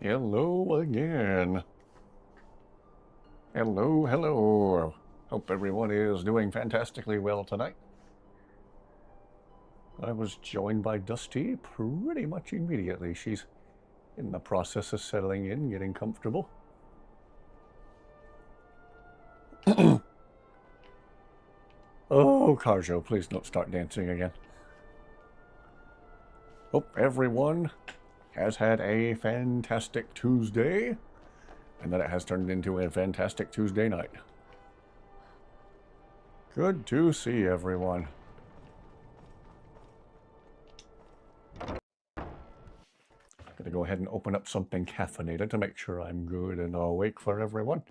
Hello again. Hello, hello. Hope everyone is doing fantastically well tonight. I was joined by Dusty pretty much immediately. She's in the process of settling in, getting comfortable. Oh, Carjo, please don't start dancing again. Hope everyone has had a fantastic Tuesday, and that it has turned into a fantastic Tuesday night. Good to see everyone. Gonna go ahead and open up something caffeinated to make sure I'm good and awake for everyone.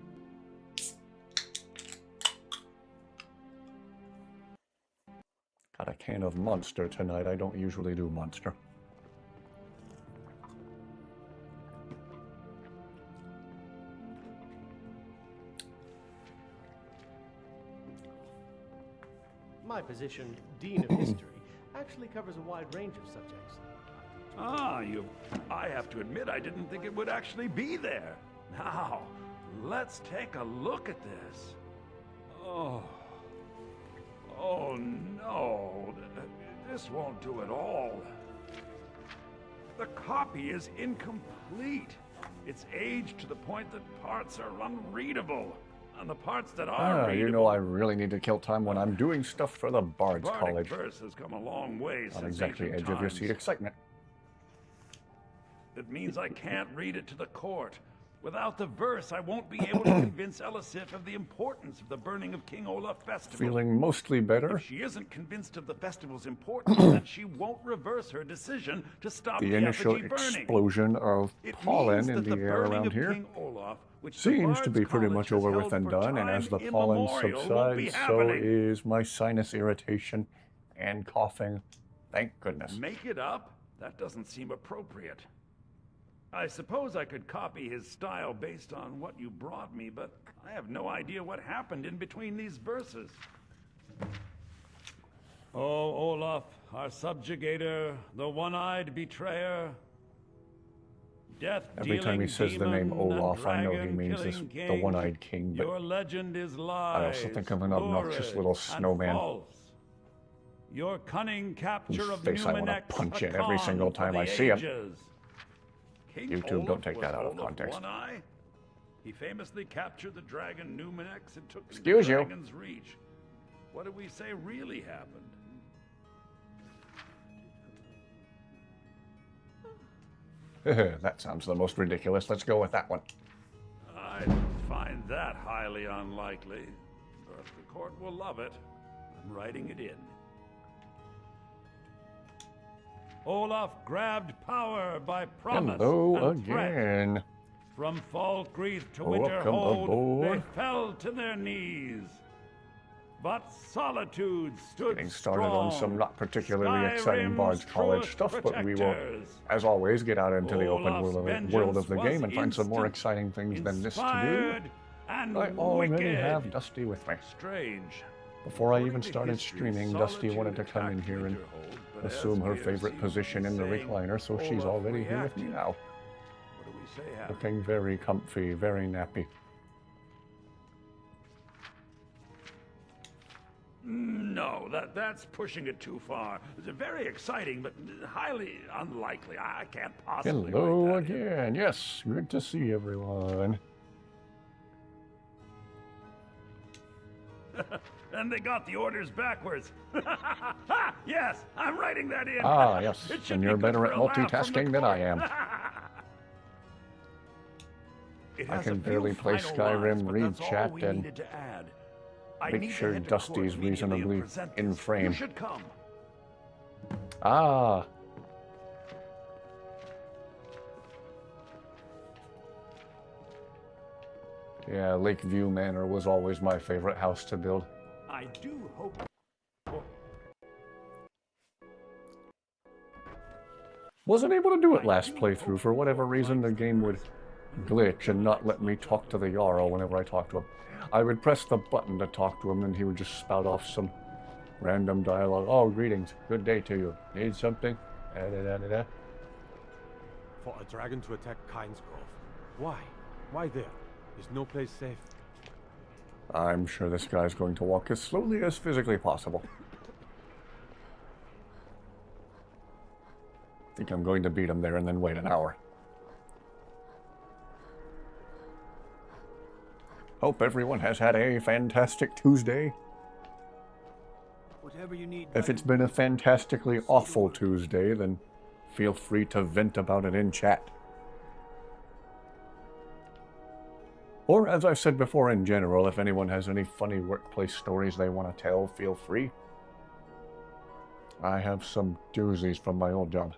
Got a can of Monster tonight. I don't usually do Monster. My position, Dean of History, actually covers a wide range of subjects. I have to admit, I didn't think it would actually be there. Now, let's take a look at this. Oh no, this won't do at all. The copy is incomplete. It's aged to the point that parts are unreadable. And the parts that are readable, you know, I really need to kill time when I'm doing stuff for the Bard's College. Verse has come a long way Not since exactly edge of your seat excitement. It means I can't read it to the court. Without the verse, I won't be able to convince Elisif of the importance of the burning of King Olaf festival. Feeling mostly better. If she isn't convinced of the festival's importance, then she won't reverse her decision to stop the initial effigy burning. explosion of pollen in the air around here King Olaf, seems to be pretty much over with and done, and as the pollen subsides, so is my sinus irritation and coughing. Thank goodness. Make it up? That doesn't seem appropriate. I suppose I could copy his style based on what you brought me, but I have no idea what happened in between these verses. Oh, Olaf, our subjugator, the one-eyed betrayer. Every time he says the name Olaf, I know he means the one-eyed king, but your legend is lies, I also think of an obnoxious little snowman. Your cunning capture of face I want to punch in every single time I see him. YouTube, don't take that out of context. He famously captured the dragon Numenex and took the dragon's reach. What do we say really happened? That sounds the most ridiculous. Let's go with that one. I find that highly unlikely, but the court will love it. I'm writing it in. Olaf grabbed power by promise and again. Threat. From Falkreath to Winterhold, they fell to their knees. But solitude stood Getting started strong. on some not particularly Skyrim's exciting Bard's College stuff, but we will, as always, get out into the open world of the game and find some more exciting things than this to do. I already have Dusty with me. Strange. Before I even started streaming, Dusty wanted to come in here and assume her favorite position in the recliner, so she's already here with me now. Looking very comfy, very nappy. No, that's pushing it too far. It's very exciting, but highly unlikely. I can't possibly. Hello again. Yes, good to see everyone. And they got the orders backwards. Yes, I'm writing that in. Ah, yes, and you're better at multitasking than I am. I can barely play Skyrim, read chat, and make sure Dusty's reasonably in frame. Ah. Yeah, Lakeview Manor was always my favorite house to build. I do hope. Wasn't able to do it last playthrough. For whatever reason, the game would glitch and not let me talk to the Jarl whenever I talked to him. I would press the button to talk to him and he would just spout off some random dialogue. Oh, greetings. Good day to you. Need something? Da, da, da, da, da. for a dragon to attack Kyne's Grove. Why? Why there? Is no place safe? I'm sure this guy's going to walk as slowly as physically possible. Think I'm going to beat him there and then wait an hour. Hope everyone has had a fantastic Tuesday. Whatever you need. If it's been a fantastically awful Tuesday, then feel free to vent about it in chat. Or, as I've said before in general, if anyone has any funny workplace stories they want to tell, feel free. I have some doozies from my old job.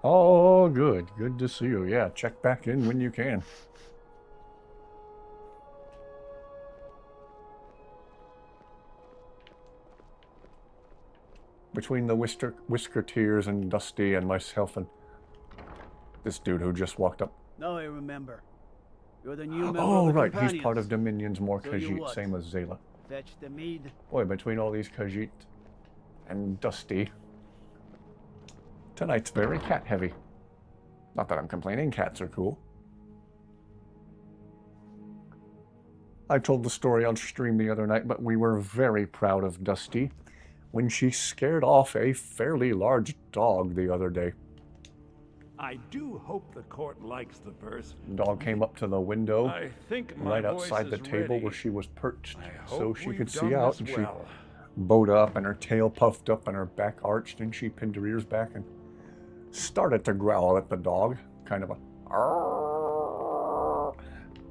Oh, good. Good to see you. Yeah, check back in when you can. Between the Whiskerteers and Dusty and myself and this dude who just walked up. Now I remember. You're the new member Oh, of the right. He's Companions. part of Dominion's more So you Khajiit, what? same as Zayla. Fetch the mead. Boy, between all these Khajiit and Dusty, tonight's very cat-heavy. Not that I'm complaining, cats are cool. I told the story on stream the other night, but we were very proud of Dusty when she scared off a fairly large dog the other day. I do hope the court likes the verse. The dog came up to the window I think my right voice outside the is table ready. where she was perched, I so hope she we've could see done out, this and well. she bowed up and her tail puffed up and her back arched, and she pinned her ears back and started to growl at the dog, kind of a "Arrgh."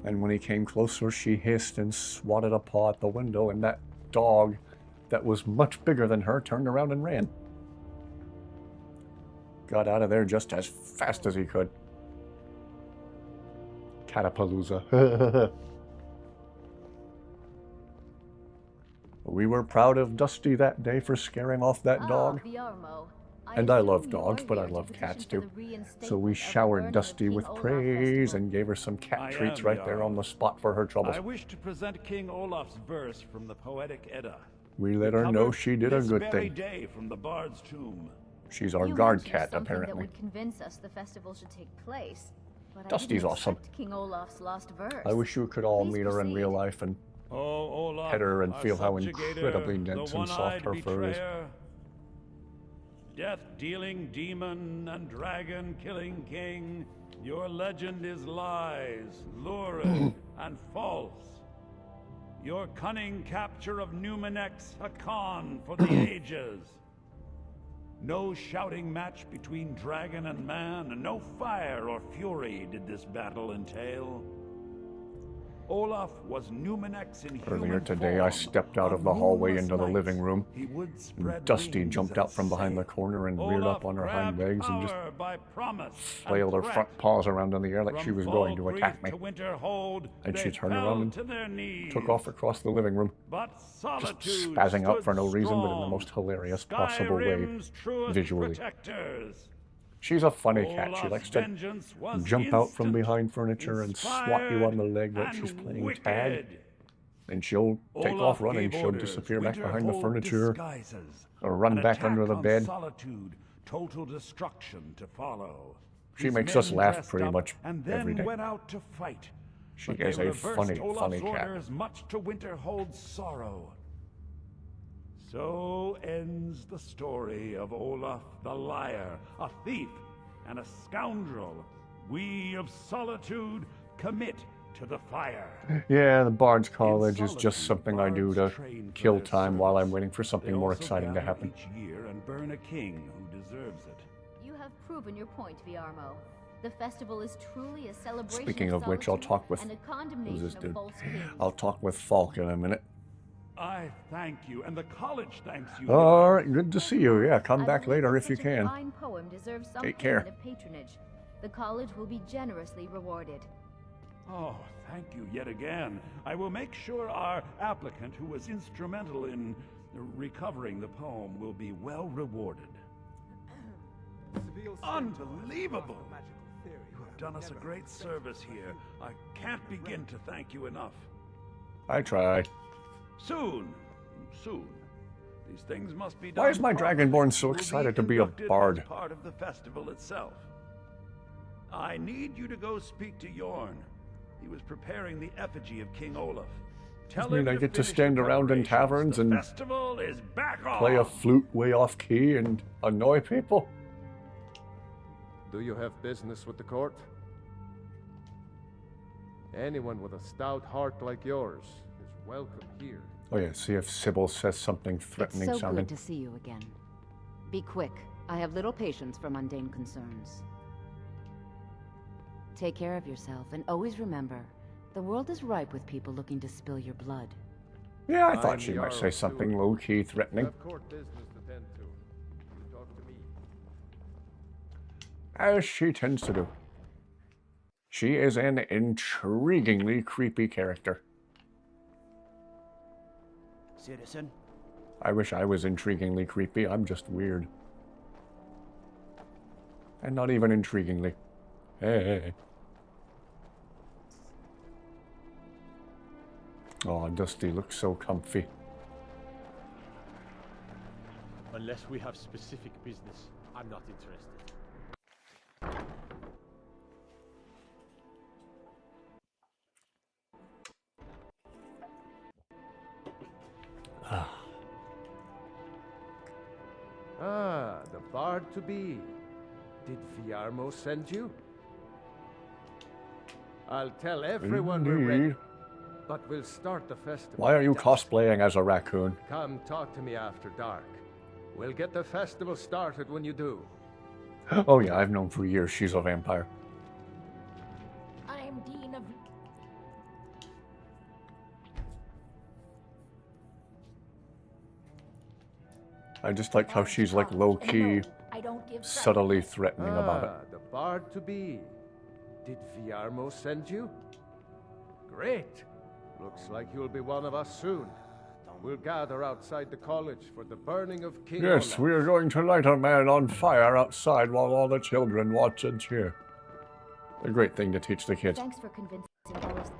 And when he came closer, she hissed and swatted a paw at the window, and that dog that was much bigger than her turned around and ran. Got out of there just as fast as he could. Catapalooza. We were proud of Dusty that day for scaring off that dog. And I love dogs, but I love cats too. So we showered Dusty with praise and gave her some cat I treats am right there on the spot for her troubles. I wish to present King Olaf's verse from the Poetic Edda. We let her know she did a good This very thing. day from the Bard's tomb. She's our You guard mentioned cat, something apparently. That would convince us the festival should take place. But Dusty's I didn't awesome. expect King Olaf's lost verse. I wish you could all Please meet her in proceed. real life and Oh, Olaf, pet her and our feel how subjugator, incredibly the dense and soft one-eyed her fur is. betrayer, death-dealing demon and dragon-killing king, your legend is lies, lurid, and false. Your cunning capture of Numenex, a con for the ages. No shouting match between dragon and man, and no fire or fury did this battle entail. Olaf was Numenex in Earlier human today, I form, stepped out on of the hallway moonless into the nights. living room. He would And spread Dusty wings jumped and out from behind the say, corner and reared Olaf up on her hind grabbed legs and just power by promise flailed her and front threat. paws around in the air like she From was going to Fall attack Creek me. to Winterhold, And they she turned fell around and to their knees. took off across the living room, But just solitude spazzing out stood for no reason, but in the strong. most hilarious possible way, Skyrim's truest visually. protectors. She's a funny cat. She Olaf's likes to vengeance was jump out from instant, behind furniture and swat you on the leg like inspired she's and playing wicked. tag. Then she'll take Olaf off running. gave She'll orders, disappear back behind the Winterhold furniture, disguises, or run an back attack under the on bed. Solitude, total destruction to follow. She His makes men us laugh dressed pretty up much and then every day. went out to fight. She But is they a reversed funny, Olaf's funny cat. orders, much to Winterhold's sorrow. So ends the story of Olaf the liar, a thief and a scoundrel. We of Solitude commit to the fire. Yeah, the Bard's College is solitude, just something I do to bards train for kill their time while I'm service. waiting for They something more also exciting to gather happen. each year and burn a king who deserves it. You have proven your point, Viarmo. The festival is truly a celebration. Speaking of which, I'll solitude talk with and a who's condemnation this of dude? false kings. I'll talk with Falk in a minute. I thank you, and the college thanks you. All right, good to see you. Yeah, come I back believe later that if you such a can. fine poem deserves some Take care. payment of patronage. The college will be generously rewarded. Oh, thank you yet again. I will make sure our applicant, who was instrumental in recovering the poem, will be well rewarded. Unbelievable! You have done us a great service here. I can't begin to thank you enough. I try. Soon, These things must be done. Why is my properly. Dragonborn so Will be excited to be a inducted bard? as part of the festival itself. I need you to go speak to Yorn. He was preparing the effigy of King Olaf. Tell mean him I to get to finish stand the around in preparations. taverns The and festival is back on. play a flute way off key and annoy people? Do you have business with the court? Anyone with a stout heart like yours is welcome here. Oh yeah, see if Sybil says something It's threatening so sounding. good to see you again. Be quick. I have little patience for mundane concerns. Take care of yourself, and always remember, the world is ripe with people looking to spill your blood. Yeah, I I'm thought she the might Jarl say of something Seward. low-key You threatening. have court business to tend to. You talk to me. As she tends to do. She is an intriguingly creepy character. Citizen, I wish I was intriguingly creepy. I'm just weird. And not even intriguingly. Hey. Oh, Dusty looks so comfy. Unless we have specific business, I'm not interested. Ah, the bard to be. Did Viarmo send you? I'll tell everyone we're ready, Indeed. but we'll start the festival. Why are you just. cosplaying as a raccoon? Come talk to me after dark. We'll get the festival started when you do. Oh yeah, I've known for years she's a vampire. I'm Dean of... I just like how she's like low-key, I don't give subtly threatening about it. Ah, the bard to be. Did Viarmo send you? Great. Looks like you'll be one of us soon. We'll gather outside the college for the burning of King Yes, Olaf. we are going to light a man on fire outside while all the children watch and cheer. A great thing to teach the kids. Thanks for convincing Ellis.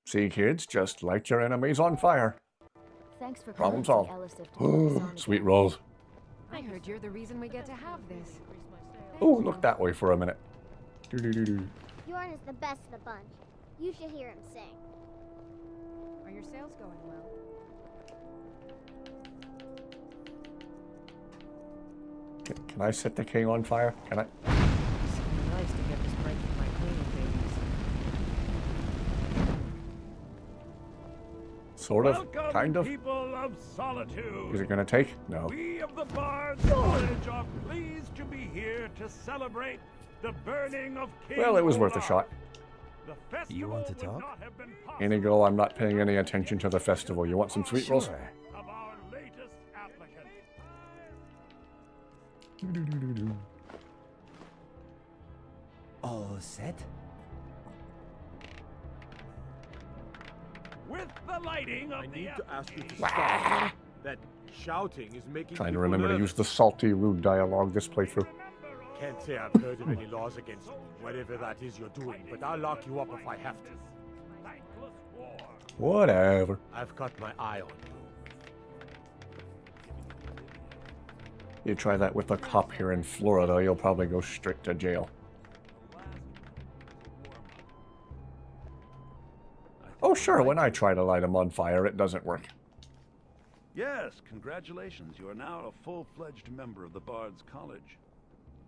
See, kids, just light your enemies on fire. Thanks for Problem convincing solved. Ellis to put this on Sweet again. rolls. I heard you're the reason we get to have this. Oh, look that way for a minute. Doo-doo-doo-doo. Yorn is the best of the bunch. You should hear him sing. Are your sales going well? Can I set the king on fire? Can I? It's nice to get this break from my cleaning babies. Sort of? Welcome, Kind of? people of solitude. Is it gonna take? No. We of the Bard's College are pleased to be here to celebrate the burning of King Well, it was worth a Olaf. shot. The festival You want to would talk? not have been possible INIGO, I'm not paying any attention to the festival. You want some sweet rolls? of our latest applicant. Doo-doo-doo-doo-doo. All set? With the lighting of I the need to ask you to Wah! stop. That shouting is making Trying to people remember to nervous. use the salty, rude dialogue this playthrough. Can't say I've heard of any laws against whatever that is you're doing, but I'll lock you up if I have to. thankless war. Whatever. I've got my eye on you. You try that with a cop here in Florida, you'll probably go straight to jail. Oh sure, when I try to light him on fire, it doesn't work. Yes, congratulations. You are now a full-fledged member of the Bard's College.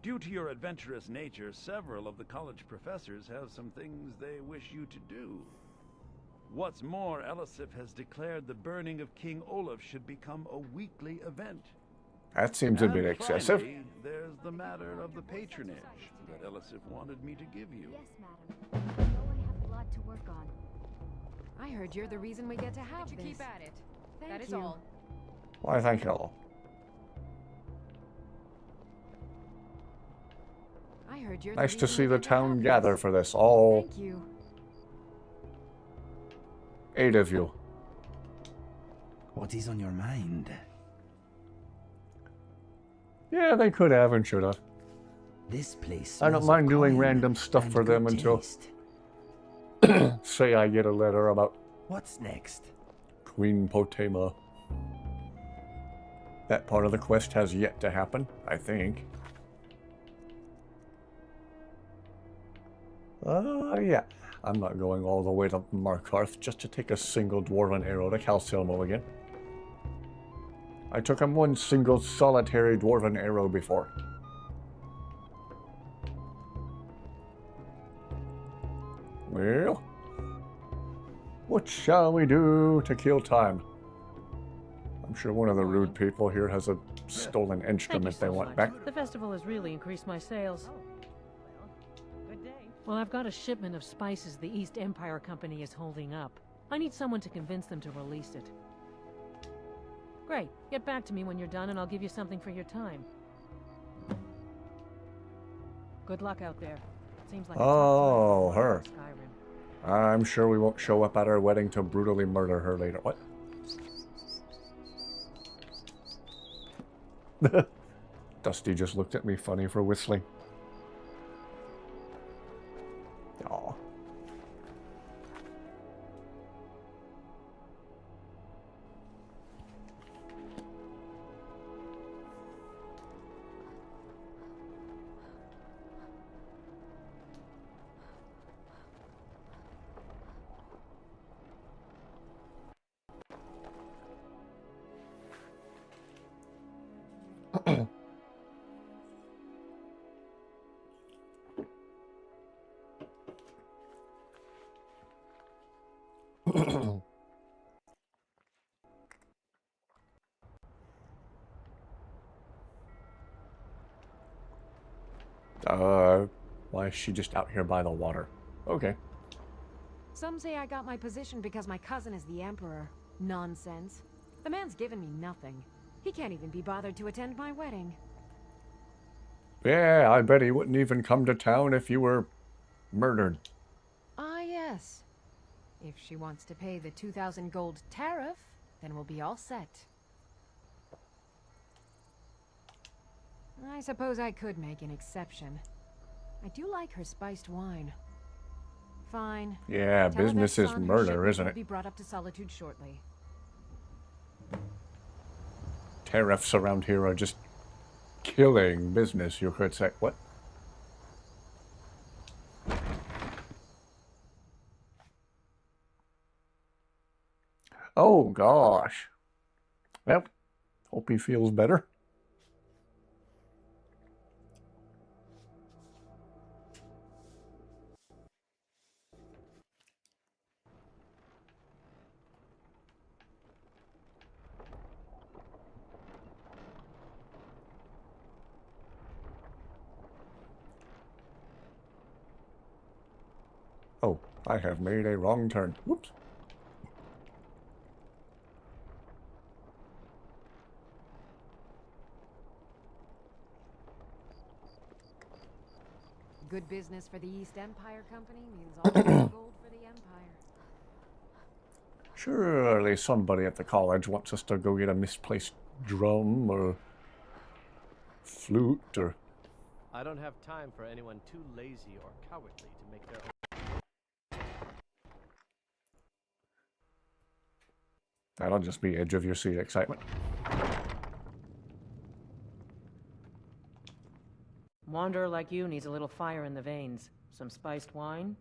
Due to your adventurous nature, several of the college professors have some things they wish you to do. What's more, Elisif has declared the burning of King Olaf should become a weekly event. That seems a bit And excessive. finally, there's the matter of the patronage that Elisif wanted me to give you. Yes, madam. I know I have a lot to work on. I heard you're the reason we get to have you this. keep at it. That Thank is you. all. Why, thank you all. I heard you're Nice the to reason see we the get to town have gather this. for this. All Thank you. 8 of you. What is on your mind? Yeah, they could have and should have. This place. I don't smells mind of doing coin random stuff and for them good until- taste. Say I get a letter about What's next? Queen Potema. That part of the quest has yet to happen, I think. Yeah. I'm not going all the way to Markarth just to take a single dwarven arrow to Calcelmo again. I took him one single solitary dwarven arrow before. Well, what shall we do to kill time? I'm sure one of the rude people here has a stolen instrument they want back. The festival has really increased my sales. Good day. Well, I've got a shipment of spices the East Empire Company is holding up. I need someone to convince them to release it. Great. Get back to me when you're done and I'll give you something for your time. Good luck out there. Seems like Oh, her. Skyrim. I'm sure we won't show up at our wedding to brutally murder her later. What? Dusty just looked at me funny for whistling. Aw. Why is she just out here by the water? Okay. Some say I got my position because my cousin is the emperor. Nonsense. The man's given me nothing. He can't even be bothered to attend my wedding. Yeah, I bet he wouldn't even come to town if you were murdered. Ah, yes. If she wants to pay the 2,000 gold tariff, then we'll be all set. I suppose I could make an exception. I do like her spiced wine. Fine. Yeah, Tell her business that is son, her murder, shipment isn't will it? be brought up to Solitude shortly. Tariffs around here are just killing business, you could say. What? Oh, gosh. Well, hope he feels better. Oh, I have made a wrong turn. Whoops. Good business for the East Empire Company means all the gold for the Empire. Surely somebody at the college wants us to go get a misplaced drum or flute or... I don't have time for anyone too lazy or cowardly to make their own. That'll just be edge of your seat excitement. Wanderer like you needs a little fire in the veins. Some spiced wine?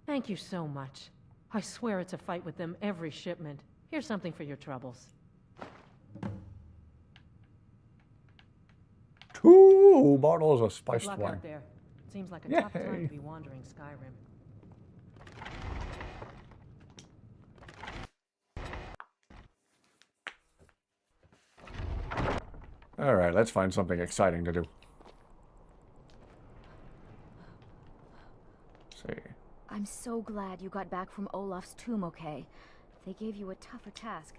Thank you so much. I swear it's a fight with them every shipment. Here's something for your troubles. 2 bottles of Good spiced luck wine. out there. Seems like a tough time Yay. to be wandering Skyrim. Alright, let's find something exciting to do. Let's see. I'm so glad you got back from Olaf's tomb okay. They gave you a tougher task.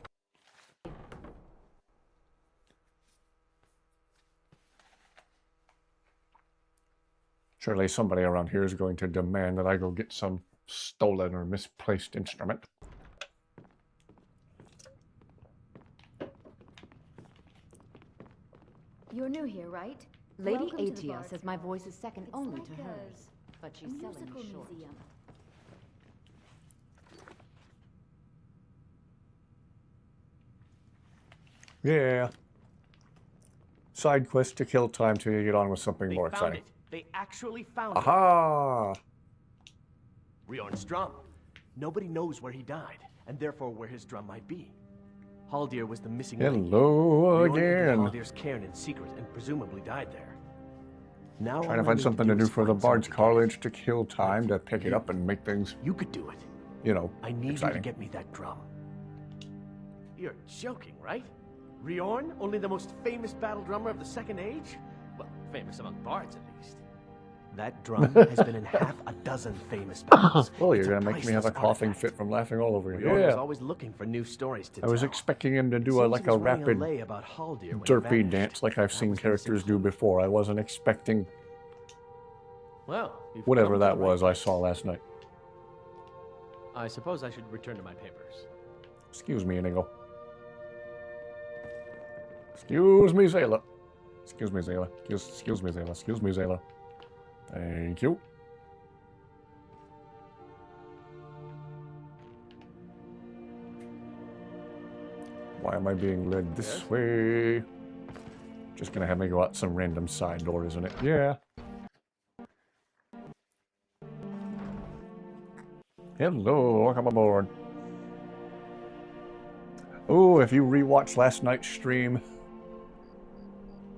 Surely somebody around here is going to demand that I go get some stolen or misplaced instrument. You're new here, right? Lady Welcome to the Atia Bard's says my Club. voice is second It's only like to hers, but a she's selling musical me short. museum. Yeah. Side quest to kill time till you get on with something more Found exciting. it. They actually found it. Aha! Riorn's drum. Nobody knows where he died, and therefore where his drum might be. Haldir was the missing link. Hello Riorn entered again. Haldir's cairn in secret and presumably died there. Now Trying to find something to do for the Bard's College to kill time to pick it up and make things, You could do it. you know, I need exciting. you to get me that drum. You're joking, right? Riorn, only the most famous battle drummer of the Second Age? Well, famous among bards, at least. That drum has been in half a dozen famous battles. Oh, you're It's gonna make me have a priceless coughing artifact. fit from laughing all over again. Riorn was Yeah. always looking for new stories to I was tell. expecting him to do Seems like he a was writing rapid lay about Haldir when he derpy vanished. dance like I've That seen was gonna characters sink do time. before. I wasn't expecting Well, you've whatever come to that the right was I place. saw last night. I suppose I should return to my papers. Excuse me, Inigo. Excuse me, Zayla. Excuse me, Zayla. Excuse me, Zayla. Excuse me, Zayla. Thank you. Why am I being led this way? Just gonna have me go out some random side door, isn't it? Yeah. Hello, welcome aboard. Oh, if you rewatched last night's stream,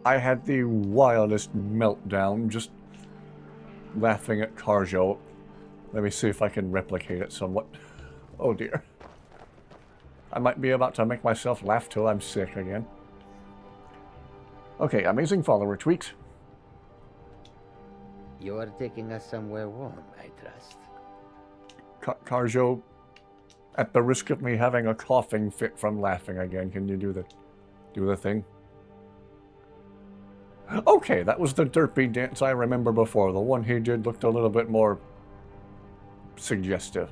I had the wildest meltdown just laughing at Carjo. Let me see if I can replicate it somewhat. Oh dear. I might be about to make myself laugh till I'm sick again. Okay, amazing follower tweaks. You are taking us somewhere warm, I trust. Carjo, at the risk of me having a coughing fit from laughing again, can you do the thing? Okay, that was the derpy dance I remember before. The one he did looked a little bit more suggestive.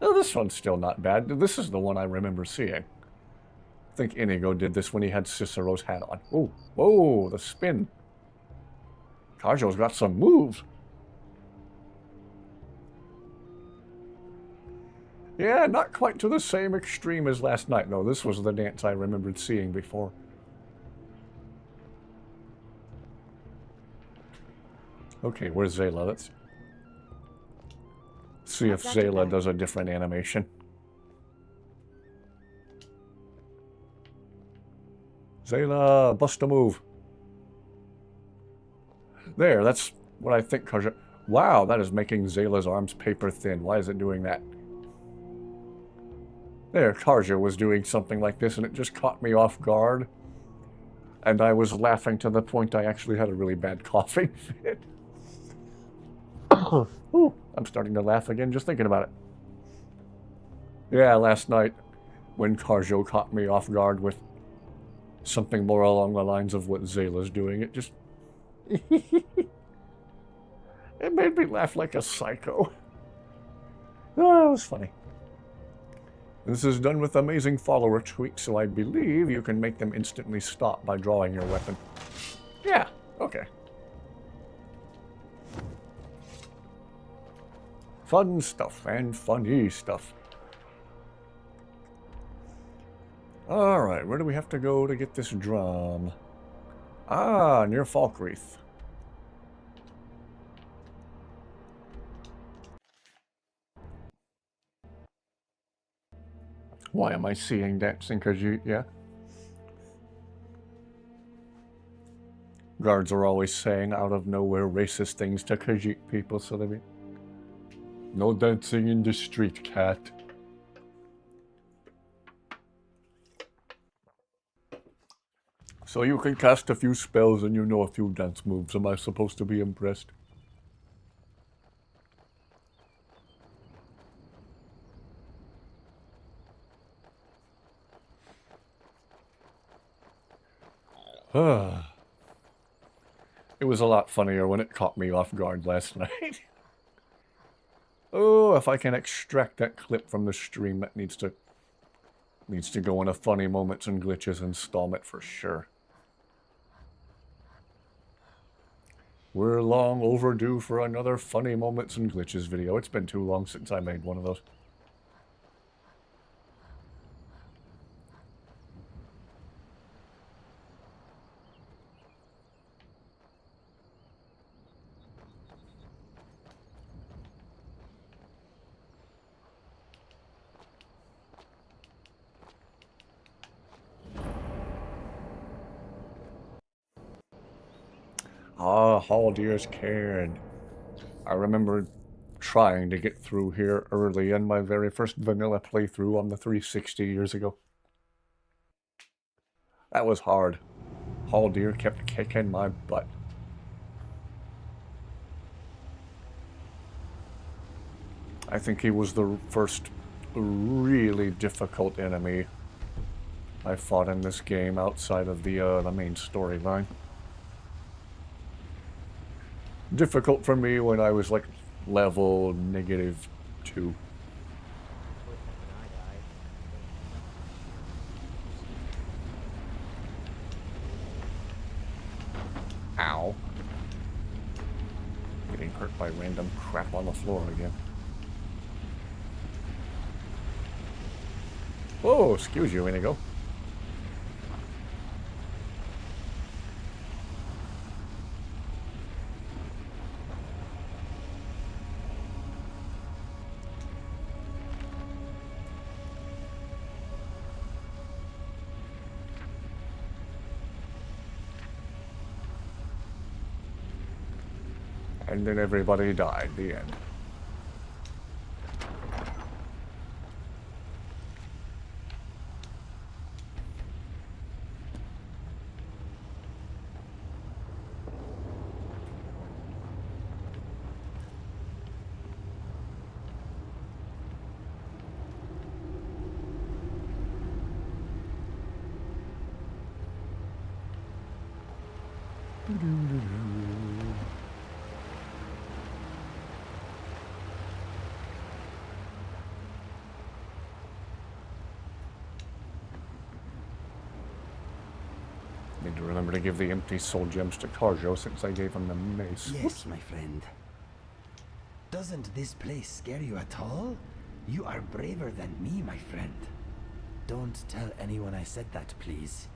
Oh, this one's still not bad. This is the one I remember seeing. I think Inigo did this when he had Cicero's hat on. Oh, whoa, the spin. Carjo's got some moves. Yeah, not quite to the same extreme as last night. No, this was the dance I remembered seeing before. Okay, where's Zayla? Let's see if Zayla does a different animation. Zayla, bust a move. There, that's what I think Carjo... Wow, that is making Zayla's arms paper thin. Why is it doing that? There, Carjo was doing something like this and it just caught me off guard. And I was laughing to the point I actually had a really bad coughing fit. Ooh, I'm starting to laugh again just thinking about it. Yeah, last night when Carjo caught me off guard with something more along the lines of what Zayla's doing, it just... It made me laugh like a psycho. Oh, it was funny. This is done with amazing follower tweaks, so I believe you can make them instantly stop by drawing your weapon. Yeah, okay. Fun stuff and funny stuff. Alright, where do we have to go to get this drum? Ah, near Falkreath. Why am I seeing dancing? Because you, yeah. Guards are always saying out of nowhere racist things to Khajiit people, so they be... No dancing in the street, cat. So you can cast a few spells and you know a few dance moves. Am I supposed to be impressed? It was a lot funnier when it caught me off guard last night. Oh, if I can extract that clip from the stream, that needs to go in a funny moments and glitches installment for sure. We're long overdue for another funny moments and glitches video. It's been too long since I made one of those. Ah, Haldir's Cairn. I remember trying to get through here early in my very first vanilla playthrough on the 360 years ago. That was hard. Haldir kept kicking my butt. I think he was the first really difficult enemy I fought in this game outside of the main storyline. Difficult for me when I was like level -2. Ow. Getting hurt by random crap on the floor again. Whoa, excuse you, INIGO. And then everybody died. The end. Need to remember to give the empty soul gems to Karjo since I gave him the mace. Yes, Whoops. my friend. Doesn't this place scare you at all? You are braver than me, my friend. Don't tell anyone I said that, please.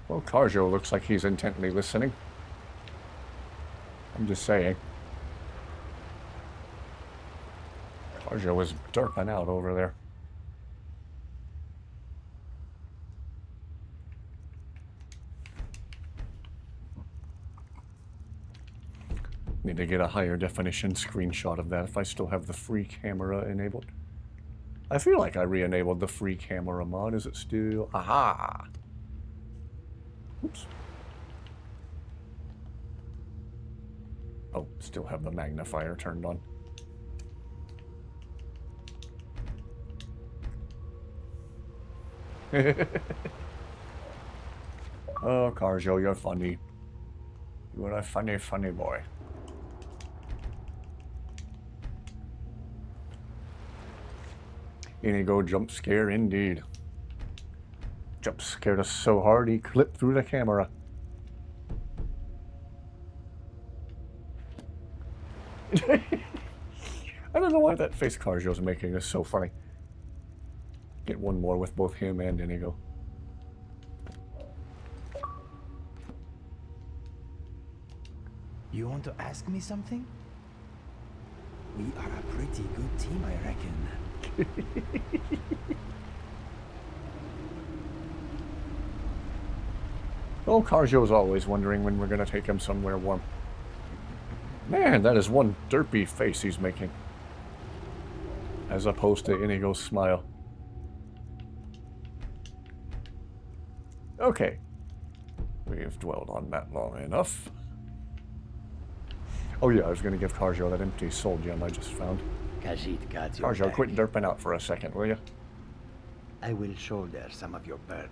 Well, Karjo looks like he's intently listening. I'm just saying. Karjo is derping out over there. Need to get a higher definition screenshot of that if I still have the free camera enabled. I feel like I re-enabled the free camera mod. Is it still? Aha! Oops. Oh, still have the magnifier turned on. Oh, Karjo, you're funny. You are a funny, funny boy. INIGO jump scare indeed. Jump scared us so hard he clipped through the camera. I don't know why that face Karjo's making is so funny. Get one more with both him and INIGO. You want to ask me something? We are a pretty good team, I reckon. Oh, Karjo's always wondering when we're going to take him somewhere warm. Man, that is one derpy face he's making. As opposed to INIGO's smile. Okay. We've dwelled on that long enough. Oh yeah, I was going to give Karjo that empty soul gem I just found. Khajiit got your Karjo, back. quit derping out for a second, will you? I will shoulder some of your burden.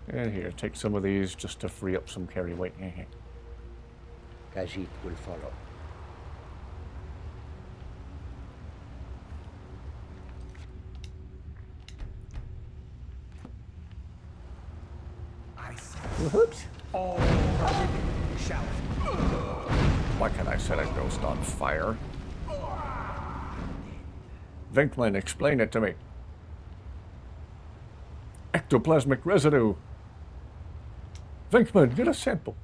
And here, take some of these just to free up some carry weight. Khajiit will follow. Whoops. Why can't I set a ghost on fire? Venkman, explain it to me. Ectoplasmic residue. Venkman, get a sample.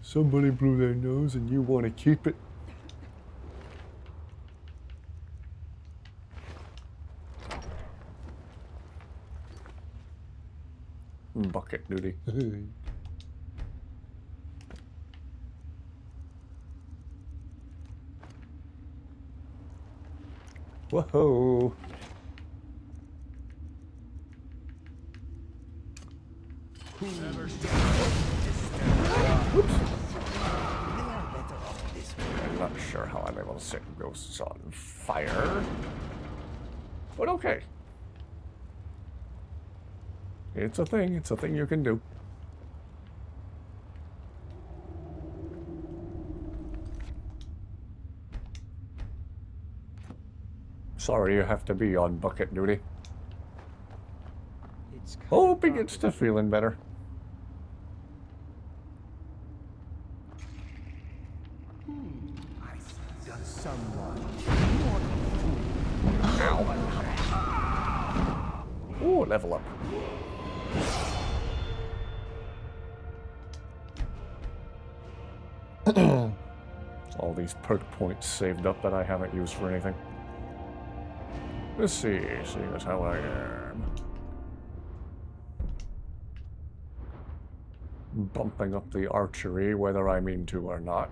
Somebody blew their nose and you want to keep it? Bucket duty. Whoa. I'm not sure how I'm able to set ghosts on fire. But okay. It's a thing. It's a thing you can do. Sorry you have to be on bucket duty. Hope he gets to feeling better. Does someone... Ooh, level up. All these perk points saved up that I haven't used for anything. Let's see, seeing as how I am. Bumping up the archery, whether I mean to or not.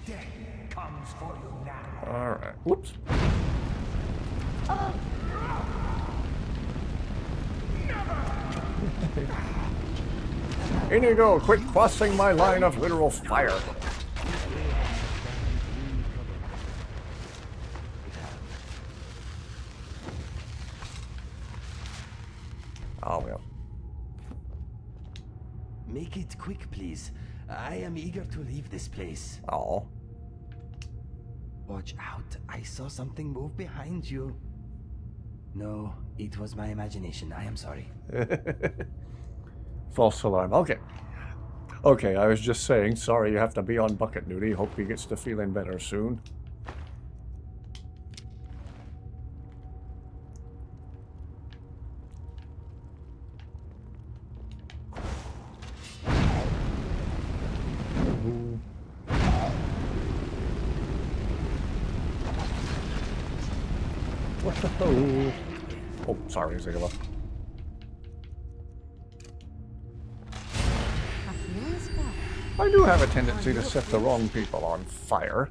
Death comes for you now. Alright, whoops. INIGO, quit crossing my line of literal fire. Oh, well. Make it quick, please. I am eager to leave this place. Oh. Watch out. I saw something move behind you. No, it was my imagination. I am sorry. False alarm. Okay. Okay, I was just saying, sorry you have to be on bucket duty. Hope he gets to feeling better soon. Oh, sorry, Zayla. I do have a tendency to set the wrong people on fire.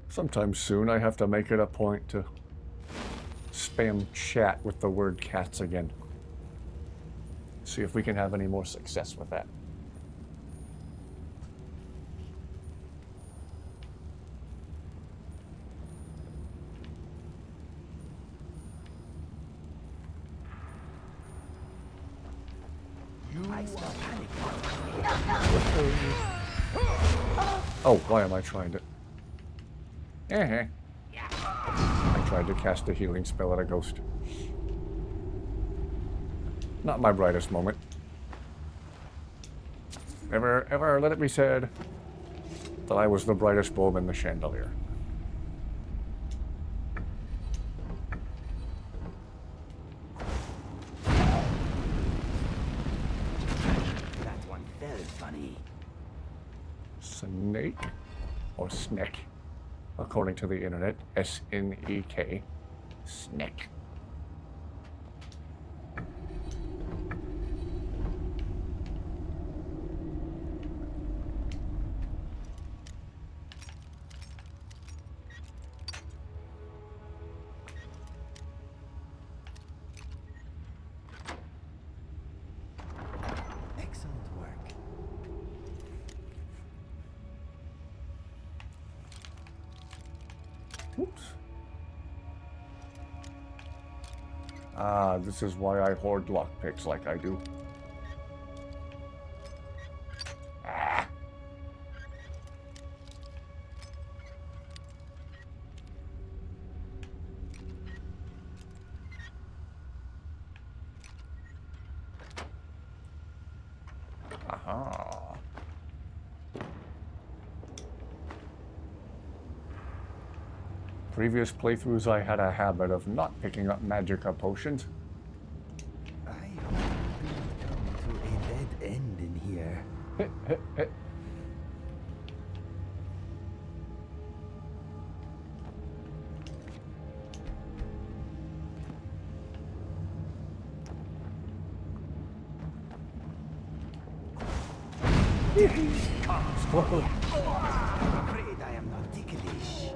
Sometime soon I have to make it a point to spam chat with the word cats again. See if we can have any more success with that. Oh, why am I trying to... I tried to cast a healing spell at a ghost. Not my brightest moment. Ever let it be said that I was the brightest bulb in the chandelier. That one felt funny. Snake? Or sneck? According to the internet, S-N-E-K. Sneck. Excellent work. Oops. Ah, this is why I hoard lockpicks like I do. Ah. Aha. Previous playthroughs I had a habit of not picking up magicka potions. I hope we don't come to a dead end in here. I'm afraid I am not ticklish.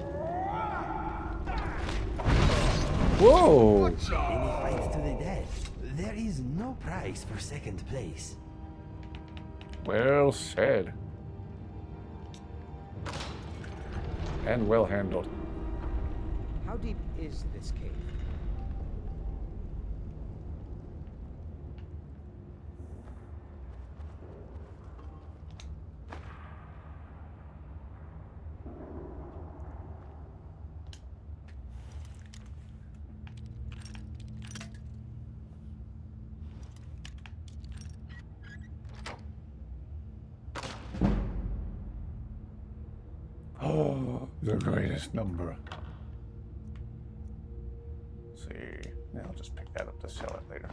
Whoa! In a fight to the death, there is no prize for second place. Well said. And well handled. How deep is this cave? Oh, the greatest number. Let's see. Yeah, I'll just pick that up to sell it later.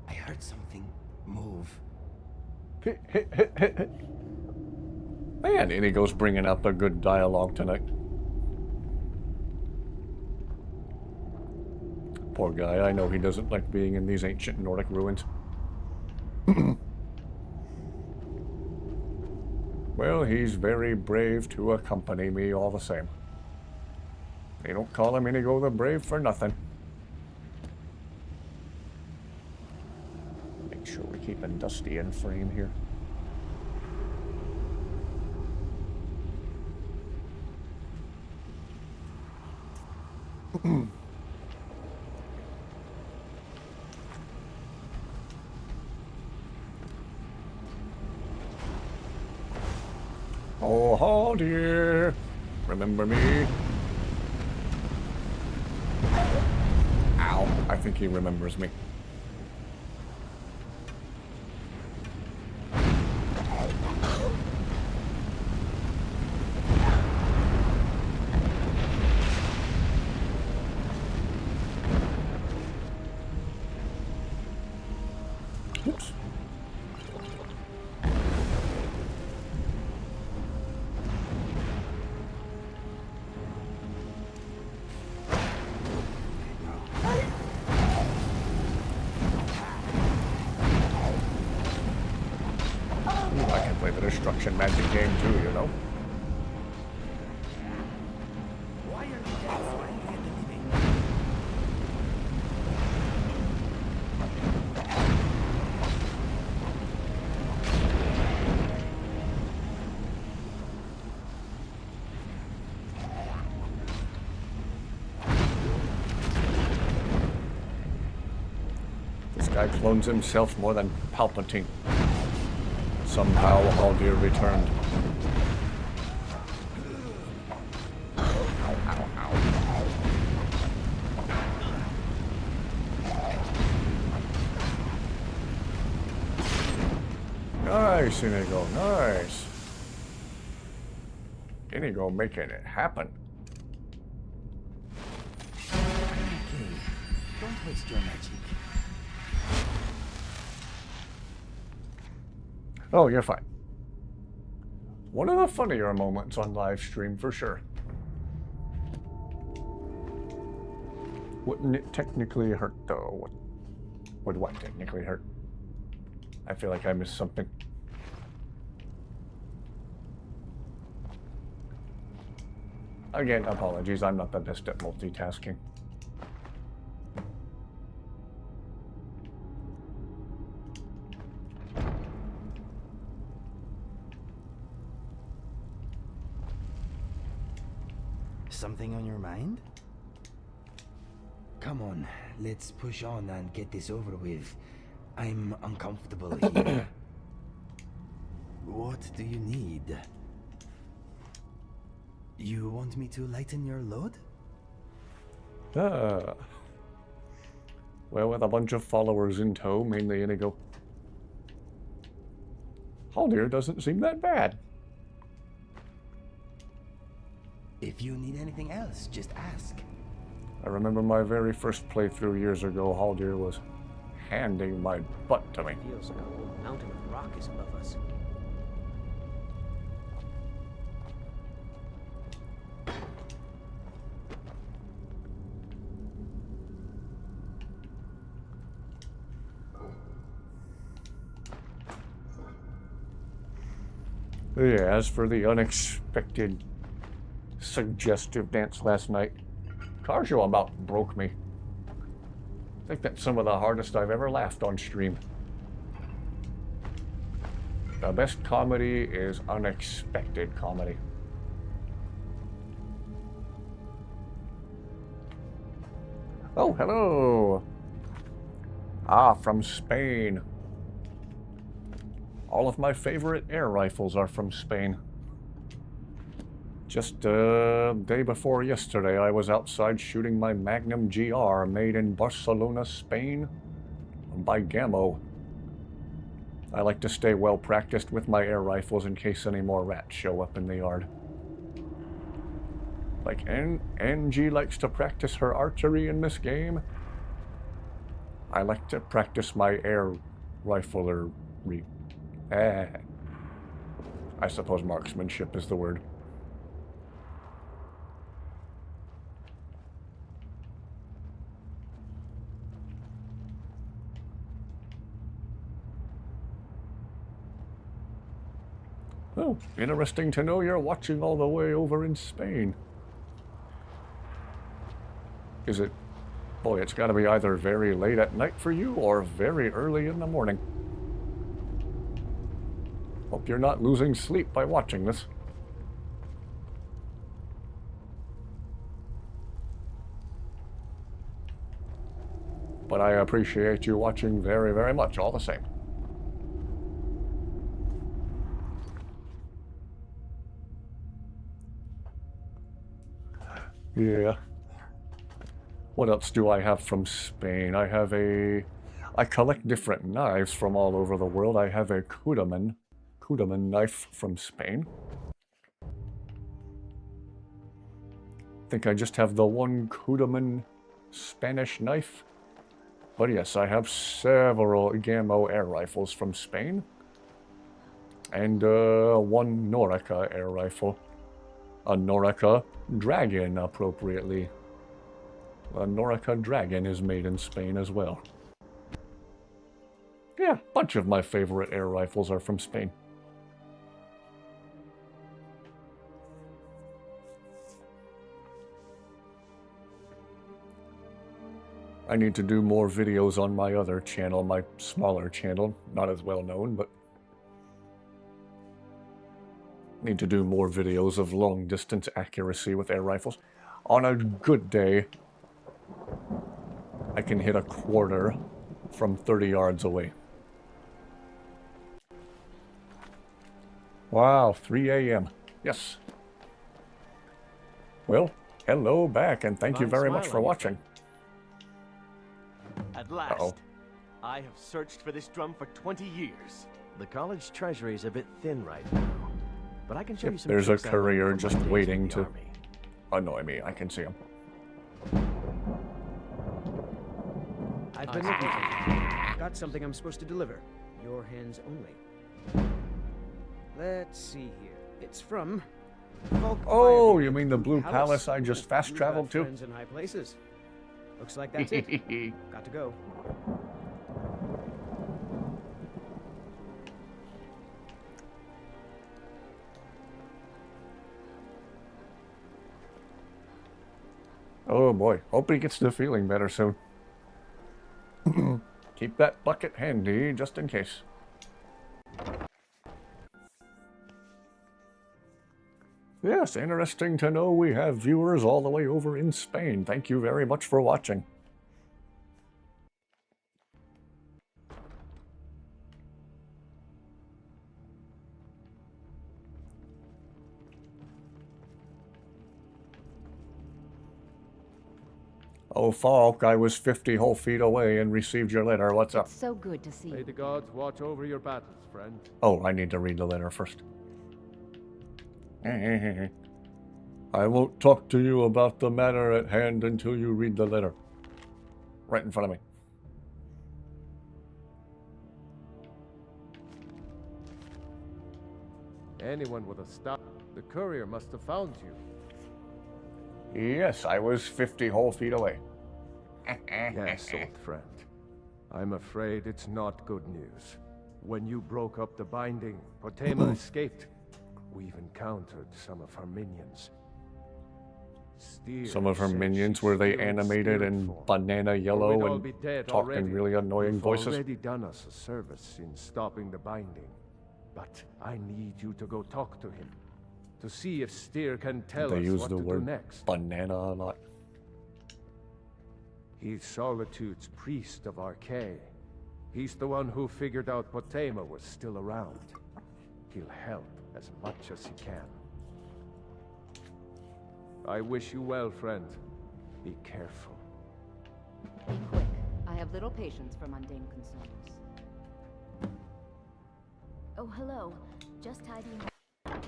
I heard something move. Man, INIGO's bringing out the good dialogue tonight. Poor guy, I know he doesn't like being in these ancient Nordic ruins. Well, he's very brave to accompany me all the same. They don't call him INIGO the Brave for nothing. Make sure we're keeping Dusty in frame here. Oh, dear. Remember me? Ow. I think he remembers me. Oops. I can play the destruction magic game too, you know? Why are you dead so angry at the living? This guy clones himself more than Palpatine. Somehow Aldir returned. Nice, INIGO, nice. INIGO making it happen. Okay, don't waste your magic. Oh, you're fine. One of the funnier moments on live stream for sure. Wouldn't it technically hurt though? Would what technically hurt? I feel like I missed something. Again, apologies, I'm not the best at multitasking. something on your mind? Come on, let's push on and get this over with. I'm uncomfortable here. What do you need? You want me to lighten your load? Ah. Well, with a bunch of followers in tow, mainly INIGO. Haldir doesn't seem that bad. If you need anything else, just ask. I remember my very first playthrough years ago, Haldir was handing my butt to me. Feels like a whole mountain of rock is above us. Yeah, as for the unexpected suggestive dance last night, car show about broke me. I think that's some of the hardest I've ever laughed on stream. The best comedy is unexpected comedy. Oh, hello! Ah, from Spain. All of my favorite air rifles are from Spain. Just day before yesterday, I was outside shooting my Magnum GR made in Barcelona, Spain by Gammo. I like to stay well practiced with my air rifles in case any more rats show up in the yard. Like Angie likes to practice her archery in this game, I like to practice my air riflery. I suppose marksmanship is the word. Oh, interesting to know you're watching all the way over in Spain. Is it... Boy, it's gotta be either very late at night for you or very early in the morning. Hope you're not losing sleep by watching this. But I appreciate you watching very, very much all the same. Yeah. What else do I have from Spain? I collect different knives from all over the world. I have a Kudaman knife from Spain. I think I just have the one Kudaman Spanish knife. But yes, I have several Gammo air rifles from Spain. And one Norica air rifle. A Norica Dragon, appropriately. A Norica Dragon is made in Spain as well. Yeah, a bunch of my favorite air rifles are from Spain. I need to do more videos on my other channel, my smaller channel, not as well known, but need to do more videos of long distance accuracy with air rifles. On a good day, I can hit a quarter from 30 yards away. Wow, 3 a.m. Yes. Well, hello back, and thank you very much for watching. At last, I have searched for this drum for 20 years. The college treasury is a bit thin right now, but I can show you some. There's a tricks I learned courier from just my days waiting with the to army. annoy me. I can see him. I've been looking for you. Got something I'm supposed to deliver. Your hands only. Let's see here. It's from Volk Oh, Firefield you mean the Blue Palace I just fast You've traveled got to? friends in high places. Looks like that's it. Got to go. Oh boy, hope he gets to feeling better soon. Keep that bucket handy, just in case. Yes, interesting to know we have viewers all the way over in Spain. Thank you very much for watching. Oh, Falk, I was 50 whole feet away and received your letter. What's up? It's so good to see you. May the gods watch over your battles, friend. Oh, I need to read the letter first. I won't talk to you about the matter at hand until you read the letter. Right in front of me. Anyone with a stop. The courier must have found you. Yes, I was 50 whole feet away. Yes, old friend. I'm afraid it's not good news. When you broke up the binding, Potema escaped. We've encountered some of her minions. Some of her minions, were they animated in banana yellow and talked in really annoying voices? You've already done us a service in stopping the binding. But I need you to go talk to him. To see if Steer can tell us what to do next. Banana a lot. He's Solitude's priest of Archay. He's the one who figured out Potema was still around. He'll help as much as he can. I wish you well, friend. Be careful. Be quick. I have little patience for mundane concerns. Oh, hello. Just tidying up.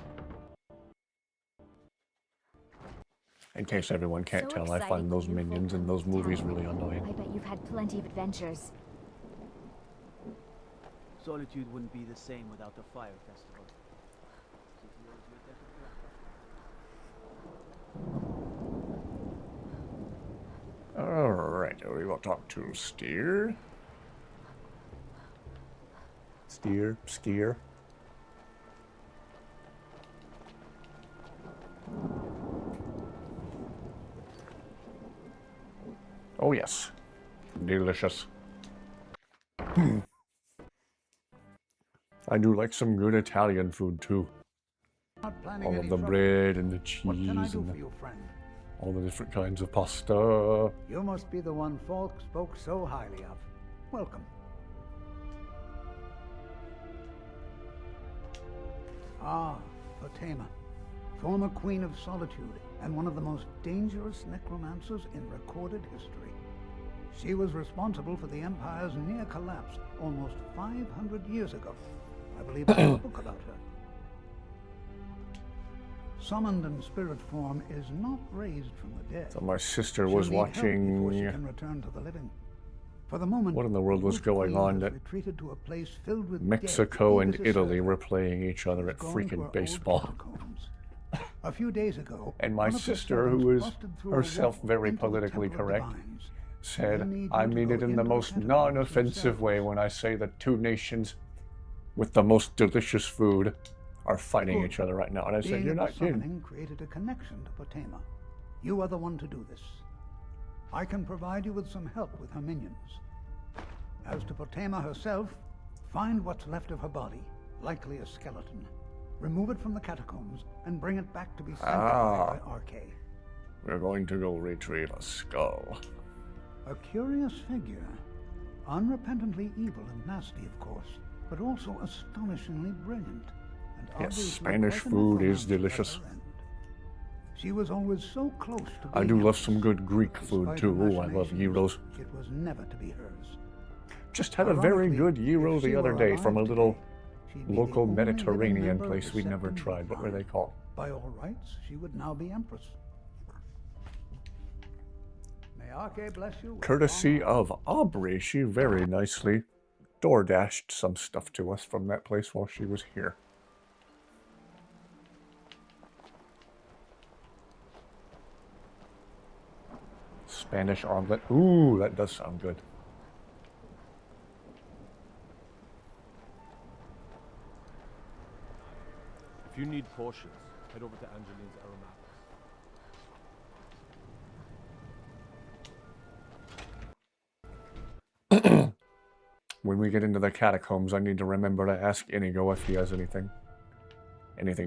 In case everyone can't So tell, I exciting find those for you minions folk in those coming to movies town. really annoying. I bet you've had plenty of adventures. Solitude wouldn't be the same without the fire festival. Alright, we will talk to Steer. Skier. Oh yes. Delicious. I do like some good Italian food too. All of the bread and the cheese and all the different kinds of pasta. You must be the one Falk spoke so highly of. Welcome. Ah, Potema, former Queen of Solitude and one of the most dangerous necromancers in recorded history. She was responsible for the Empire's near collapse almost 500 years ago. I believe I have a book about her. Summoned in spirit form is not raised from the dead. So my sister She'll was need help before she watching... can return to the living. For the moment, What in the world was going on that retreated to a place filled with Mexico dead, and eager to Italy serve. were playing each other at Going to her freaking old baseball? catacombs. A few days ago, And my one of her sister, servants who is busted through a herself wall very into the politically Temple of correct, Divines. said, I need I you to mean go it in the into most catacombs non-offensive yourself. way when I say that two nations with the most delicious food are fighting each other right now. And I said, Being you're at the not kidding. summoning created a connection to Potema. You are the one to do this. I can provide you with some help with her minions. As to Potema herself, find what's left of her body, likely a skeleton. Remove it from the catacombs and bring it back to be sanctified by Archay. We're going to go retrieve a skull. A curious figure. Unrepentantly evil and nasty, of course, but also astonishingly brilliant. And Yes, obviously Spanish quite a food is necromancer at delicious. her end. She was always so close to I being do love ours. some good Greek food Despite too. her Ooh, I love machinations, gyros. It was never to be hers. Just had a very Ironically, good gyro if she the other were day alive from a today, little she'd be the local only living Mediterranean member of place the we'd never Septim tried. What were they line. called? By all rights, she would now be Empress. May Archay bless you. with Courtesy of Aubrey, she very nicely door dashed some stuff to us from that place while she was here. Spanish omelet. Ooh, that does sound good. If you need portions, head over to Angeline's Aromatic. When we get into the catacombs, I need to remember to ask INIGO if he has anything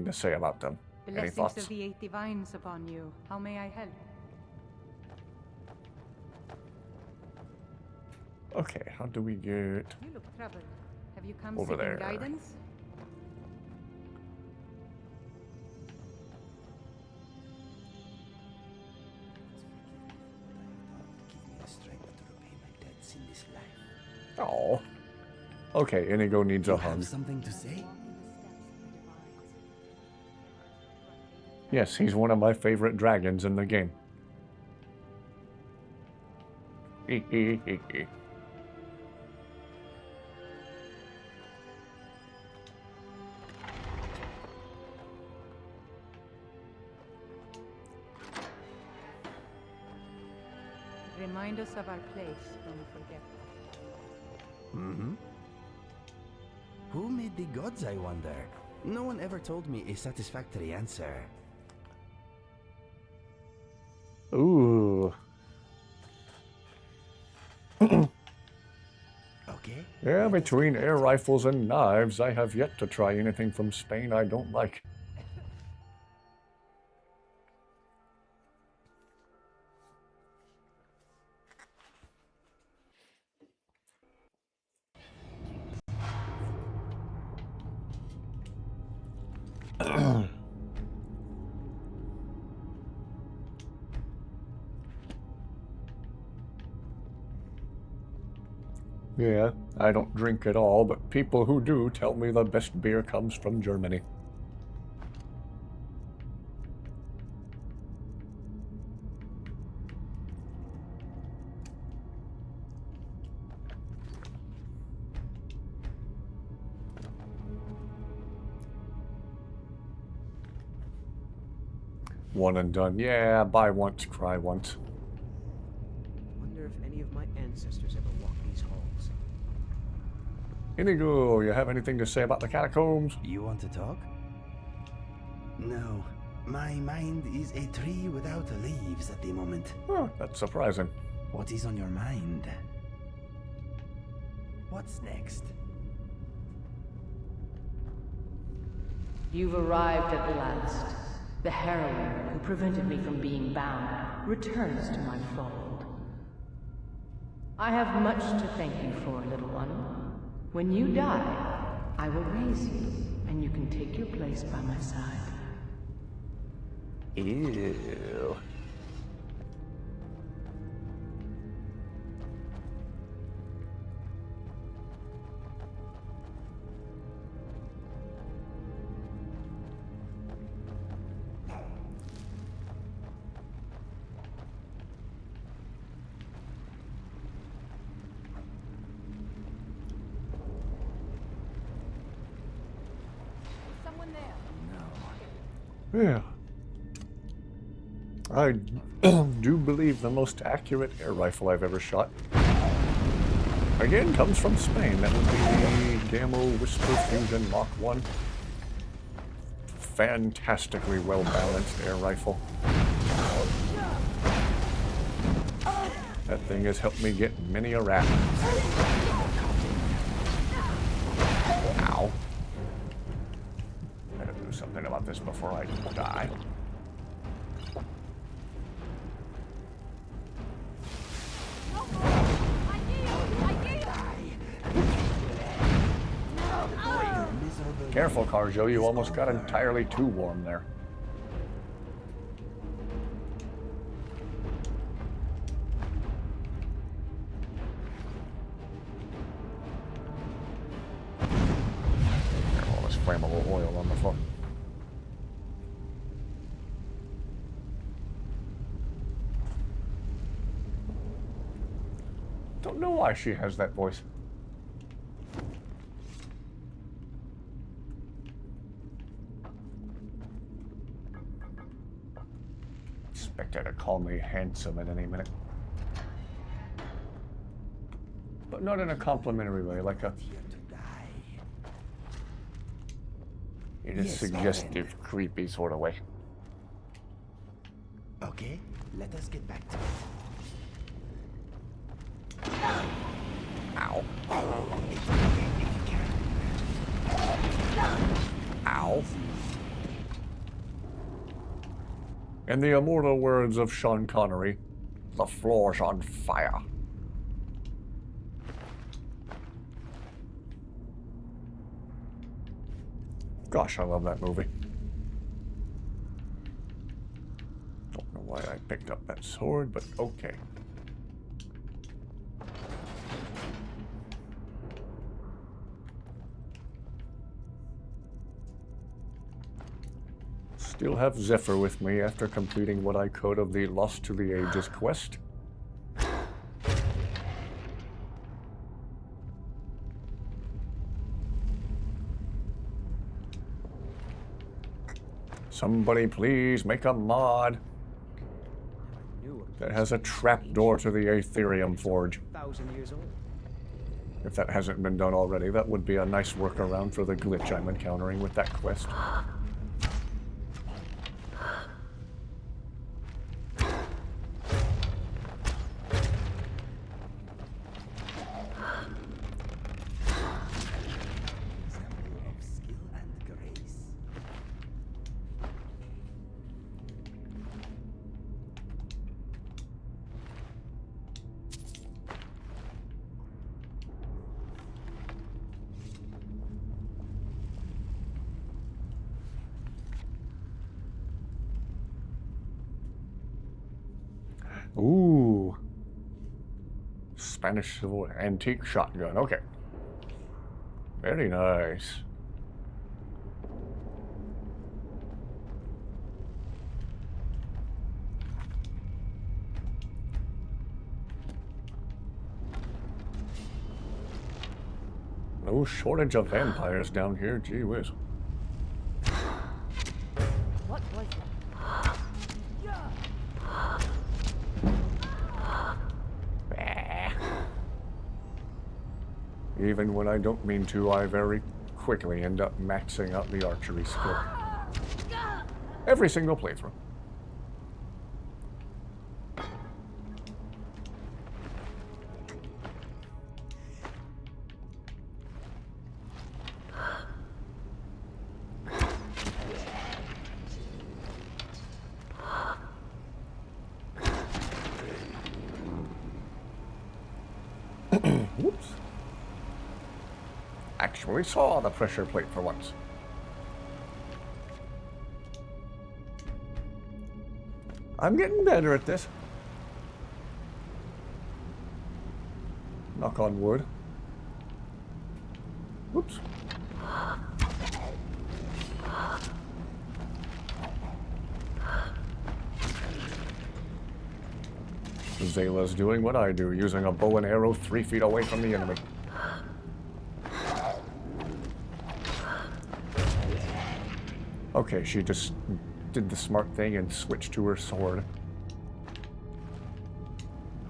to say about them. Blessings thoughts? of the eight divines upon you. How may I help? Okay, how do we get You look troubled. Have you come over seeking there? guidance? Oh. Okay, Inigo needs a hug. Something to say? Yes, he's one of my favorite dragons in the game. Remind us of our place when we forget. Mm-hmm. Who made the gods, I wonder? No one ever told me a satisfactory answer. Ooh. Okay. Yeah, between air rifles and knives, I have yet to try anything from Spain I don't like. Yeah, I don't drink at all, but people who do tell me the best beer comes from Germany. One and done. Yeah, buy once, cry once. Wonder if any of my ancestors ever walked these halls. Inigo, you have anything to say about the catacombs? You want to talk? No. My mind is a tree without leaves at the moment. Huh, that's surprising. What is on your mind? What's next? You've arrived at last. The heroine who prevented me from being bound returns to my fold. I have much to thank you for, little one. When you die, I will raise you, and you can take your place by my side. Ew. Yeah. I do believe the most accurate air rifle I've ever shot, again, comes from Spain. That would be the Gamma Whisper Fusion Mach 1. Fantastically well-balanced air rifle. That thing has helped me get many a rat. Ow. Better do something about this before I die. Careful, Carjo, you almost got entirely too warm there. All this flammable oil on the floor. Don't know why she has that voice. Expect her to call me handsome at any minute. But not in a complimentary way, like a... in a suggestive, creepy sort of way. Okay, let us get back to it. Ow. Ow. In the immortal words of Sean Connery, the floor's on fire. Gosh, I love that movie. Don't know why I picked up that sword, but okay. Still have Zephyr with me after completing what I could of the Lost to the Ages quest. Somebody please make a mod that has a trapdoor to the Aetherium Forge. 1,000 years old. If that hasn't been done already, that would be a nice workaround for the glitch I'm encountering with that quest. Ooh. Spanish Civil War antique shotgun. Okay. Very nice. No shortage of vampires down here. Gee whiz. What was that? Even when I don't mean to, I very quickly end up maxing out the archery skill. Every single playthrough. Whoops. Actually saw the pressure plate for once. I'm getting better at this. Knock on wood. Whoops. Zayla's doing what I do, using a bow and arrow 3 feet away from the enemy. Okay, she just did the smart thing and switched to her sword.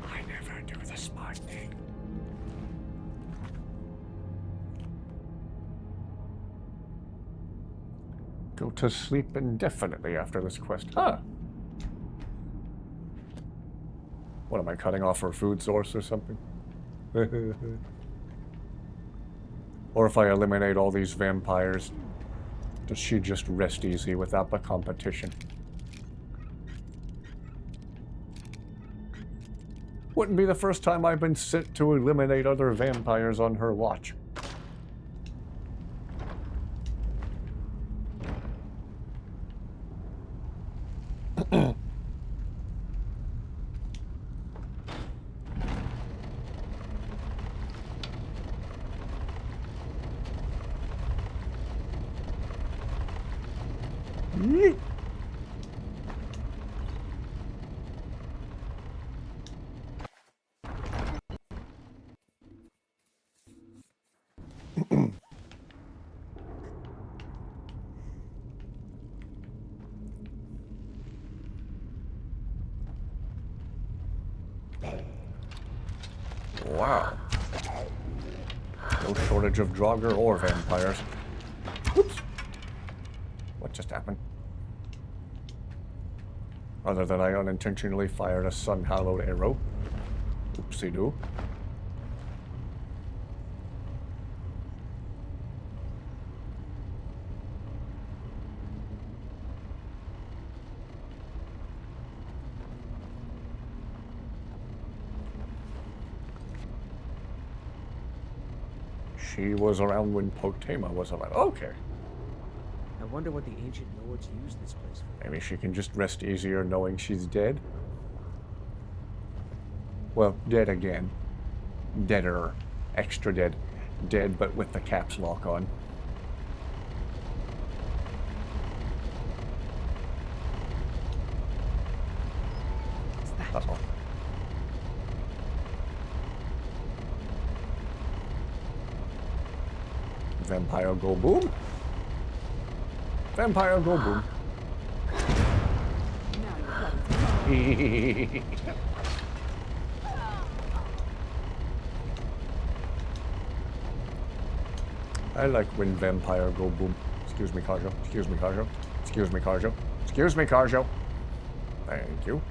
I never do the smart thing. Go to sleep indefinitely after this quest. Huh. What, am I cutting off her food source or something? Or if I eliminate all these vampires, does she just rest easy without the competition? Wouldn't be the first time I've been sent to eliminate other vampires on her watch. Yeet. Wow. No shortage of Draugr or vampires. Whoops. What just happened? Other than I unintentionally fired a sun-hallowed arrow. Oopsie-doo. She was around when Potema was around. Okay. I wonder what the ancient lords used this place for. Maybe she can just rest easier knowing she's dead. Well, dead again. Deader. Extra dead. Dead, but with the caps lock on. Uh-oh. Vampire go boom. Vampire go boom. I like when vampire go boom. Excuse me, Carjo. Excuse me, Carjo. Excuse me, Carjo. Excuse me, Carjo. Thank you.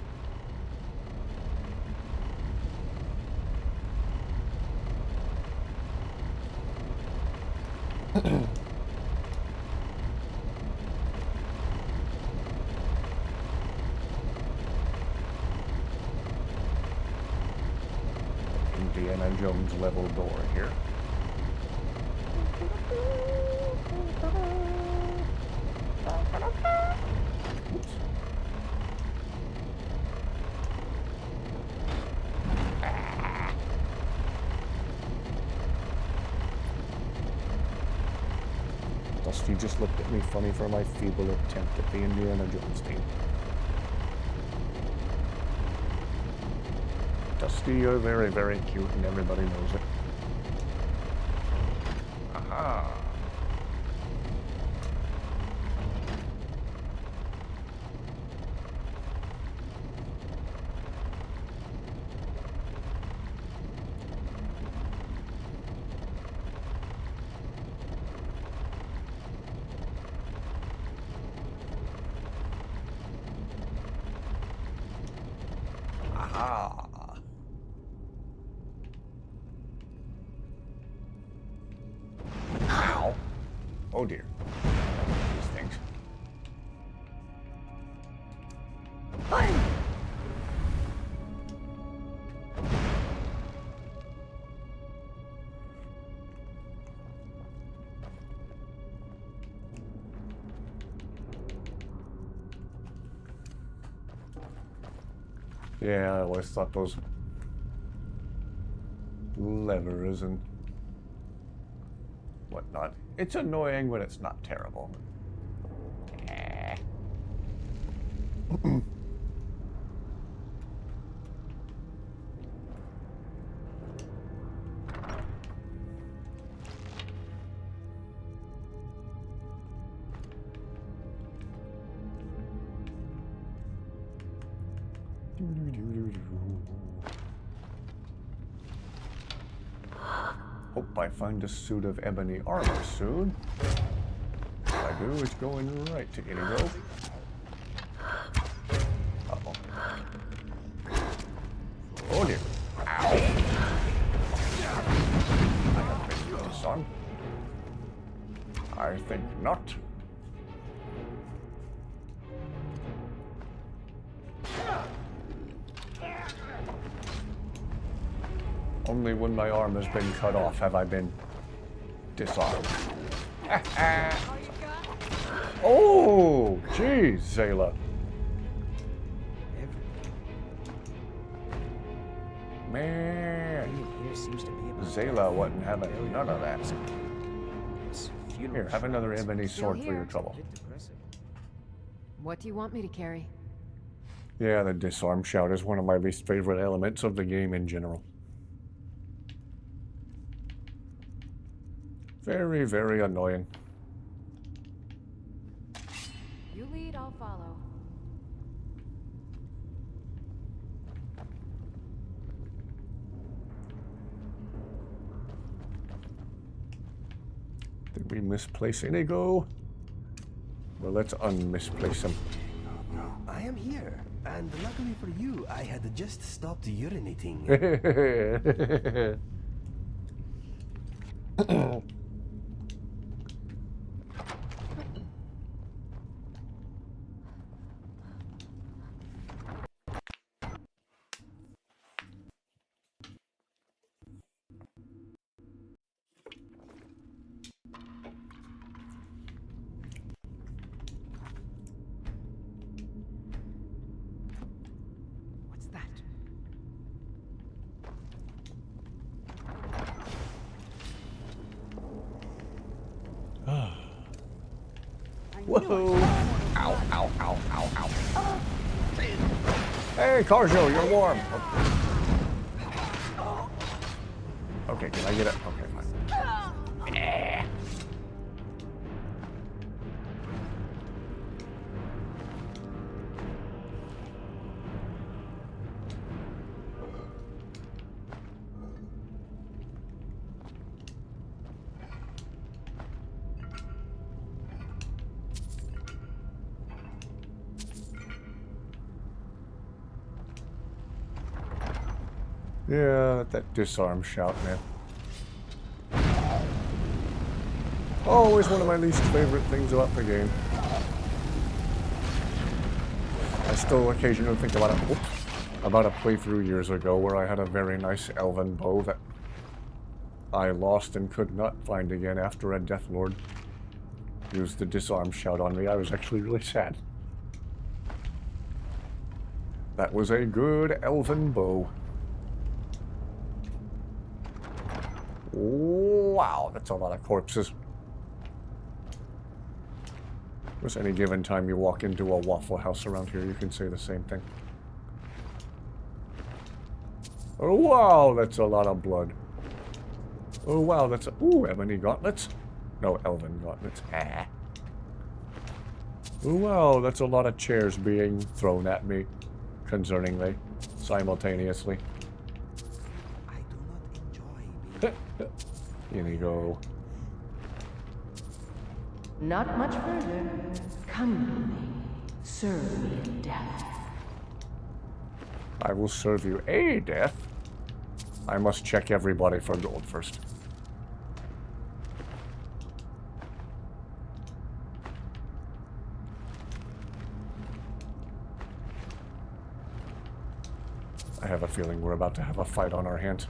Indiana Jones level door here. Oops. Dusty just looked at me funny for my feeble attempt at the Indiana Jones theme. Dusty, you're very, very cute and everybody knows it. Aha! Aha! Ow. Oh dear. These things. Yeah, I always thought those levers and whatnot. It's annoying, but it's not terrible. Hope I find a suit of ebony armor soon. If I do, it's going right to INIGO. Uh-oh. Oh dear. Ow! I have been disarmed. I think not. Only when my arm has been cut off have I been disarmed. Oh, geez, Zayla. Man, Zayla wasn't having none of that. Here, have another ebony sword for your trouble. What do you want me to carry? Yeah, the disarm shout is one of my least favorite elements of the game in general. Very, very annoying. You lead, I'll follow. Did we misplace INIGO? Well, let's unmisplace him. I am here, and luckily for you, I had just stopped urinating. Whoa! Ow, ow, ow, ow, ow. Hey, Carjo, you're warm. Okay, can I get it? Okay, fine. Yeah. Yeah, that disarm shout, man. Always one of my least favorite things about the game. I still occasionally think about a playthrough years ago where I had a very nice elven bow that I lost and could not find again after a Death Lord used the disarm shout on me. I was actually really sad. That was a good elven bow. Wow, that's a lot of corpses. Just any given time you walk into a Waffle House around here, you can say the same thing. Oh wow, that's a lot of blood. Oh wow, that's a... Ooh, ebony gauntlets. No, elven gauntlets. Ah. Oh wow, that's a lot of chairs being thrown at me, concerningly, simultaneously. INIGO. Not much further. Come with me. Serve me in death. I will serve you a death. I must check everybody for gold first. I have a feeling we're about to have a fight on our hands.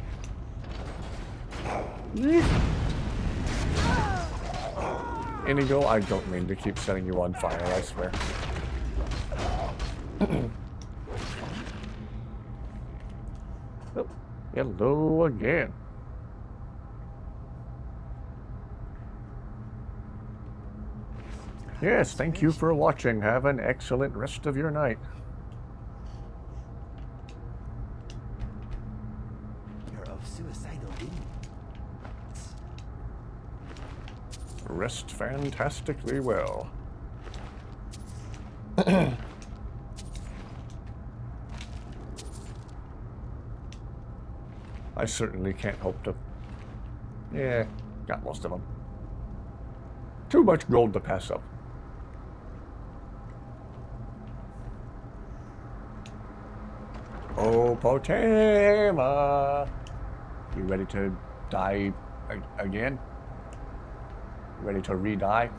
INIGO, I don't mean to keep setting you on fire, I swear. Oh, hello again. Yes, thank you for watching. Have an excellent rest of your night. You're of suicidal being. Rest fantastically well. I certainly can't hope to... Yeah, got most of them. Too much gold to pass up. Oh, Potema! You ready to die again? Ready to re-die?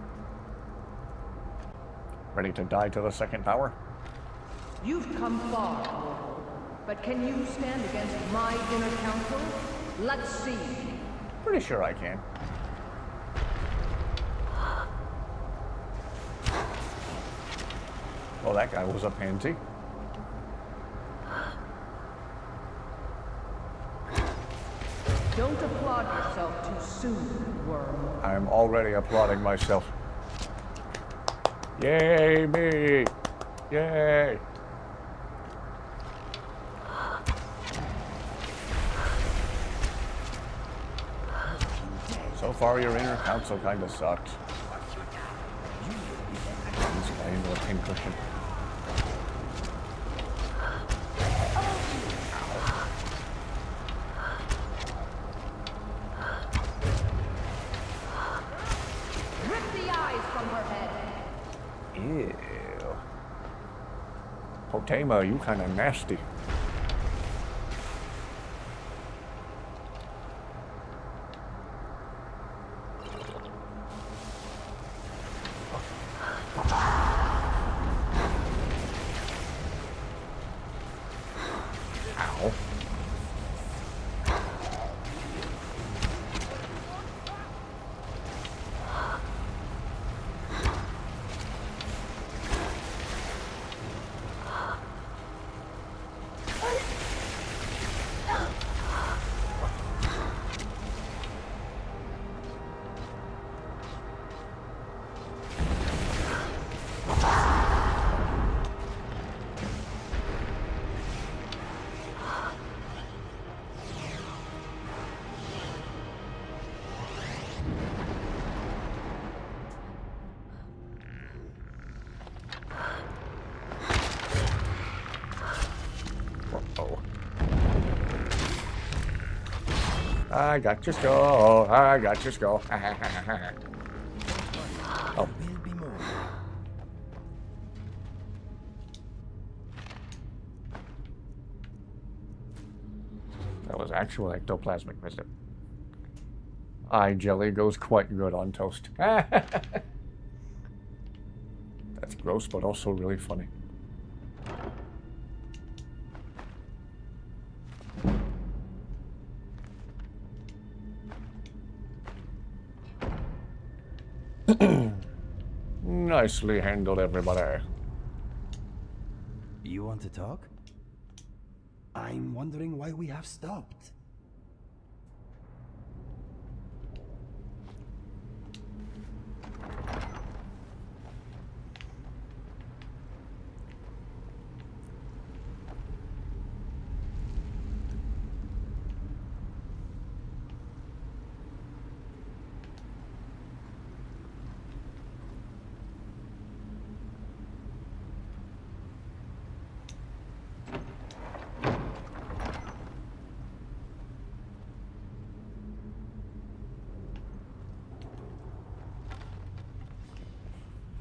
Ready to die to the second power? You've come far, mortal. But can you stand against my inner council? Let's see. Pretty sure I can. Well, that guy was a pansy. Don't applaud yourself too soon, worm. I'm already applauding myself. Yay, me! Yay! So far, your inner council kind of sucks. This guy into a pincushion. Ew. Potema, you kind of nasty. Ow. I got your skull. I got your skull. Oh. That was actual ectoplasmic visit. Eye jelly goes quite good on toast. That's gross, but also really funny. Nicely handled, everybody. You want to talk? I'm wondering why we have stopped.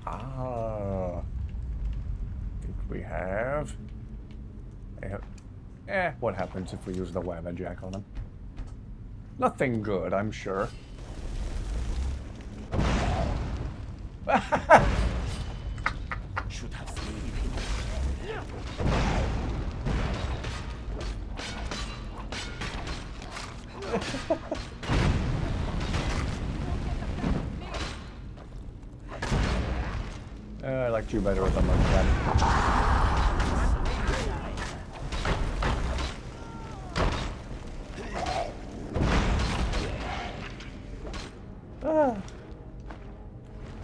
Ah. I think we have. What happens if we use the Wabba Jack on him? Nothing good, I'm sure. Should have saved him. I liked you better with a mudcat.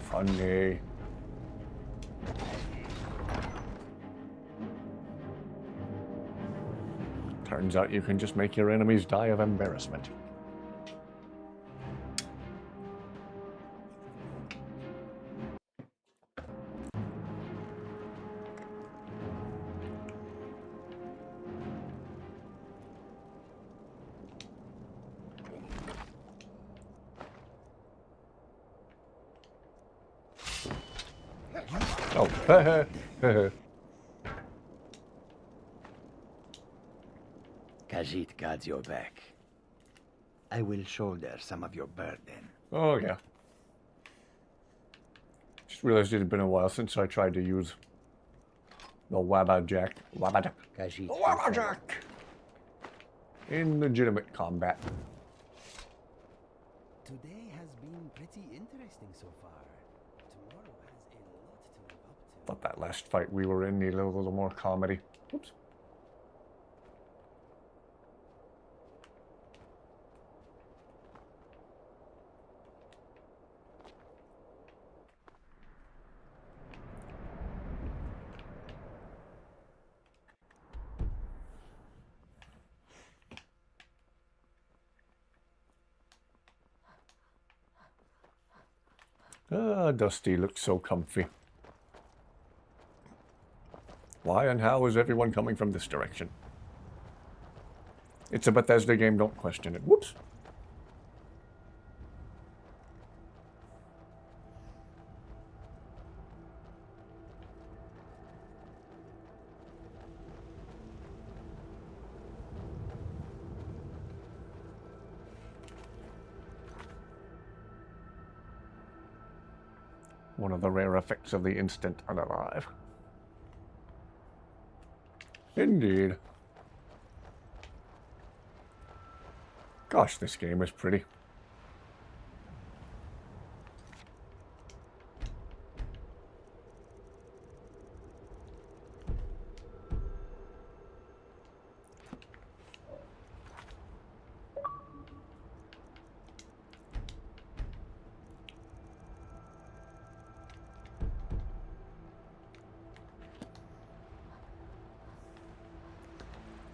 Funny. Turns out you can just make your enemies die of embarrassment. Oh, Khajiit guards your back. I will shoulder some of your burden. Oh, yeah. Just realized it had been a while since I tried to use the Wabba Jack. Wabba Jack. Khajiit. The Wabba Jack! In legitimate combat. Today has been pretty interesting so far. Tomorrow has a lot to live up to. Thought that last fight we were in needed a little more comedy. Oops. Ah, Dusty looks so comfy. Why and how is everyone coming from this direction? It's a Bethesda game, don't question it. Whoops. One of the rare effects of the instant unalive. Indeed. Gosh, this game is pretty.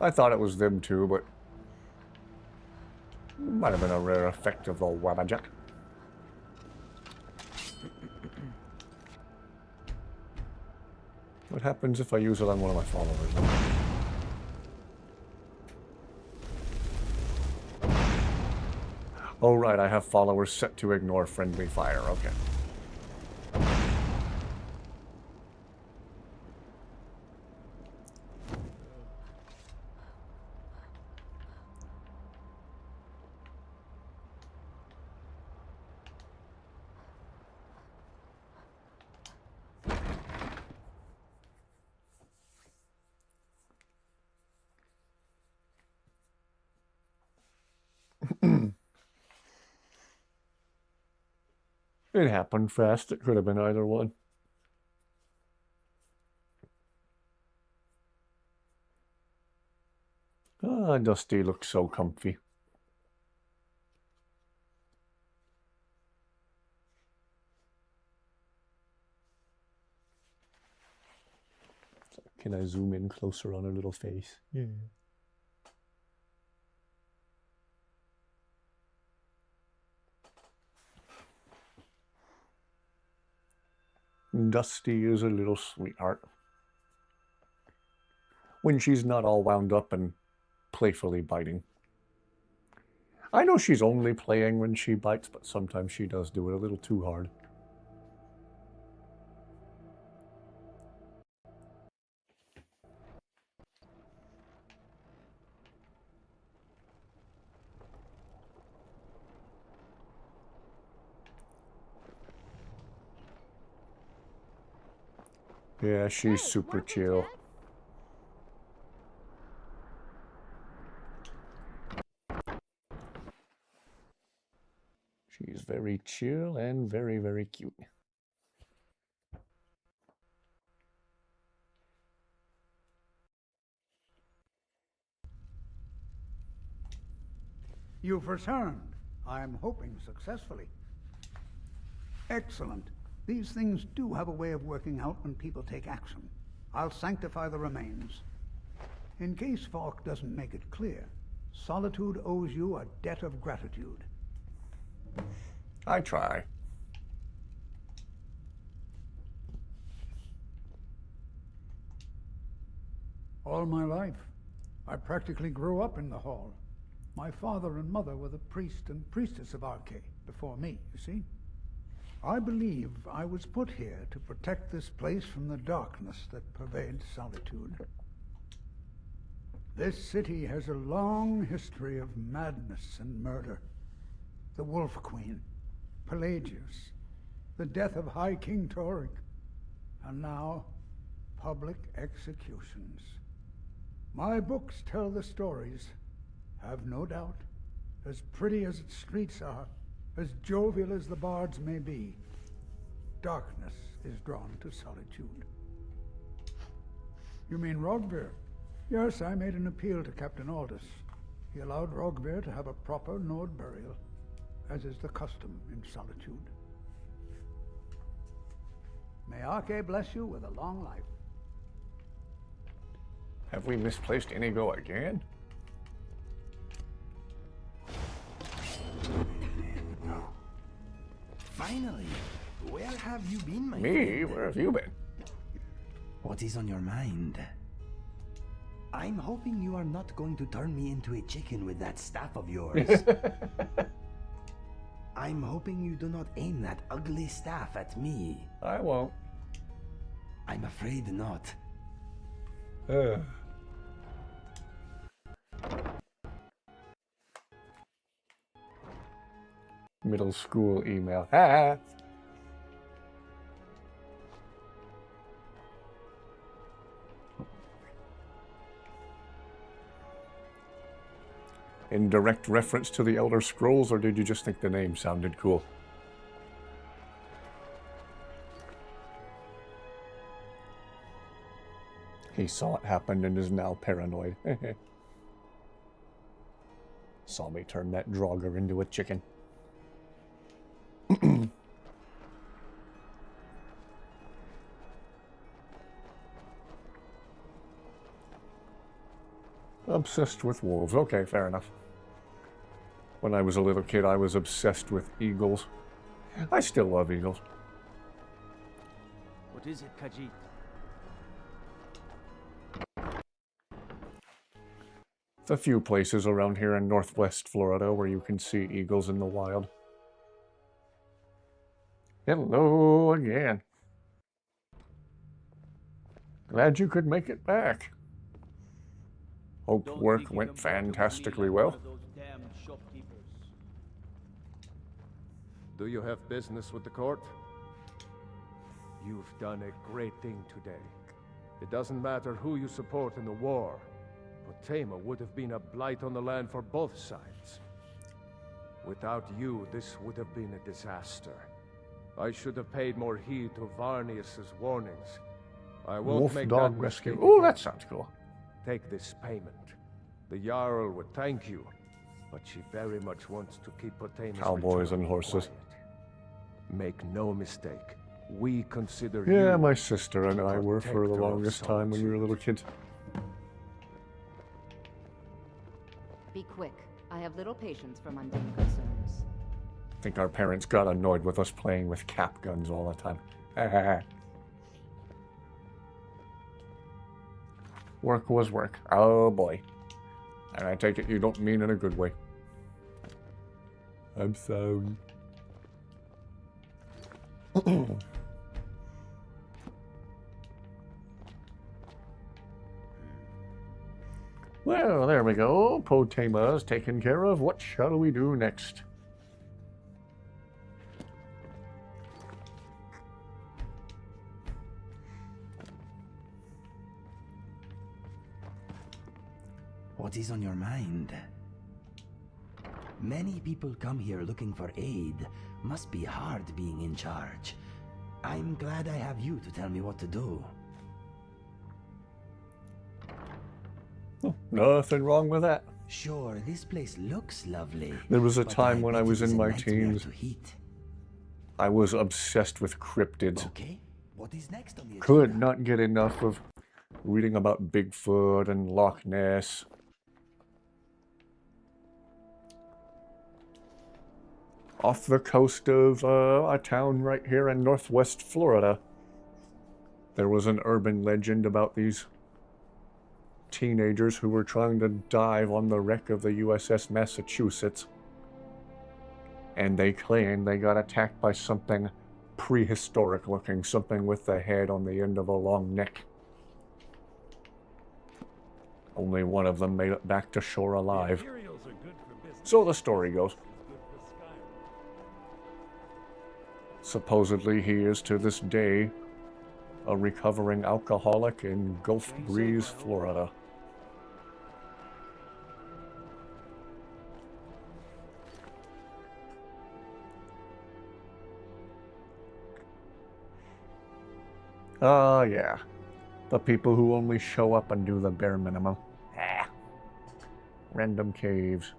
I thought it was them too, but might have been a rare effect of the Wabba Jack. What happens if I use it on one of my followers? Oh, right, I have followers set to ignore friendly fire. Okay. It happened fast. It could have been either one. Ah, Dusty looks so comfy. Can I zoom in closer on her little face? Yeah. Dusty is a little sweetheart. When she's not all wound up and playfully biting. I know she's only playing when she bites, but sometimes she does do it a little too hard. Yeah, she's super chill. She's very chill and very, very cute. You've returned. I'm hoping successfully. Excellent. These things do have a way of working out when people take action. I'll sanctify the remains. In case Falk doesn't make it clear, Solitude owes you a debt of gratitude. I try. All my life, I practically grew up in the hall. My father and mother were the priest and priestess of Arche before me, you see? I believe I was put here to protect this place from the darkness that pervades Solitude. This city has a long history of madness and murder. The Wolf Queen, Pelagius, the death of High King Toric, and now public executions. My books tell the stories, have no doubt, as pretty as its streets are, as jovial as the bards may be. Darkness is drawn to Solitude. You mean Rogvir? Yes, I made an appeal to Captain Aldous. He allowed Rogvir to have a proper Nord burial, as is the custom in Solitude. May Arche bless you with a long life. Have we misplaced INIGO again? Finally! Where have you been, my Me? friend? Where have you been? What is on your mind? I'm hoping you are not going to turn me into a chicken with that staff of yours. I'm hoping you do not aim that ugly staff at me. I won't. I'm afraid not. Middle school email. Ah. In direct reference to the Elder Scrolls, or did you just think the name sounded cool? He saw it happen and is now paranoid. Saw me turn that Draugr into a chicken. Obsessed with wolves. Okay, fair enough. When I was a little kid, I was obsessed with eagles. I still love eagles. What is it, Khajiit? a few places around here in northwest Florida where you can see eagles in the wild. Hello again. Glad you could make it back. Hope work went fantastically well. Do you have business with the court? You've done a great thing today. It doesn't matter who you support in the war. Potema would have been a blight on the land for both sides. Without you, this would have been a disaster. I should have paid more heed to Varnius's warnings. I won't Wolf make dog that rescue. mistake Oh, again. that sounds cool. Take this payment. The Jarl would thank you, but she very much wants to keep Potema's Cowboys return and horses. quiet. Make no mistake. We consider Yeah, you my sister and I were for the protector of longest time when we were little kids. Be quick. I have little patience for mundane concerns. I think our parents got annoyed with us playing with cap guns all the time. Work was work. Oh boy. And I take it you don't mean in a good way. I'm sorry. Well, there we go. Potema's taken care of. What shall we do next? What is on your mind? Many people come here looking for aid. Must be hard being in charge. I'm glad I have you to tell me what to do. Oh, nothing wrong with that. Sure, this place looks lovely. There was a but time when I bet it was is in a my nightmare teens. to heat. I was obsessed with cryptids. Okay, what is next on the Could not get enough of reading about Bigfoot and Loch Ness. Off the coast of a town right here in northwest Florida, there was an urban legend about these teenagers who were trying to dive on the wreck of the USS Massachusetts. And they claimed they got attacked by something prehistoric looking, something with the head on the end of a long neck. Only one of them made it back to shore alive. So the story goes. Supposedly he is to this day a recovering alcoholic in Gulf Breeze, Florida. Ah, yeah. The people who only show up and do the bare minimum. Ah. Random caves.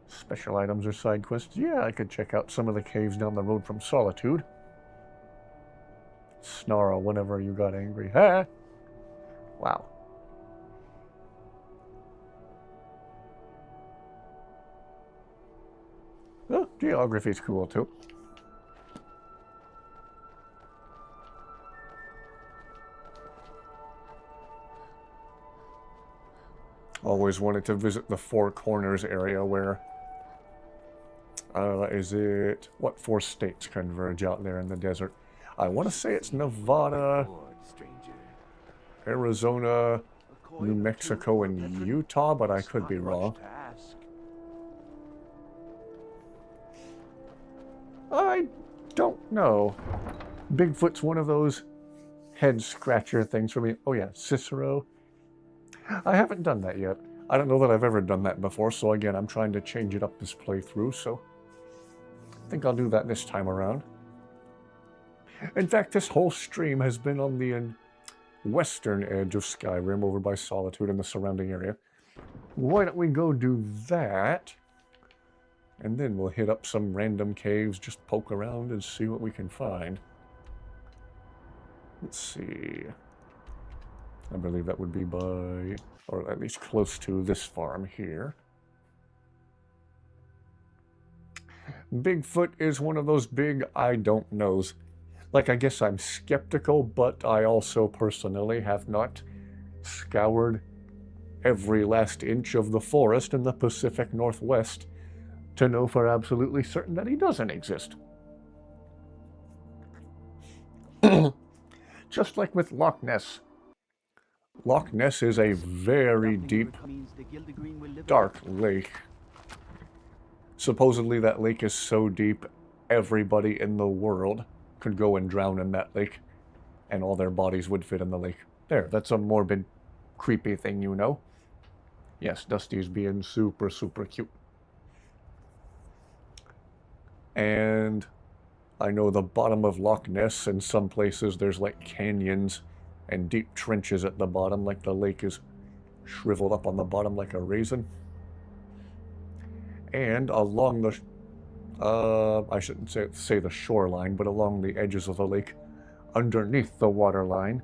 Special items or side quests. Yeah, I could check out some of the caves down the road from Solitude. Snarl whenever you got angry. Ah! Wow. Oh, geography's cool too. Always wanted to visit the Four Corners area where, is it, what four states converge out there in the desert? I want to say it's Nevada, Arizona, New Mexico, and Utah, but I could be wrong. I don't know. Bigfoot's one of those head scratcher things for me. Oh yeah, Cicero. I haven't done that yet. I don't know that I've ever done that before, so again, I'm trying to change it up this playthrough, so I think I'll do that this time around. In fact, this whole stream has been on the western edge of Skyrim, over by Solitude and the surrounding area. Why don't we go do that, and then we'll hit up some random caves, just poke around and see what we can find. Let's see. I believe that would be by, or at least close to, this farm here. Bigfoot is one of those big I don't knows. Like, I guess I'm skeptical, but I also personally have not scoured every last inch of the forest in the Pacific Northwest to know for absolutely certain that he doesn't exist. Just like with Loch Ness. Loch Ness is a very deep, dark lake. Supposedly that lake is so deep, everybody in the world could go and drown in that lake, and all their bodies would fit in the lake. There, that's a morbid, creepy thing, you know. Yes, Dusty's being super, super cute. And I know the bottom of Loch Ness, in some places there's like canyons and deep trenches at the bottom, like the lake is shriveled up on the bottom like a raisin. And along the, I shouldn't say the shoreline, but along the edges of the lake, underneath the waterline,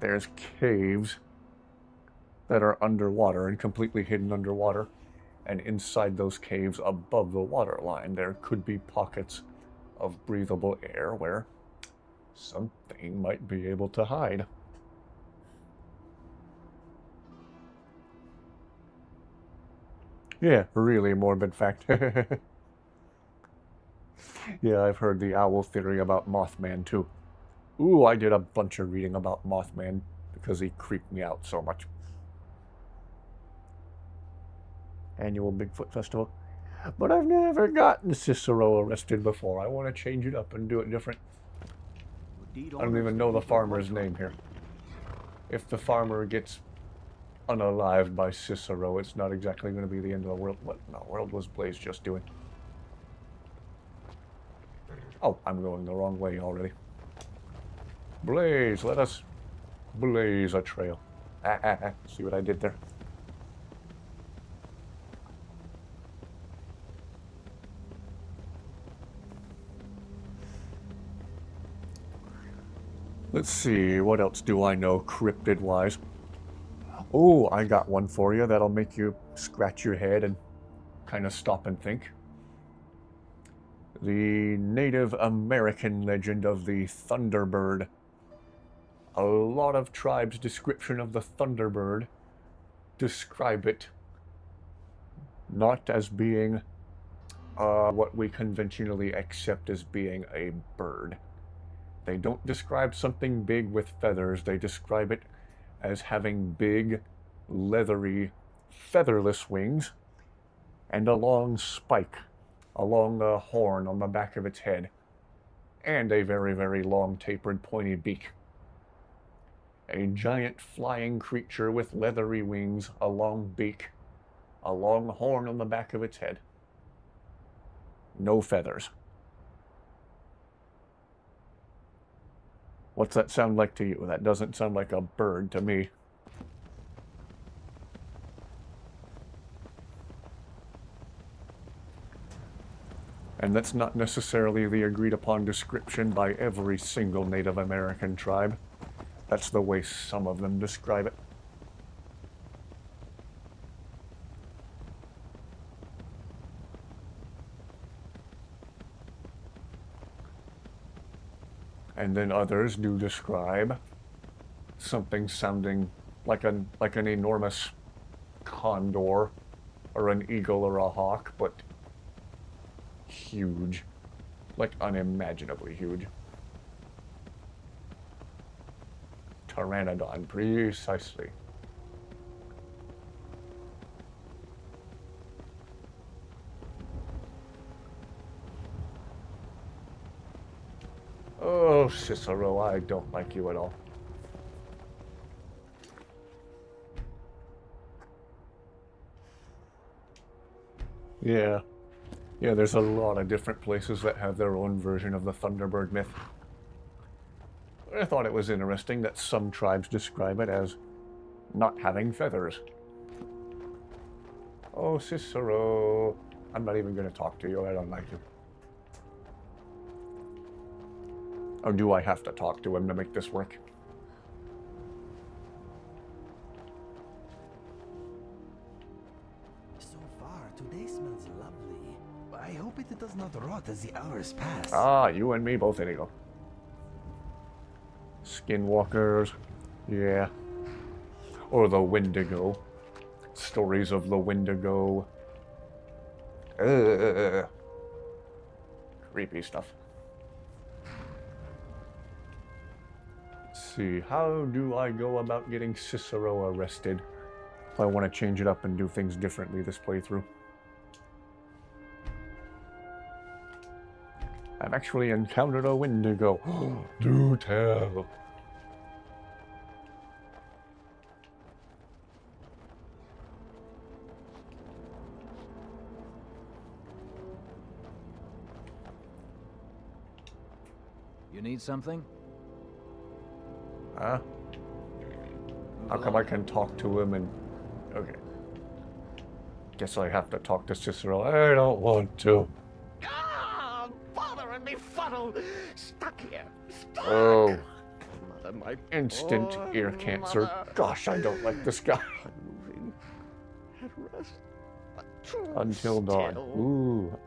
there's caves that are underwater and completely hidden underwater. And inside those caves above the waterline, there could be pockets of breathable air where something might be able to hide. Yeah, really morbid fact. Yeah, I've heard the owl theory about Mothman too. Ooh, I did a bunch of reading about Mothman because he creeped me out so much. Annual Bigfoot Festival. But I've never gotten Cicero arrested before. I want to change it up and do it different. I don't even know the farmer's name here. If the farmer gets unalived by Cicero, it's not exactly going to be the end of the world. What in the world was Blaze just doing? Oh, I'm going the wrong way already. Blaze, let us blaze a trail. See what I did there? Let's see, what else do I know cryptid-wise? Oh, I got one for you that'll make you scratch your head and kind of stop and think. The Native American legend of the Thunderbird. A lot of tribes' description of the Thunderbird describe it not as being what we conventionally accept as being a bird. They don't describe something big with feathers. They describe it as having big, leathery, featherless wings and a long spike along the horn on the back of its head, and a very, very long, tapered, pointy beak. A giant flying creature with leathery wings, a long beak, a long horn on the back of its head. No feathers. What's that sound like to you? That doesn't sound like a bird to me. And that's not necessarily the agreed upon description by every single Native American tribe. That's the way some of them describe it. And then others do describe something sounding like an enormous condor or an eagle or a hawk, but huge, like unimaginably huge. Pteranodon, precisely. Oh, Cicero, I don't like you at all. Yeah. Yeah, there's a lot of different places that have their own version of the Thunderbird myth. I thought it was interesting that some tribes describe it as not having feathers. Oh, Cicero. I'm not even going to talk to you. I don't like you. Or do I have to talk to him to make this work? So far, today smells lovely. I hope it does not rot as the hours pass. Ah, you and me both, INIGO. Skinwalkers. Yeah. Or the Wendigo. Stories of the Wendigo. Creepy stuff. Let's see, how do I go about getting Cicero arrested? If I want to change it up and do things differently this playthrough. I've actually encountered a Wendigo. Do tell. You need something? Huh? How come I can talk to him and... Okay. Guess I have to talk to Cicero. I don't want to. Ah, bother and befuddle. Stuck here. Stuck. Oh. Mother, my Instant poor ear cancer. mother. Gosh, I don't like this guy. Unmoving. At rest. But true Until dawn. still. Ooh.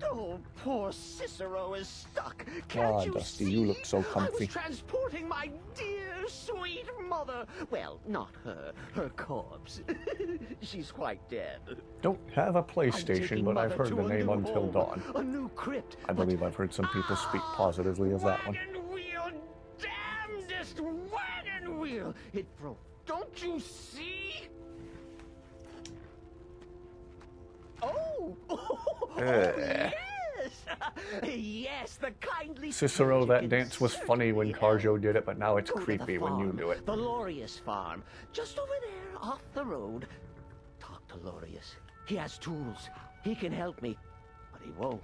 Oh, poor Cicero is stuck. Can't Ah, you Dusty, see? you look so I comfy. was transporting my dear, sweet mother. Well, not her. Her corpse. She's quite dead. Don't have a I'm PlayStation, taking but I've Mother heard to the a name new Until home, Dawn. A new crypt. I believe I've heard some people speak positively of that one. Wagon wheel, damnedest wagon wheel. It broke. Don't you see? Oh, yes. Yes, the kindly Cicero, that can dance was funny when Carjo did it, but now it's Go to the creepy when you farm, do it. The Lorius farm, just over there off the road. Talk to Lorius. He has tools. He can help me, but he won't.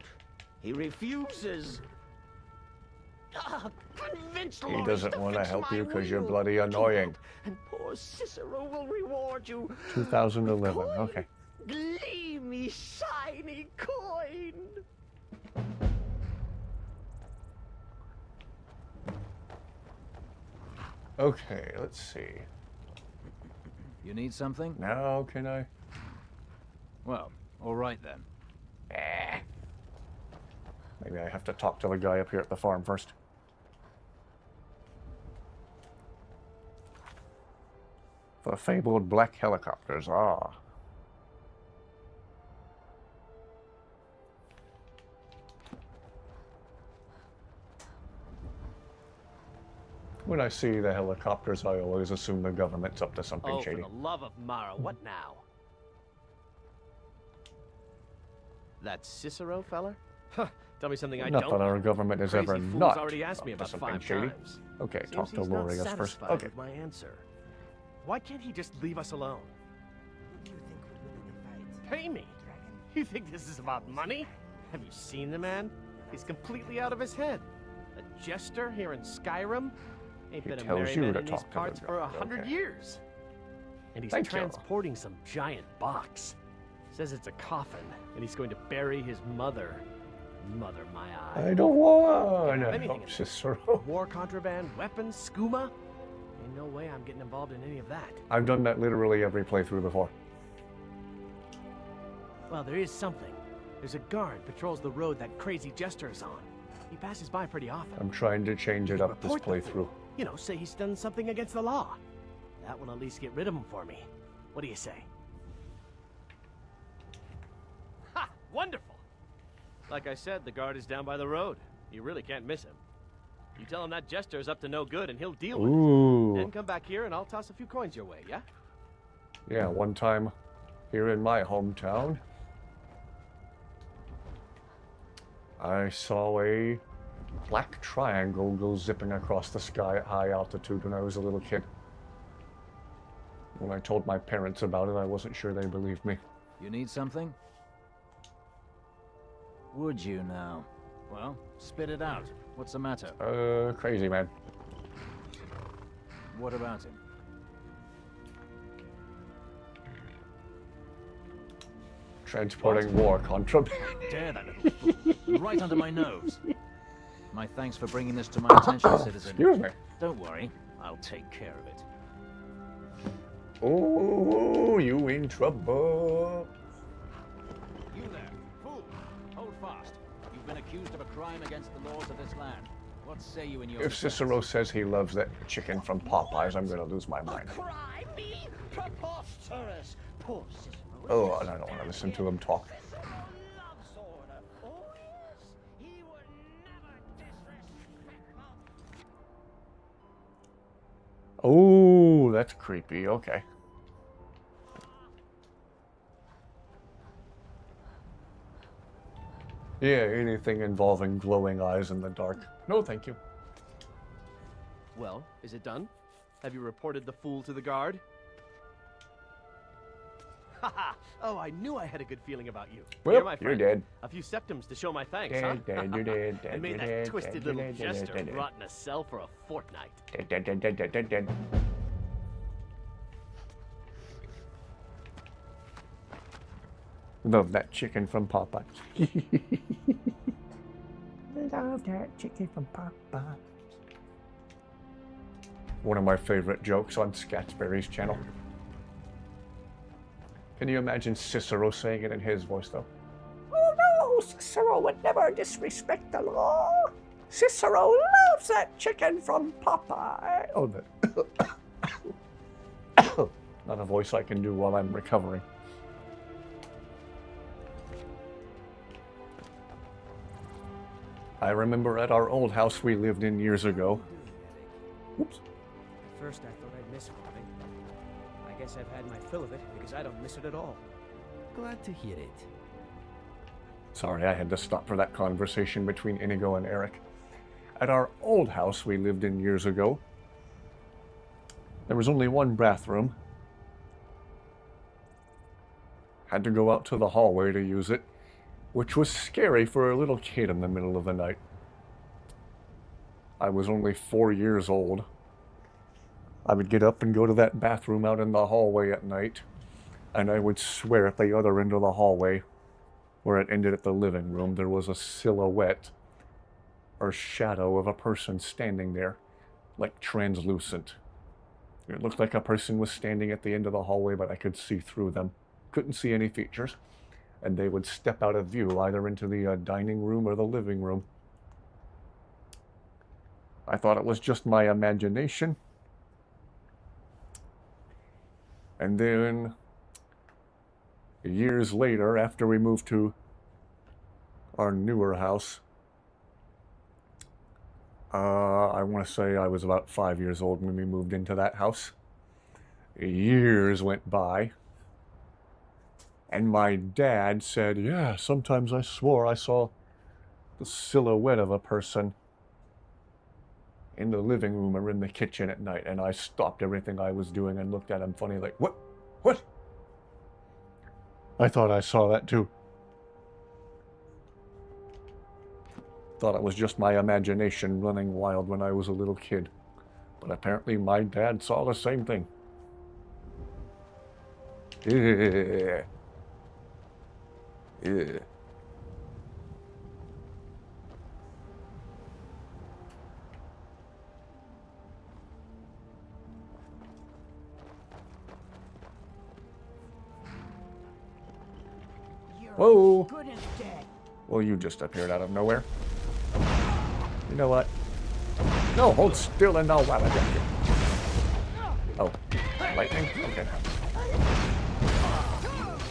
He refuses. Convince He Lorius doesn't want to fix help my you because you're wheel. bloody annoying. And poor Cicero will reward you. 2011, okay. Gleamy, shiny coin. Okay, let's see. You need something? Now can I? Well, all right then. Maybe I have to talk to the guy up here at the farm first. The fabled black helicopters, ah. When I see the helicopters, I always assume the government's up to something Oh, shady. for the love of Mara, what now? That Cicero fella? Huh, tell me something I Not don't that know. our government is Crazy ever fool's not already asked me up to about something 5 shady. times. Okay, Seems talk to he's not Lorius first. satisfied Okay. with my answer. Why can't he just leave us alone? Pay me? You think this is about money? Have you seen the man? He's completely out of his head. A jester here in Skyrim? Ain't He been a tells merry you man to in these talk to the parts for guy. 100 Okay. years. And he's Thank you. transporting some giant box. Says it's a coffin, and he's going to bury his mother. Mother, my eye. I don't want to Anything help in Cicero. War contraband, weapons, skooma? Ain't no way I'm getting involved in any of that. I've done that literally every playthrough before. Well, there is something. There's a guard patrols the road that crazy jester is on. He passes by pretty often. I'm trying to change it up this Report the playthrough. fool. You know, say he's done something against the law. That will at least get rid of him for me. What do you say? Ha! Wonderful! Like I said, the guard is down by the road. You really can't miss him. You tell him that jester is up to no good and he'll deal with Ooh. it. Then come back here and I'll toss a few coins your way, yeah? Yeah, one time here in my hometown, I saw a black triangle go zipping across the sky at high altitude when I was a little kid. When I told my parents about it, I wasn't sure they believed me. You need something? Would you now? Well, spit it out. What's the matter? Crazy man. What about him? Transporting war contraband. Dare that little fool. Right under my nose. My thanks for bringing this to my attention, citizen. Excuse me. Don't worry, I'll take care of it. Oh, you in trouble. You there, fool! Hold fast. You've been accused of a crime against the laws of this land. What say you in your If Cicero says he loves that chicken from Popeyes, I'm gonna lose my mind. Cry me? Preposterous! Poor Cicero. Oh, and I don't want to listen to him talk. Oh, that's creepy. Okay. Yeah, anything involving glowing eyes in the dark. No, thank you. Well, is it done? Have you reported the fool to the guard? Haha! Oh, I knew I had a good feeling about you. Well, Here, my friend. you're dead. A few septims to show my thanks, Dead, huh? dead, you're dead, I dead, made you're that dead, twisted dead, little you're dead, jester dead, dead. rot in a cell for a fortnight. Dead, dead, dead, dead, dead, dead, dead. Love that chicken from Popeyes. Love that chicken from Popeyes. One of my favorite jokes on Scatsberry's channel. Can you imagine Cicero saying it in his voice, though? Oh no, Cicero would never disrespect the law. Cicero loves that chicken from Popeye. Oh, not a voice I can do while I'm recovering. I remember at our old house we lived in years ago. Oops. At first I thought I'd miss farming. I guess I've had my fill of it because I don't miss it at all. Glad to hear it. Sorry, I had to stop for that conversation between Inigo and Eric. At our old house we lived in years ago, there was only one bathroom. Had to go out to the hallway to use it, which was scary for a little kid in the middle of the night. I was only 4 years old. I would get up and go to that bathroom out in the hallway at night, and I would swear at the other end of the hallway, where it ended at the living room, there was a silhouette or shadow of a person standing there, like translucent. It looked like a person was standing at the end of the hallway, but I could see through them. Couldn't see any features. And they would step out of view either into the dining room or the living room. I thought it was just my imagination. And then, years later, after we moved to our newer house, I want to say I was about 5 years old when we moved into that house. Years went by. And my dad said, yeah, sometimes I swore I saw the silhouette of a person in the living room or in the kitchen at night. And I stopped everything I was doing and looked at him funny like, what? What? I thought I saw that too. Thought it was just my imagination running wild when I was a little kid. But apparently my dad saw the same thing. Yeah. Yeah. Whoa! Well, you just appeared out of nowhere. You know what? No, hold still and I'll validate you. Oh, lightning? Okay.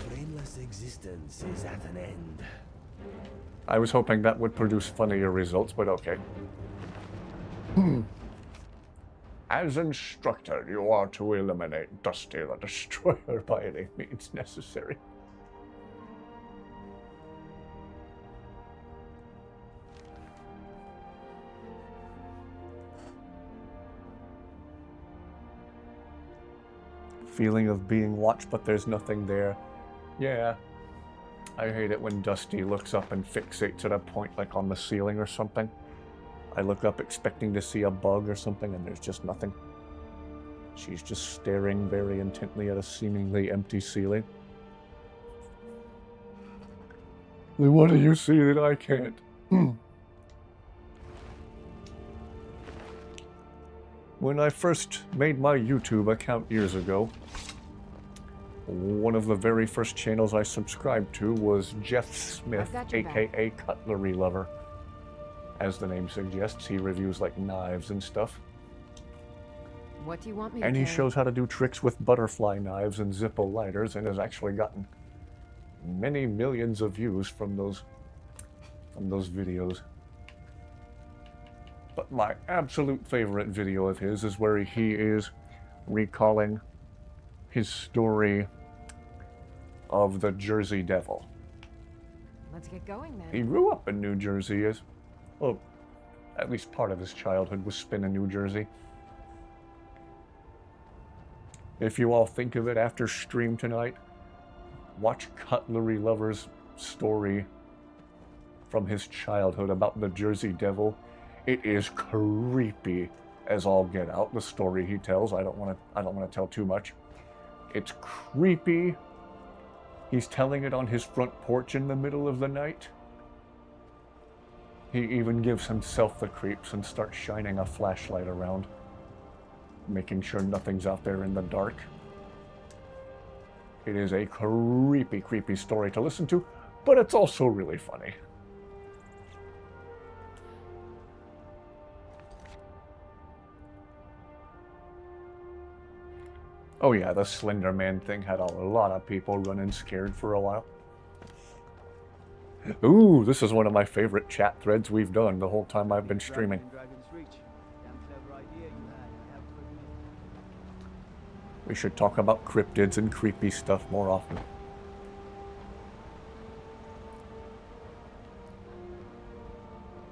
Brainless existence is at an end. I was hoping that would produce funnier results, but okay. As instructed, you are to eliminate Dusty the Destroyer by any means necessary. Feeling of being watched, but there's nothing there. Yeah. I hate it when Dusty looks up and fixates at a point like on the ceiling or something. I look up expecting to see a bug or something and there's just nothing. She's just staring very intently at a seemingly empty ceiling. Then what do you see that I can't? When I first made my YouTube account years ago, one of the very first channels I subscribed to was Jeff Smith, aka Cutlery Lover. As the name suggests, he reviews like knives and stuff. What do you want me to And he carry? shows how to do tricks with butterfly knives and Zippo lighters, and has actually gotten many millions of views from those videos. But my absolute favorite video of his is where he is recalling his story of the Jersey Devil. Let's get going then. He grew up in New Jersey, as well, at least part of his childhood was spent in New Jersey. If you all think of it after stream tonight, watch Cutlery Lover's story from his childhood about the Jersey Devil. It is creepy as all get out. The story he tells, I don't want to tell too much. It's creepy. He's telling it on his front porch in the middle of the night. He even gives himself the creeps and starts shining a flashlight around, making sure nothing's out there in the dark. It is a creepy, creepy story to listen to, but it's also really funny. Oh yeah, the Slender Man thing had a lot of people running scared for a while. Ooh, this is one of my favorite chat threads we've done the whole time I've been streaming. We should talk about cryptids and creepy stuff more often.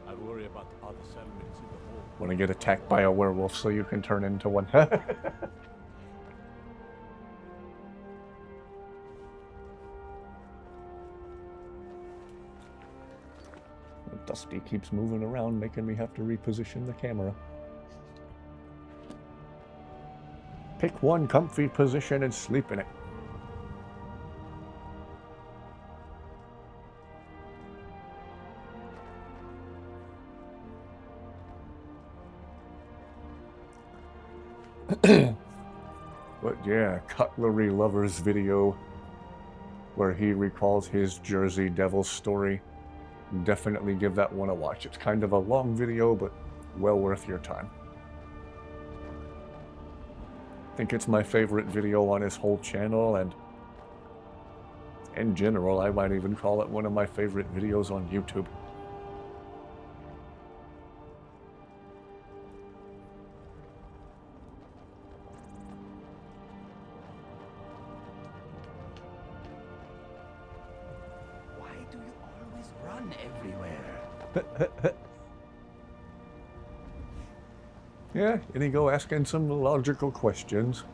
I worry about the other settlements in the hole. Want to get attacked by a werewolf so you can turn into one. Dusty keeps moving around, making me have to reposition the camera. Pick one comfy position and sleep in it. But yeah, Cutlery Lover's video where he recalls his Jersey Devil story. Definitely give that one a watch. It's kind of a long video, but well worth your time. I think it's my favorite video on his whole channel, and in general, I might even call it one of my favorite videos on YouTube. Why do you always run everywhere? Yeah, INIGO asking some logical questions.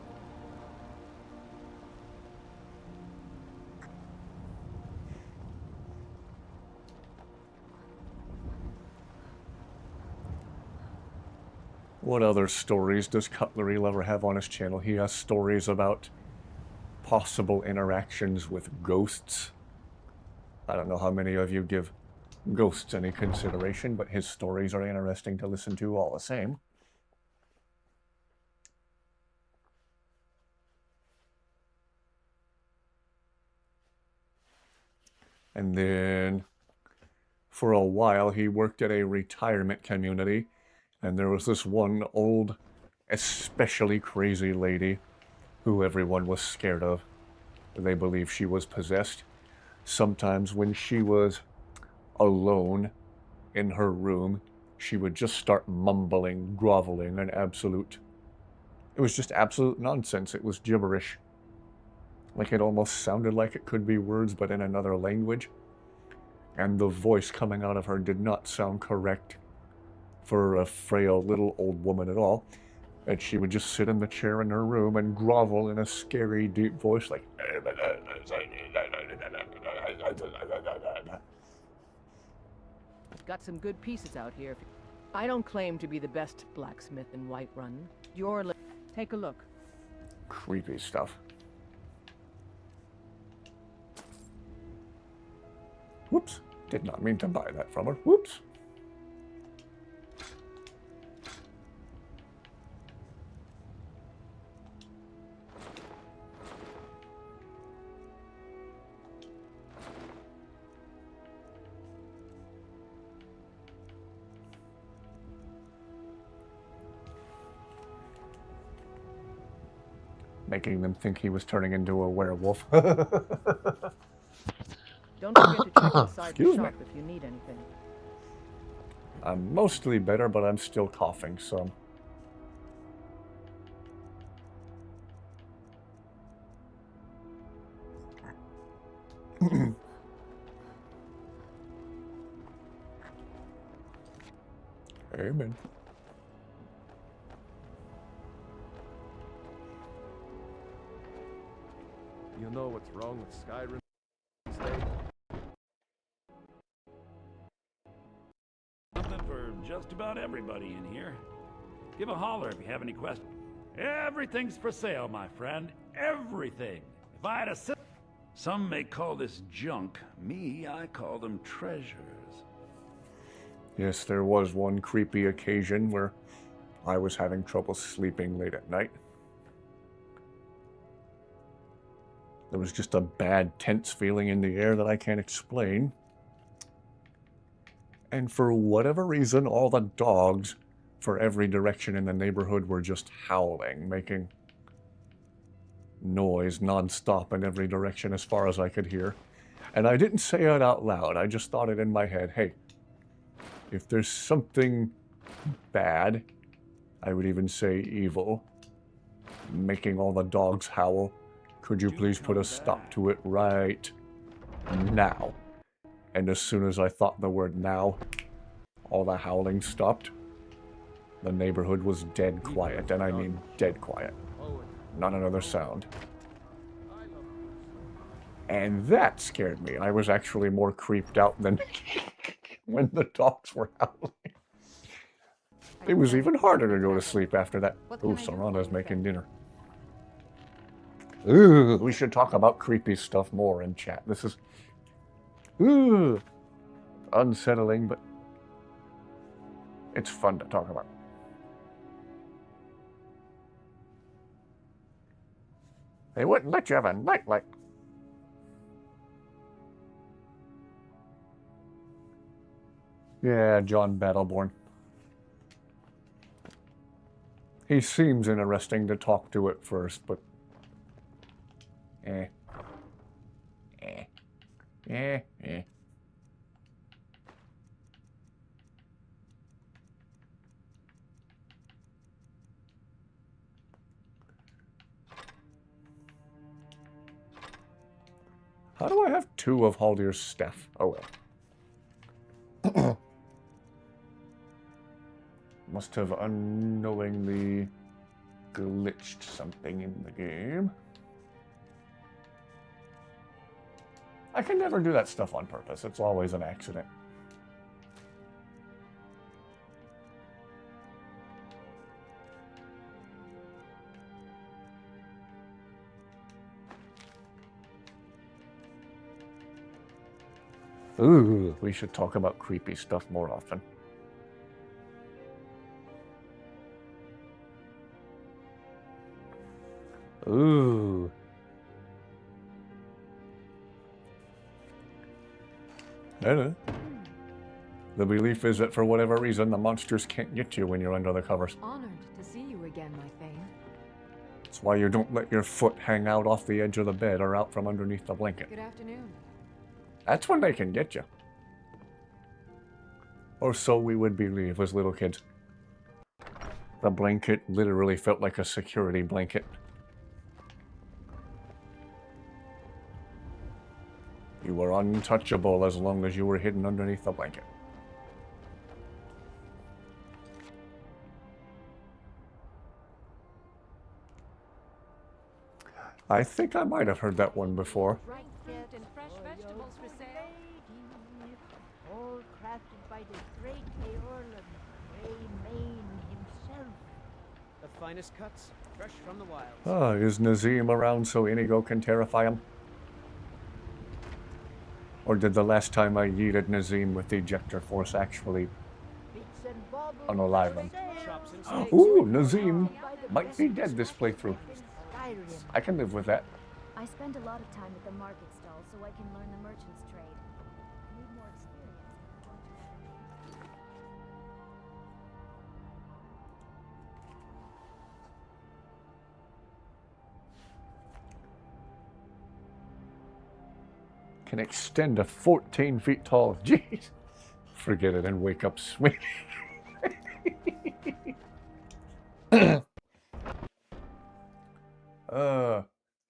What other stories does Cutlery Lover have on his channel? He has stories about possible interactions with ghosts. I don't know how many of you give ghosts any consideration, but his stories are interesting to listen to all the same. And then for a while he worked at a retirement community, and there was this one old, especially crazy lady who everyone was scared of. They believed she was possessed. Sometimes when she was alone in her room, she would just start mumbling, groveling, and it was just absolute nonsense. It was gibberish. Like it almost sounded like it could be words, but in another language. And the voice coming out of her did not sound correct for a frail little old woman at all. And she would just sit in the chair in her room and grovel in a scary, deep voice like... Got some good pieces out here. I don't claim to be the best blacksmith in Whiterun. Take a look. Creepy stuff. Whoops. Did not mean to buy that from her. Whoops. making them think he was turning into a werewolf. Don't forget to check inside the Excuse me. shop if you need anything. I'm mostly better, but I'm still coughing some. Amen. You know what's wrong with Skyrim these days? Something for just about everybody in here. Give a holler if you have any questions. Everything's for sale, my friend. Everything. If I had a some may call this junk. Me, I call them treasures. Yes, there was one creepy occasion where I was having trouble sleeping late at night. There was just a bad, tense feeling in the air that I can't explain. And for whatever reason, all the dogs for every direction in the neighborhood were just howling, making noise non-stop in every direction as far as I could hear. And I didn't say it out loud. I just thought it in my head, hey, if there's something bad, I would even say evil, making all the dogs howl, could you please put a stop to it right now? And as soon as I thought the word now, all the howling stopped. The neighborhood was dead quiet, and I mean dead quiet. Not another sound. And that scared me. I was actually more creeped out than when the dogs were howling. It was even harder to go to sleep after that. Ooh, Sarana's making dinner. Ooh, we should talk about creepy stuff more in chat. This is unsettling, but it's fun to talk about. They wouldn't let you have a nightlight. Yeah, John Battleborn. He seems interesting to talk to at first, but eh. How do I have 2 of Haldyr's staff? Oh well. Must have unknowingly glitched something in the game. I can never do that stuff on purpose. It's always an accident. Ooh, we should talk about creepy stuff more often. Ooh. I know. The belief is that for whatever reason, the monsters can't get you when you're under the covers. Honored to see you again, my Thane. That's why you don't let your foot hang out off the edge of the bed or out from underneath the blanket. Good afternoon. That's when they can get you. Or so we would believe as little kids. The blanket literally felt like a security blanket. You were untouchable as long as you were hidden underneath the blanket. I think I might have heard that one before. Right fruit and fresh vegetables for sale. All crafted by the great Eorlund, Greymane himself. The finest cuts, fresh from the wild. Ah, is Nazim around so INIGO can terrify him? Or did the last time I yeeted Nazim with the ejector force actually unalive him? Ooh, Nazim might be dead this playthrough. I can live with that. I spend a lot of time at the market stall so I can learn the merchant's trade. I need more experience. Can extend to 14 feet tall. Jeez. Forget it and wake up swinging.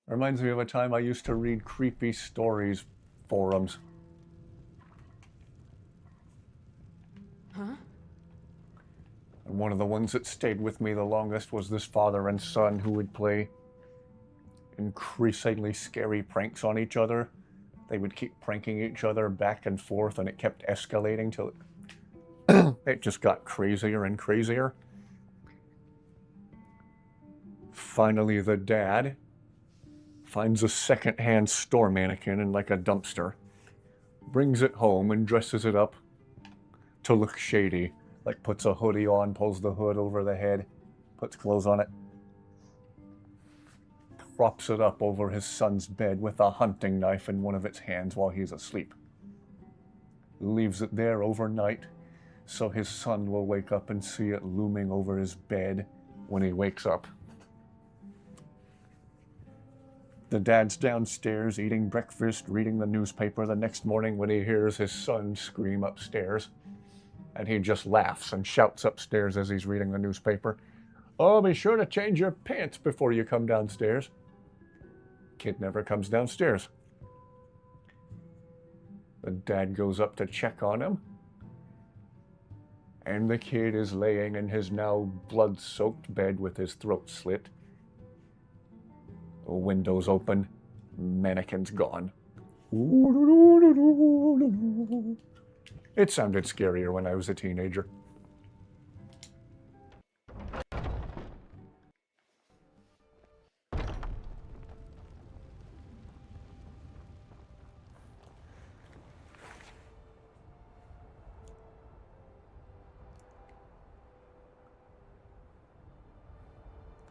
Reminds me of a time I used to read creepy stories forums. Huh? And one of the ones that stayed with me the longest was this father and son who would play increasingly scary pranks on each other. They would keep pranking each other back and forth, and it kept escalating till it just got crazier and crazier. Finally, the dad finds a second-hand store mannequin in like a dumpster, brings it home and dresses it up to look shady. Like puts a hoodie on, pulls the hood over the head, puts clothes on it, props it up over his son's bed with a hunting knife in one of its hands while he's asleep. Leaves it there overnight so his son will wake up and see it looming over his bed when he wakes up. The dad's downstairs eating breakfast, reading the newspaper the next morning when he hears his son scream upstairs. And he just laughs and shouts upstairs as he's reading the newspaper, "Oh, be sure to change your pants before you come downstairs." Kid never comes downstairs. The dad goes up to check on him, and the kid is laying in his now blood-soaked bed with his throat slit. The window's open, mannequin's gone. It sounded scarier when I was a teenager.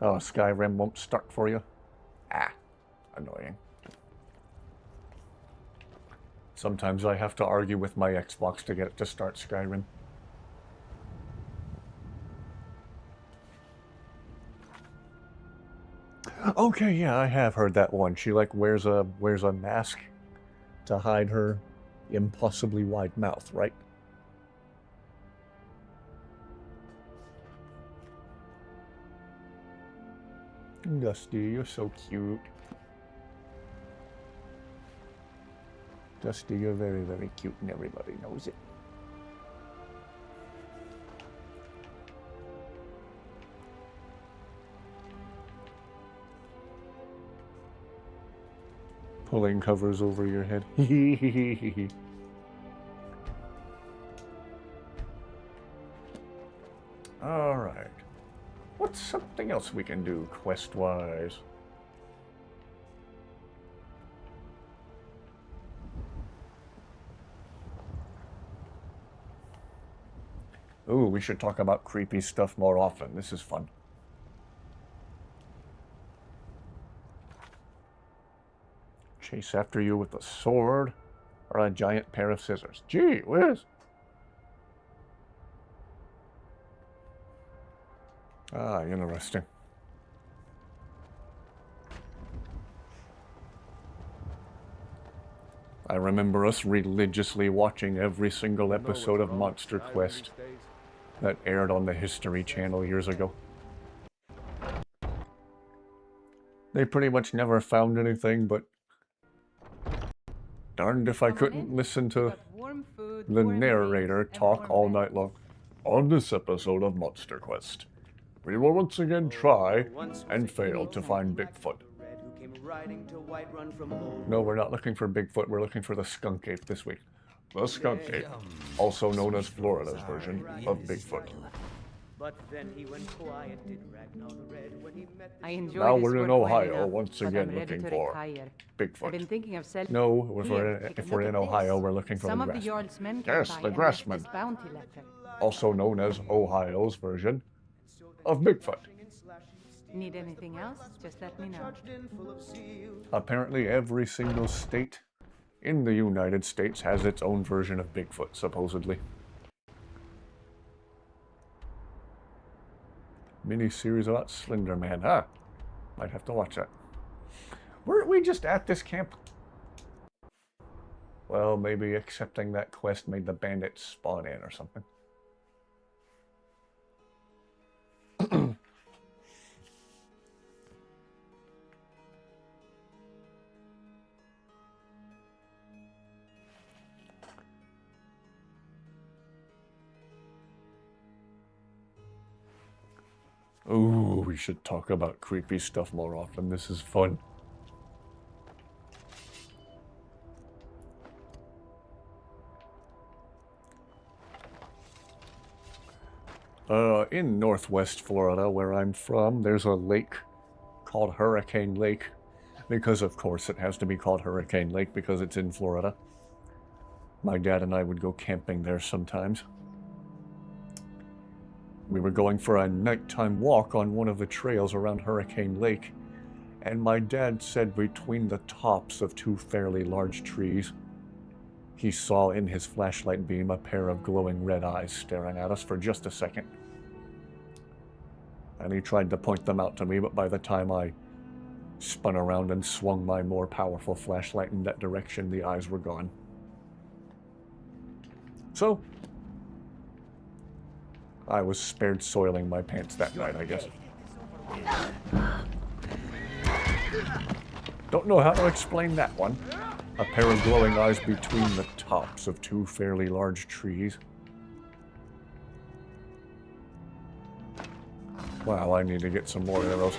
Oh, Skyrim won't start for you? Ah, annoying. Sometimes I have to argue with my Xbox to get it to start Skyrim. Okay, yeah, I have heard that one. She like wears a mask to hide her impossibly wide mouth, right? Dusty, you're so cute. Dusty, you're very, very cute and everybody knows it. Pulling covers over your head. Alright. What's something else we can do quest-wise? Ooh, we should talk about creepy stuff more often. This is fun. Chase after you with a sword or a giant pair of scissors. Gee whiz! Ah, interesting. I remember us religiously watching every single episode of Monster Quest that aired on the History Channel years ago. They pretty much never found anything, but darned if I couldn't listen to the narrator talk all night long. On this episode of Monster Quest, we will once again try and fail to find Bigfoot. No, we're not looking for Bigfoot, we're looking for the skunk ape this week. The skunk ape, also known as Florida's version of Bigfoot. But then he went quiet, did Ragnar the Red when he met the... I enjoy Now this we're in work well Ohio enough, once but again I'm ready looking to for retire. Bigfoot. I've been thinking of selling... No, if Here, we're in take a look at Ohio, this. we're looking for Some the of the Grassman. Jarl's men can Yes, buy the and Grassman. this bounty letter. Also known as Ohio's version of Bigfoot. Need anything else? Just let me know. Apparently every single state in the United States has its own version of Bigfoot, supposedly. Mini-series about Slender Man. Huh. Might have to watch that. Weren't we just at this camp? Well, maybe accepting that quest made the bandits spawn in or something. Ooh, we should talk about creepy stuff more often. This is fun. In northwest Florida, where I'm from, there's a lake called Hurricane Lake. Because, of course, it has to be called Hurricane Lake because it's in Florida. My dad and I would go camping there sometimes. We were going for a nighttime walk on one of the trails around Hurricane Lake, and my dad said between the tops of two fairly large trees, he saw in his flashlight beam a pair of glowing red eyes staring at us for just a second. And he tried to point them out to me, but by the time I spun around and swung my more powerful flashlight in that direction, the eyes were gone. So, I was spared soiling my pants that night, I guess. Don't know how to explain that one. A pair of glowing eyes between the tops of two fairly large trees. Wow, I need to get some more arrows.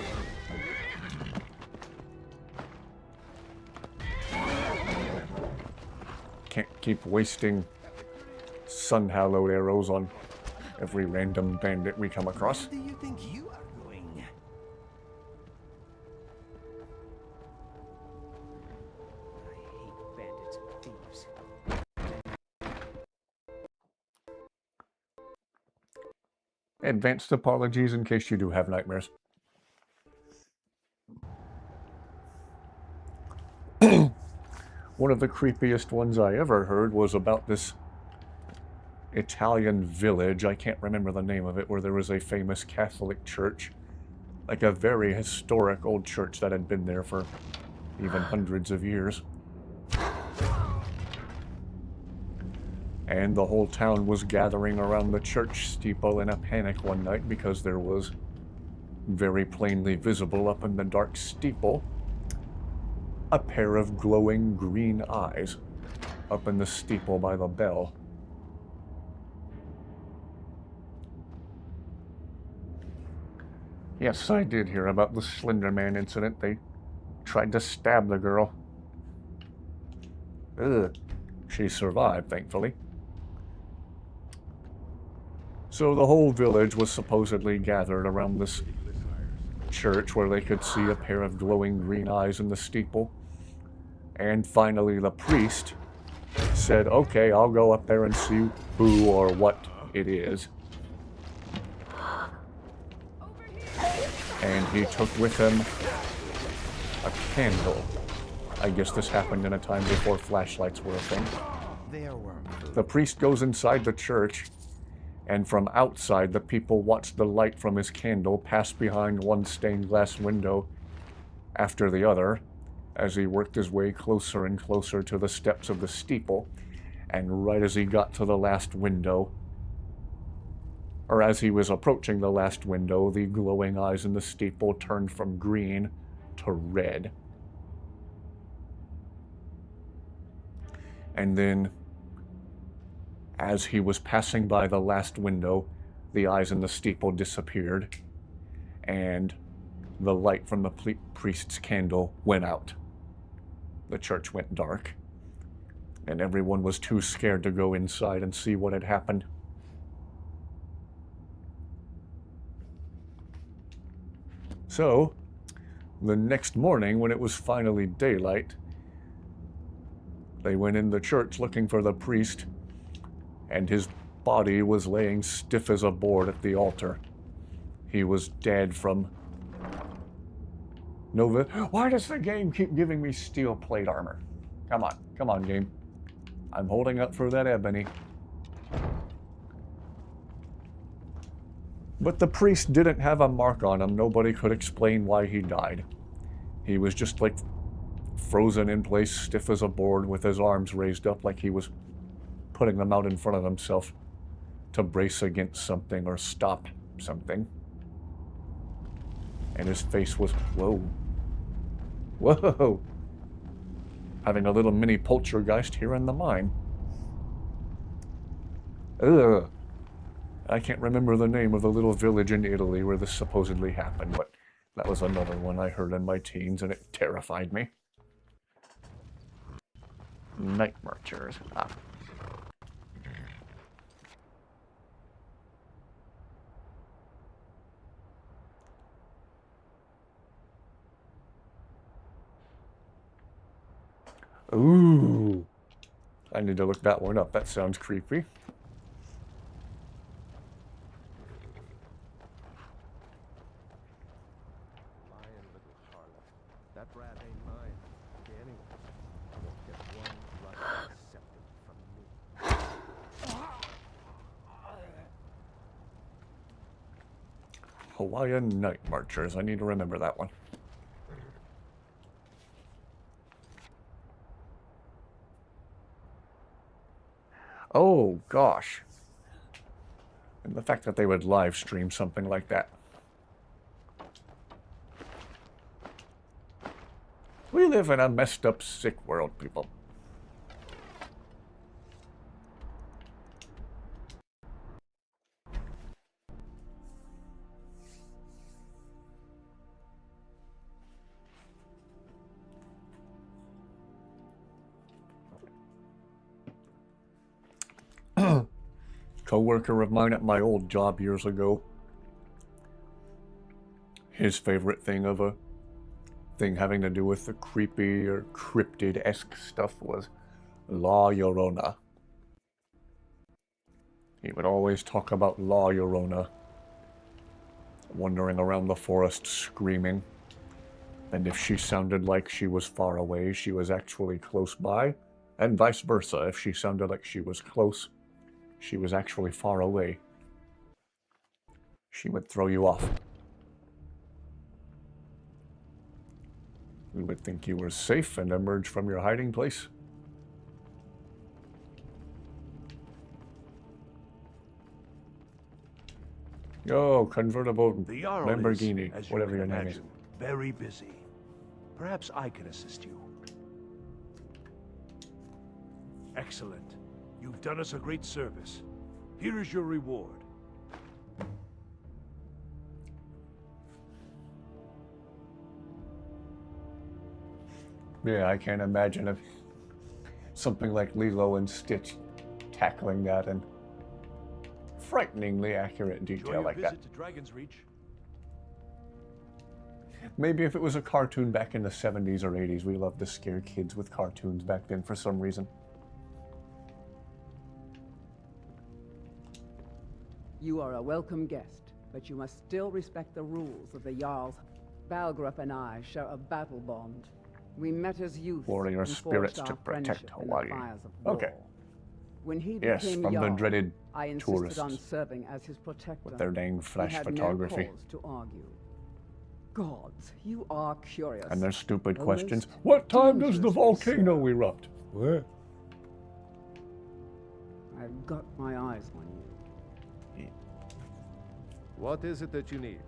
Can't keep wasting sun-hallowed arrows on every random bandit we come across. Where do you think you are going? I hate bandits and thieves. Advanced apologies in case you do have nightmares. One of the creepiest ones I ever heard was about this Italian village, I can't remember the name of it, where there was a famous Catholic church. Like a very historic old church that had been there for even hundreds of years. And the whole town was gathering around the church steeple in a panic one night because there was very plainly visible up in the dark steeple a pair of glowing green eyes up in the steeple by the bell. Yes, I did hear about the Slender Man incident. They tried to stab the girl. Ugh. She survived, thankfully. So the whole village was supposedly gathered around this church where they could see a pair of glowing green eyes in the steeple. And finally the priest said, okay, I'll go up there and see who or what it is. And he took with him a candle. I guess this happened in a time before flashlights were a thing. The priest goes inside the church, and from outside the people watch the light from his candle pass behind one stained glass window after the other as he worked his way closer and closer to the steps of the steeple, and right as he got to the last window, or as he was approaching the last window, the glowing eyes in the steeple turned from green to red. And then, as he was passing by the last window, the eyes in the steeple disappeared, and the light from the priest's candle went out. The church went dark, and everyone was too scared to go inside and see what had happened. So, the next morning, when it was finally daylight, they went in the church looking for the priest, and his body was laying stiff as a board at the altar. He was dead from Nova. Why does the game keep giving me steel plate armor? Come on, game. I'm holding up for that ebony. But the priest didn't have a mark on him. Nobody could explain why he died. He was just like frozen in place, stiff as a board, with his arms raised up like he was putting them out in front of himself to brace against something or stop something. And his face was, whoa. Whoa! Having a little mini poltergeist here in the mine. Ugh. I can't remember the name of the little village in Italy where this supposedly happened, but that was another one I heard in my teens and it terrified me. Night marchers. Ah. Ooh. I need to look that one up. That sounds creepy. Lying little harlot. That brat ain't mine. Okay, anyway. I won't get one bloody septum from me. Hawaiian Night Marchers. I need to remember that one. Oh, gosh. And the fact that they would live stream something like that. We live in a messed up, sick world, people. Co-worker of mine at my old job years ago, his favorite thing of a thing having to do with the creepy or cryptid-esque stuff was La Llorona. He would always talk about La Llorona, wandering around the forest screaming, and if she sounded like she was far away, she was actually close by, and vice versa. If she sounded like she was close, she was actually far away. She would throw you off. You would think you were safe and emerge from your hiding place. Yo, convertible The Jarl Lamborghini, is, as you whatever can your name imagine, very busy. Perhaps I can assist you. Excellent. You've done us a great service. Here is your reward. Yeah, I can't imagine if something like Lilo and Stitch tackling that in frighteningly accurate detail like that. To Dragon's Reach. Maybe if it was a cartoon back in the 70s or 80s, we loved to scare kids with cartoons back then for some reason. You are a welcome guest, but you must still respect the rules of the Jarl's. Balgrup and I share a battle bond. We met as youth Warrior and spirits forged to our protect friendship in the Hawaii. fires of war. Okay. When he Yes, became from the Jarl, dreaded I insisted tourists on serving as his protector. with their dang flash we had photography. No cause to argue. Gods, you are curious. And their stupid The questions. most What time does the dangerous volcano erupt? What? I've got my eyes on you. What is it that you need?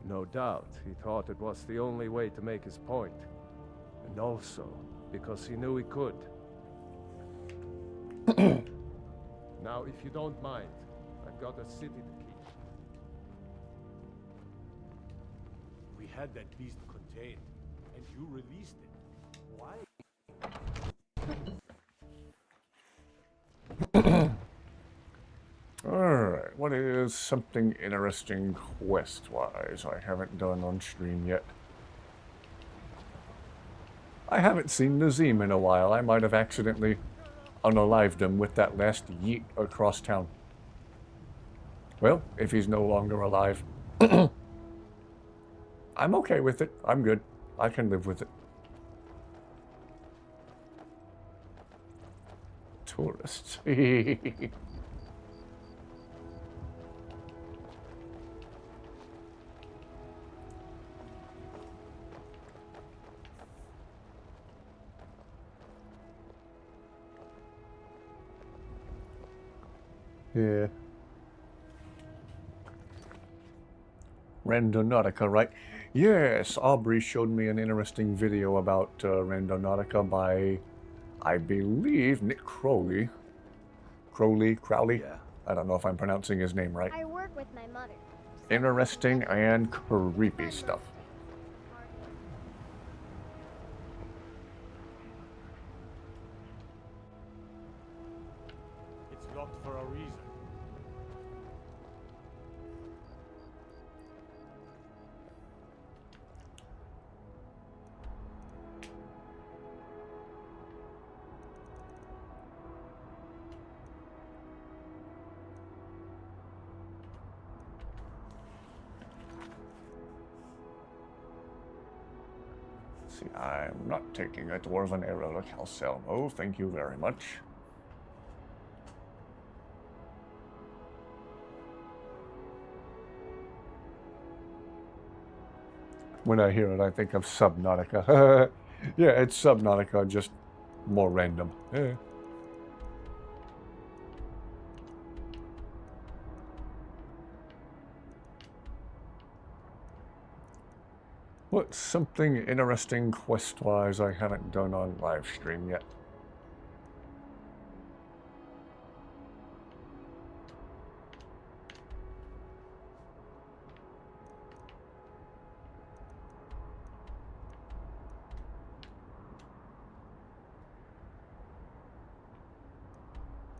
No doubt, he thought it was the only way to make his point. And also, because he knew he could. Now, if you don't mind, I've got a city to keep. We had that beast contained, and you released it. Why? Alright, what is something interesting quest-wise I haven't done on stream yet? I haven't seen Nazim in a while. I might have accidentally unalived him with that last yeet across town. Well, if he's no longer alive, I'm okay with it. I'm good. I can live with it. Tourists. Yeah. Randonautica, right? Yes, Aubrey showed me an interesting video about Randonautica by, I believe, Nick Crowley. Crowley? Yeah. I don't know if I'm pronouncing his name right. I work with my mother. Interesting and creepy stuff. It's locked for a reason. See, I'm not taking a dwarven arrow to Calcelmo, thank you very much. When I hear it, I think of Subnautica. Yeah, it's Subnautica, just more random. Yeah. What's something interesting quest-wise I haven't done on live stream yet?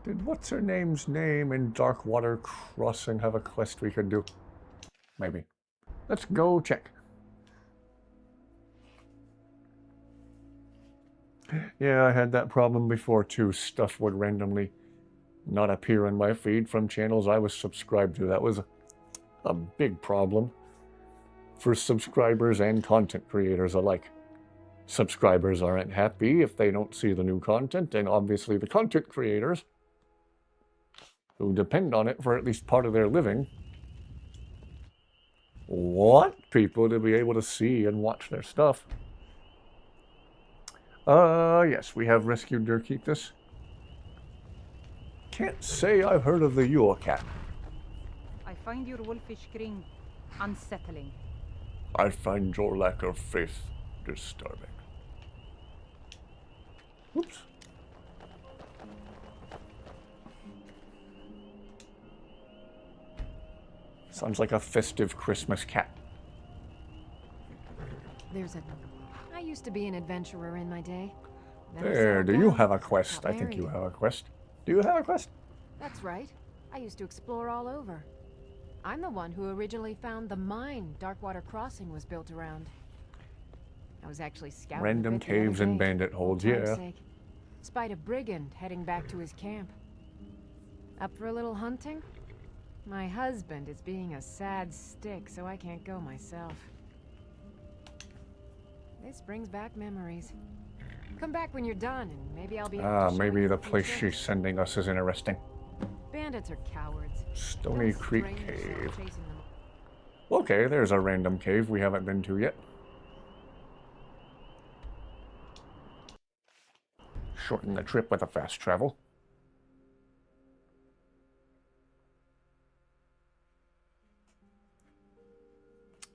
Did what's-her-name's name in Darkwater Crossing have a quest we could do? Maybe. Let's go check. Yeah, I had that problem before too. Stuff would randomly not appear in my feed from channels I was subscribed to. That was a big problem for subscribers and content creators alike. Subscribers aren't happy if they don't see the new content, and obviously the content creators, who depend on it for at least part of their living, want people to be able to see and watch their stuff. Yes, we have rescued Dirkeethus. Can't say I've heard of the Yule Cat. I find your wolfish grin unsettling. I find your lack of faith disturbing. Oops. Sounds like a festive Christmas cat. I used to be an adventurer in my day. There, do you have a quest? I think you have a quest. Do you have a quest? That's right. I used to explore all over. I'm the one who originally found the mine Darkwater Crossing was built around. I was actually scouting Random caves and bandit holds, yeah. Spied a brigand heading back to his camp. Up for a little hunting? My husband is being a sad stick, so I can't go myself. This brings back memories. Come back when you're done, and maybe I'll be able to show maybe you the a few place tricks. she's sending us is interesting. Bandits are cowards. Stony Those Creek strange Cave. chasing them. Okay, there's a random cave we haven't been to yet. Shorten the trip with a fast travel.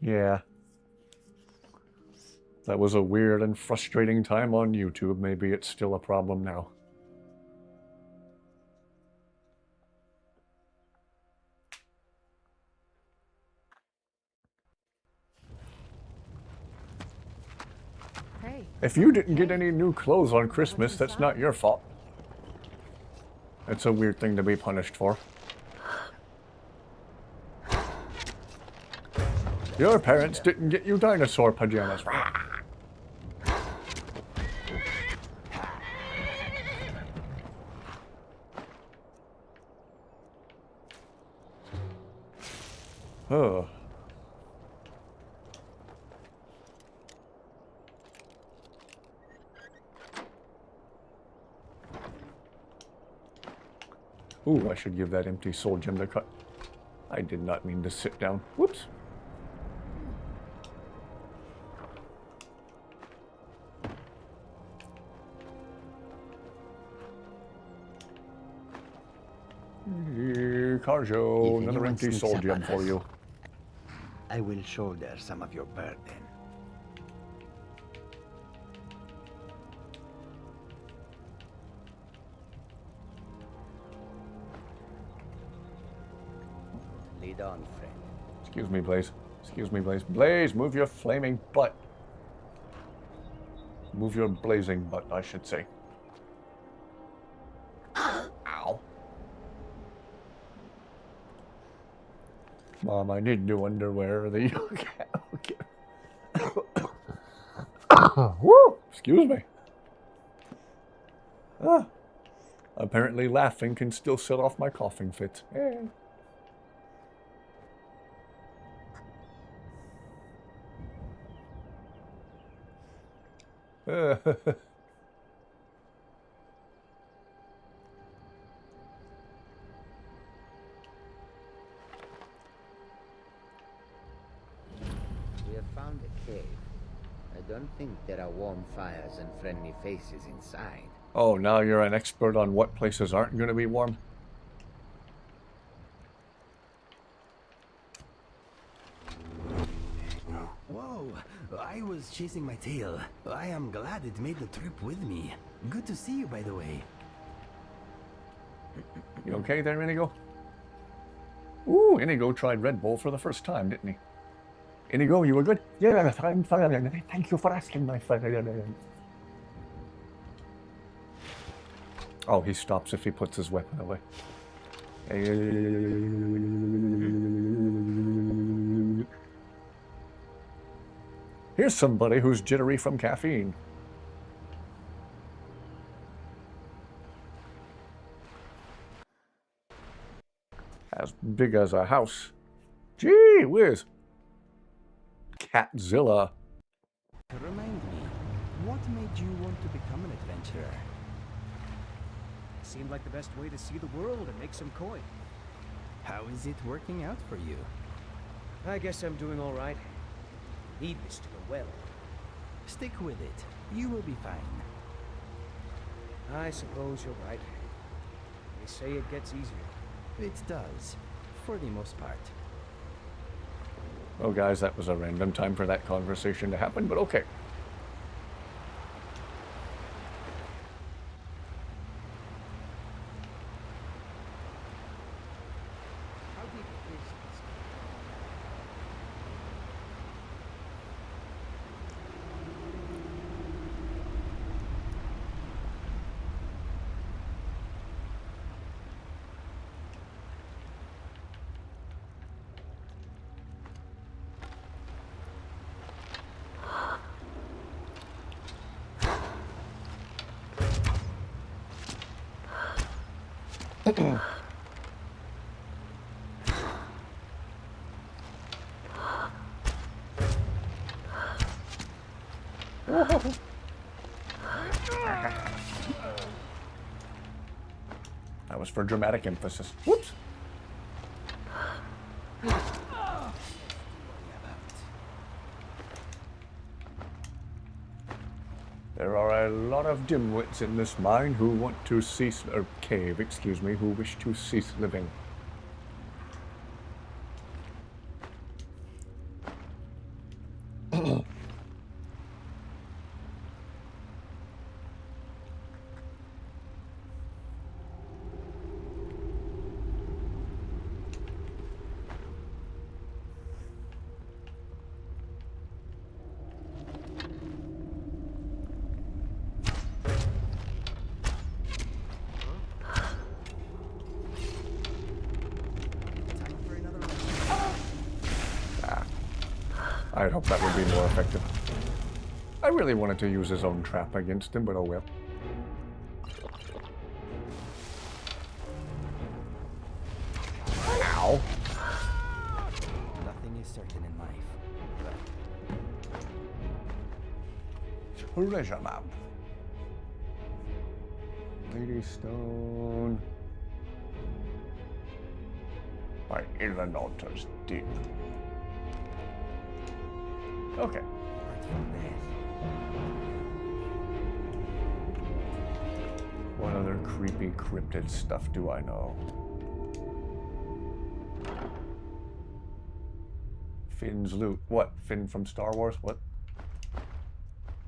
Yeah. That was a weird and frustrating time on YouTube. Maybe it's still a problem now. Hey. If you didn't get any new clothes on Christmas, that's not your fault. It's a weird thing to be punished for. Your parents didn't get you dinosaur pajamas. Oh. Ooh, I should give that empty soul gem the cut. I did not mean to sit down. Whoops. Carjo, If another anyone empty sneaks soul up gem on for us, you. I will shoulder some of your burden. Lead on, friend. Excuse me, Blaze. Excuse me, Blaze. Blaze, move your flaming butt. Move your blazing butt, I should say. Ow. Mom, I need new underwear. Okay. Woo! Excuse me. Apparently laughing can still set off my coughing fit. We have found a cave. I don't think there are warm fires and friendly faces inside. Oh, now you're an expert on what places aren't going to be warm? Whoa! I was chasing my tail. I am glad it made the trip with me. Good to see you, by the way. You okay there, INIGO? Ooh, INIGO tried Red Bull for the first time, didn't he? INIGO, you were good? Yeah, I'm fine. Thank you for asking, my friend. Oh, he stops if he puts his weapon away. Here's somebody who's jittery from caffeine. As big as a house. Gee whiz. Catzilla. Remind me, what made you want to become an adventurer? Seemed like the best way to see the world and make some coin. How is it working out for you? I guess I'm doing all right. Need this to go well. Stick with it. You will be fine. I suppose you're right. They say it gets easier. It does, for the most part. Oh, guys, that was a random time for that conversation to happen, but okay. That was for dramatic emphasis. Whoops. There are a lot of dimwits in this mine who want to cease, or cave, excuse me, who wish to cease living. I'd hope that would be more effective. I really wanted to use his own trap against him, but oh well. Ow. Nothing is certain in life. Treasure map. Lady Stone. My inland altar's deep. Okay. What other creepy cryptid stuff do I know? Finn's lute. What? Finn from Star Wars? What?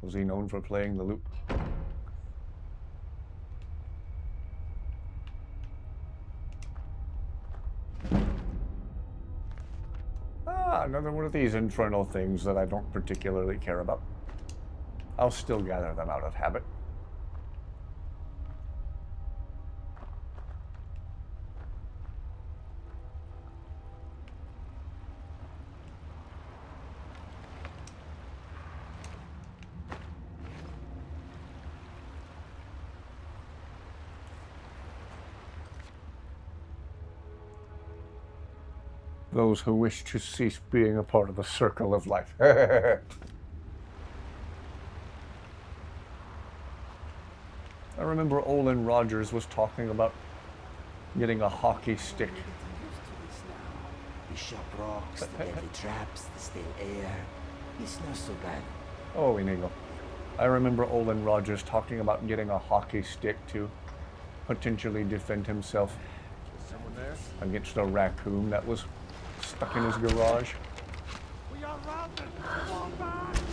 Was he known for playing the lute? Ah, another one of these infernal things that I don't particularly care about. I'll still gather them out of habit. Those who wish to cease being a part of the circle of life. I remember Olin Rogers was talking about getting a hockey stick. The sharp rocks, the deadly traps, the stale air. It's not so bad. Oh, INIGO. I remember Olin Rogers talking about getting a hockey stick to potentially defend himself against a raccoon that was stuck in his garage.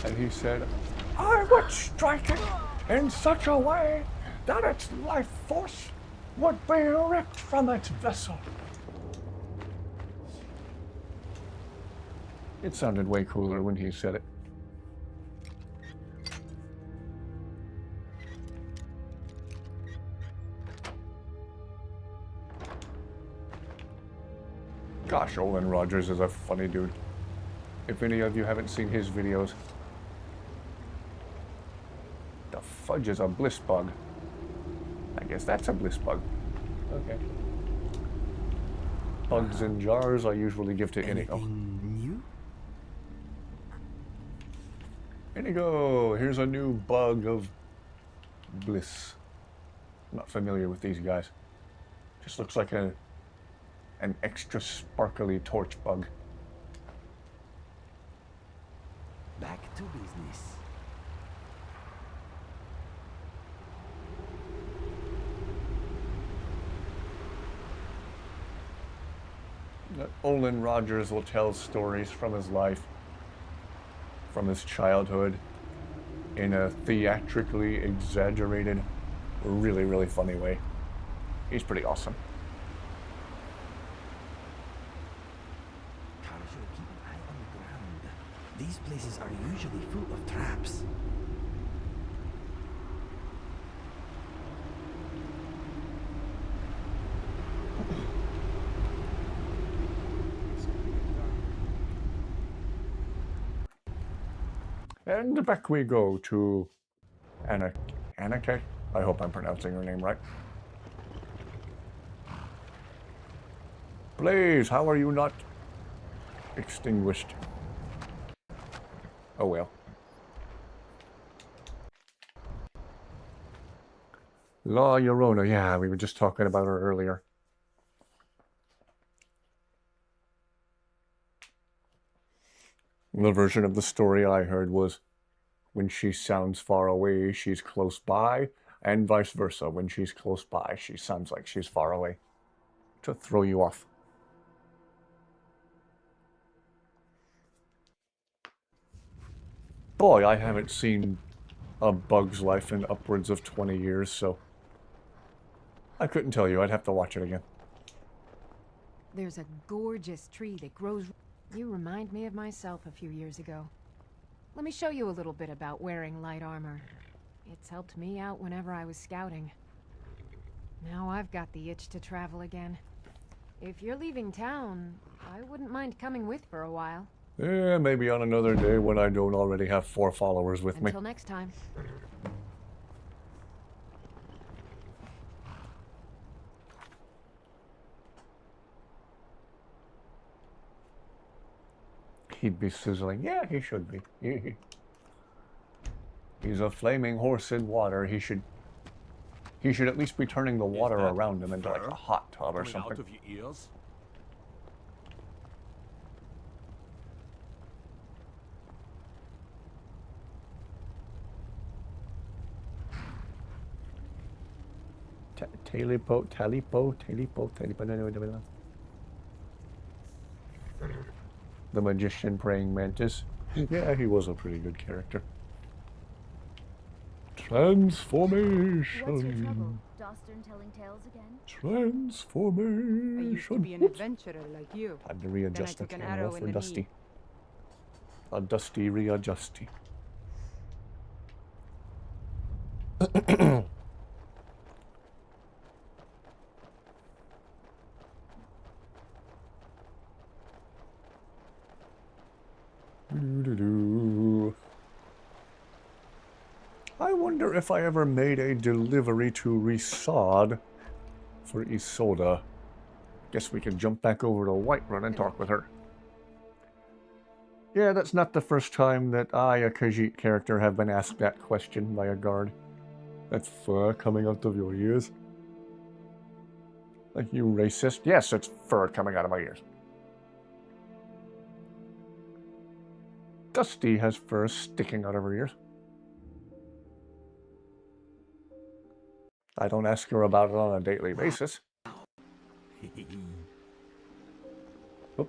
And he said, I would strike it in such a way that its life force would be ripped from its vessel. It sounded way cooler when he said it. Gosh, Olin Rogers is a funny dude. If any of you haven't seen his videos. The fudge is a bliss bug. I guess that's a bliss bug. Okay. Bugs in jars I usually give to INIGO. New? INIGO, here's a new bug of bliss. I'm not familiar with these guys. Just looks like an extra sparkly torch bug. Back to business. Olin Rogers will tell stories from his life, from his childhood, in a theatrically exaggerated, really, really funny way. He's pretty awesome. Keep an eye on the ground. These places are usually full of traps. And back we go to Annika. I hope I'm pronouncing her name right. Blaze, how are you not extinguished? Oh well. La Llorona, yeah, we were just talking about her earlier. The version of the story I heard was when she sounds far away, she's close by, and vice versa. When she's close by, she sounds like she's far away. To throw you off. Boy, I haven't seen A Bug's Life in upwards of 20 years, so I couldn't tell you. I'd have to watch it again. There's a gorgeous tree that grows... You remind me of myself a few years ago. Let me show you a little bit about wearing light armor. It's helped me out whenever I was scouting. Now I've got the itch to travel again. If you're leaving town, I wouldn't mind coming with for a while. Yeah, maybe on another day when I don't already have 4 followers with me. Until next time. He'd be sizzling. Yeah, he should be. He's a flaming horse in water. He should at least be turning the water around him into like a hot tub or something. Out of your ears? Talipo. The magician praying mantis. Yeah, he was a pretty good character. Transformation. What's your trouble? Dostern telling tales again? Transformation. I used to be an adventurer like you. Time to readjust the Then I took an camera arrow for in the Dusty. knee. A Dusty readjusty. I wonder if I ever made a delivery to Risad for Isolde. Guess we can jump back over to Whiterun and talk with her. Yeah, that's not the first time that I, a Khajiit character, have been asked that question by a guard. That's fur coming out of your ears. Like, you racist? Yes, it's fur coming out of my ears. Dusty has fur sticking out of her ears. I don't ask her about it on a daily basis. Oh,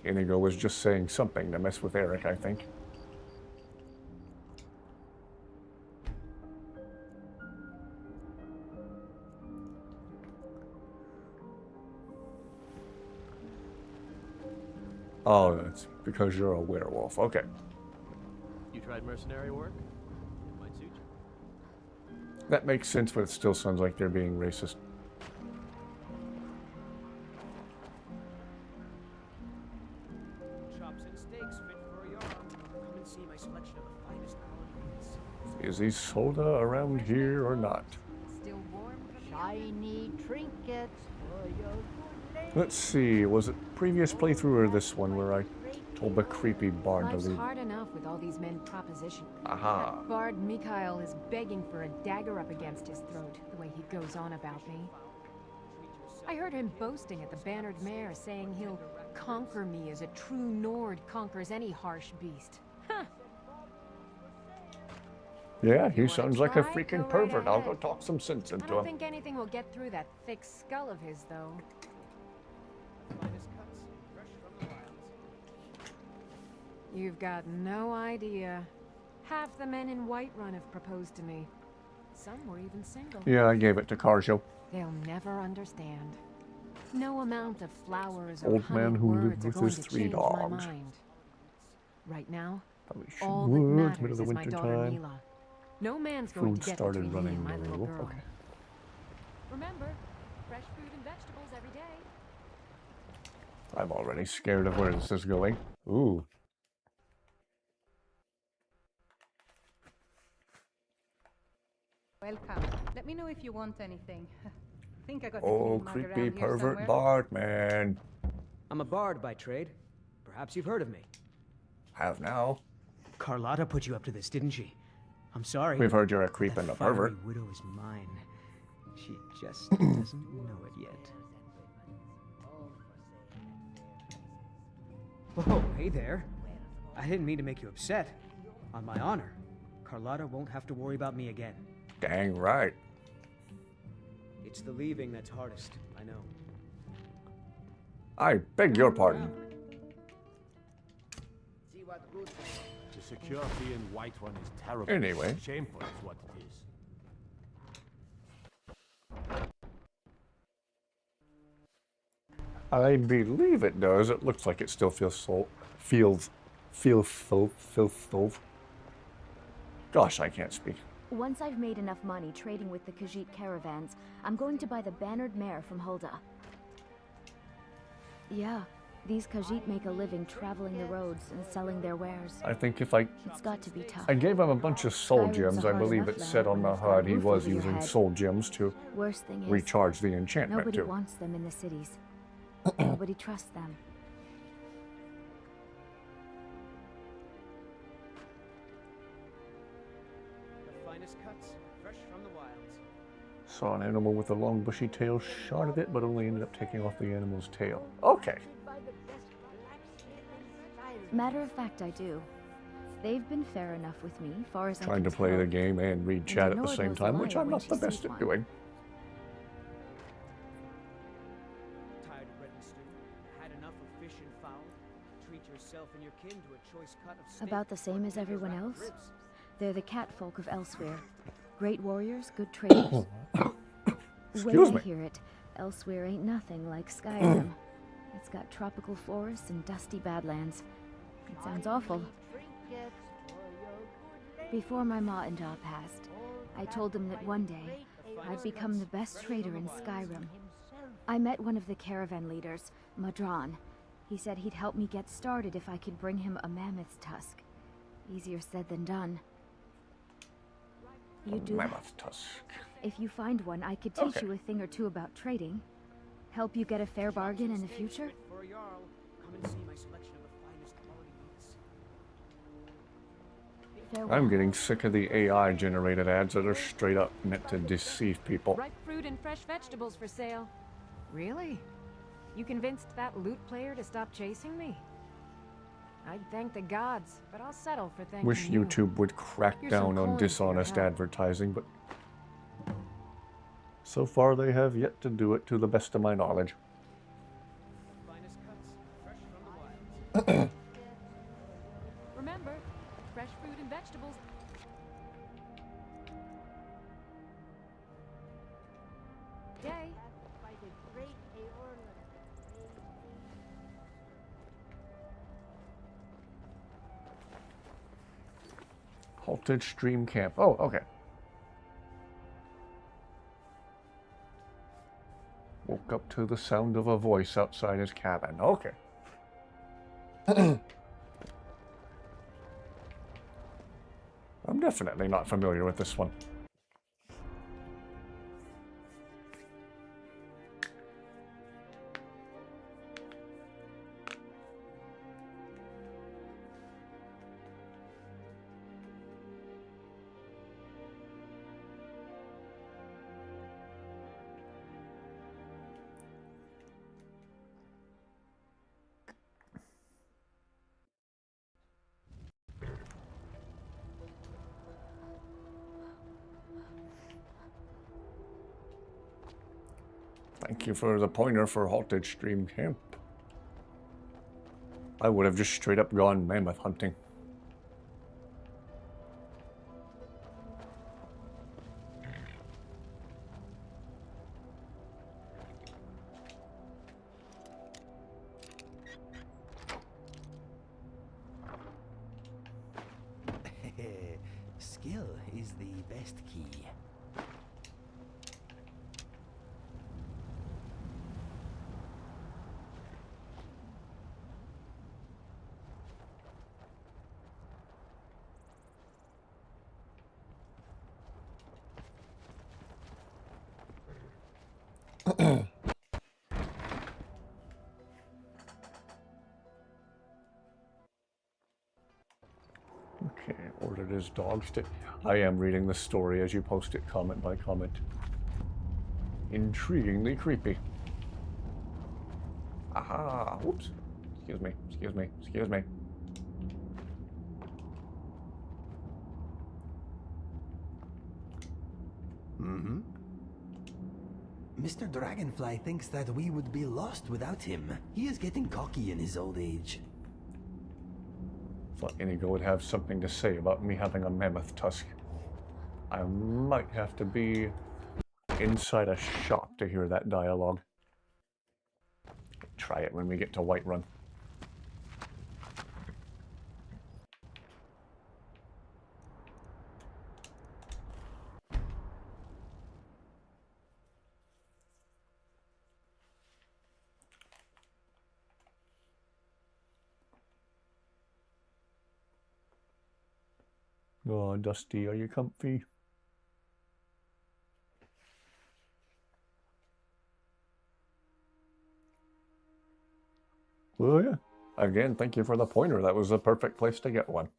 INIGO was just saying something to mess with Eric, I think. Oh, that's because you're a werewolf. Okay. You tried mercenary work? It might suit you. That makes sense, but it still sounds like they're being racist. Chops and steaks fit for a yarn. Come and see my selection of the finest olive meats. Is Isolde around here or not? Still warm from Shiny trinkets for your good lady. Let's see, was it previous playthrough or this one where I told the creepy bard to Life's leave? hard enough with all these men proposition. Aha. That bard Mikhail is begging for a dagger up against his throat, the way he goes on about me. I heard him boasting at the Bannered Mare, saying he'll conquer me as a true Nord conquers any harsh beast. Huh. Yeah, he sounds like a try? freaking Go right pervert. I'll go ahead. talk some sense I into don't him. think anything will get through that thick skull of his, though. Finest cuts, fresh from the wilds. You've got no idea. Half the men in Whiterun have proposed to me. Some were even single. Yeah, I gave it to Carjo. They'll never understand. No amount of flowers or Old man honeyed who lived words are with going his to 3 change my dogs. mind. Right now, Probably all should that would, matters middle of is the my winter daughter time. Mila. No man's going Food to get started between me and running my little low. girl. Okay. Remember, fresh fruit and vegetables every day. I'm already scared of where this is going. Ooh. Welcome. Let me know if you want anything. Think I got a Oh, clean mug creepy around here pervert somewhere? bard man. I'm a bard by trade. Perhaps you've heard of me. Have now. Carlotta put you up to this, didn't she? I'm sorry. We've heard you're a creep That and a fiery pervert. widow is mine. She just doesn't know it yet. Whoa, hey there. I didn't mean to make you upset. On my honor, Carlotta won't have to worry about me again. Dang right. It's the leaving that's hardest, I know. I beg your pardon. The security in Whiterun is terrible. Anyway. Shameful is what it is. I believe it does. It looks like it still feels Gosh, I can't speak. Once I've made enough money trading with the Khajiit caravans, I'm going to buy the Bannered Mare from Hulda. Yeah, these Khajiit make a living traveling the roads and selling their wares. I think if I... It's got to be tough. I gave him a bunch of soul Skyrim's gems. a I hard believe enough it said on land the when it's got a HUD he roof was over your using head. soul gems to Worst thing is, recharge the enchantment nobody too. wants them in the cities. Nobody trusts them. The finest cuts, fresh from the wilds. Saw an animal with a long bushy tail, shot at it, but only ended up taking off the animal's tail. Okay. Matter of fact, I do. They've been fair enough with me, far as I Trying can to play tell. the game and read And chat I at know the it same knows a time, which liar I'm when not she the sees best at one. doing. Tired of bread and stew, had enough of fish and fowl. Treat your kin to a choice cut of steak. About the same as or everyone rack of else. ribs. They're the catfolk of Elsewhere. Great warriors, good traders. Way Excuse I me. hear it, Elsewhere ain't nothing like Skyrim. It's got tropical forests and dusty badlands. It sounds awful. Before my ma and Da passed, I told them that one day I'd become the best trader in Skyrim. I met one of the caravan leaders, Madran. He said he'd help me get started if I could bring him a mammoth's tusk. Easier said than done. You do that? Mammoth tusk. If you find one, I could teach Okay. you a thing or two about trading. Help you get a fair bargain in the future. For a Jarl, come and see my selection of the finest quality meats. Farewell. I'm getting sick of the AI generated ads that are straight up meant to deceive people. Ripe fruit and fresh vegetables for sale. Really? You convinced that loot player to stop chasing me? I'd thank the gods, but I'll settle for thanking Wish you. YouTube would crack Here's some down on coin for your dishonest help. advertising, but so far they have yet to do it to the best of my knowledge. Finest cuts, fresh from the wilds. Remember, fresh fruit and vegetables. Yay. Halted stream camp. Oh, okay. Woke up to the sound of a voice outside his cabin. Okay. I'm definitely not familiar with this one. Thank you for the pointer for halted stream camp. I would have just straight up gone mammoth hunting. Skill is the best key. Okay, ordered his dog stick. I am reading the story as you post it comment by comment. Intriguingly creepy. Aha! Whoops. Excuse me, excuse me, excuse me. Mm-hmm. Mr. Dragonfly thinks that we would be lost without him. He is getting cocky in his old age. Thought INIGO would have something to say about me having a mammoth tusk. I might have to be inside a shop to hear that dialogue. Try it when we get to Whiterun. Oh, Dusty, are you comfy? Well, yeah. Again, thank you for the pointer. That was the perfect place to get one.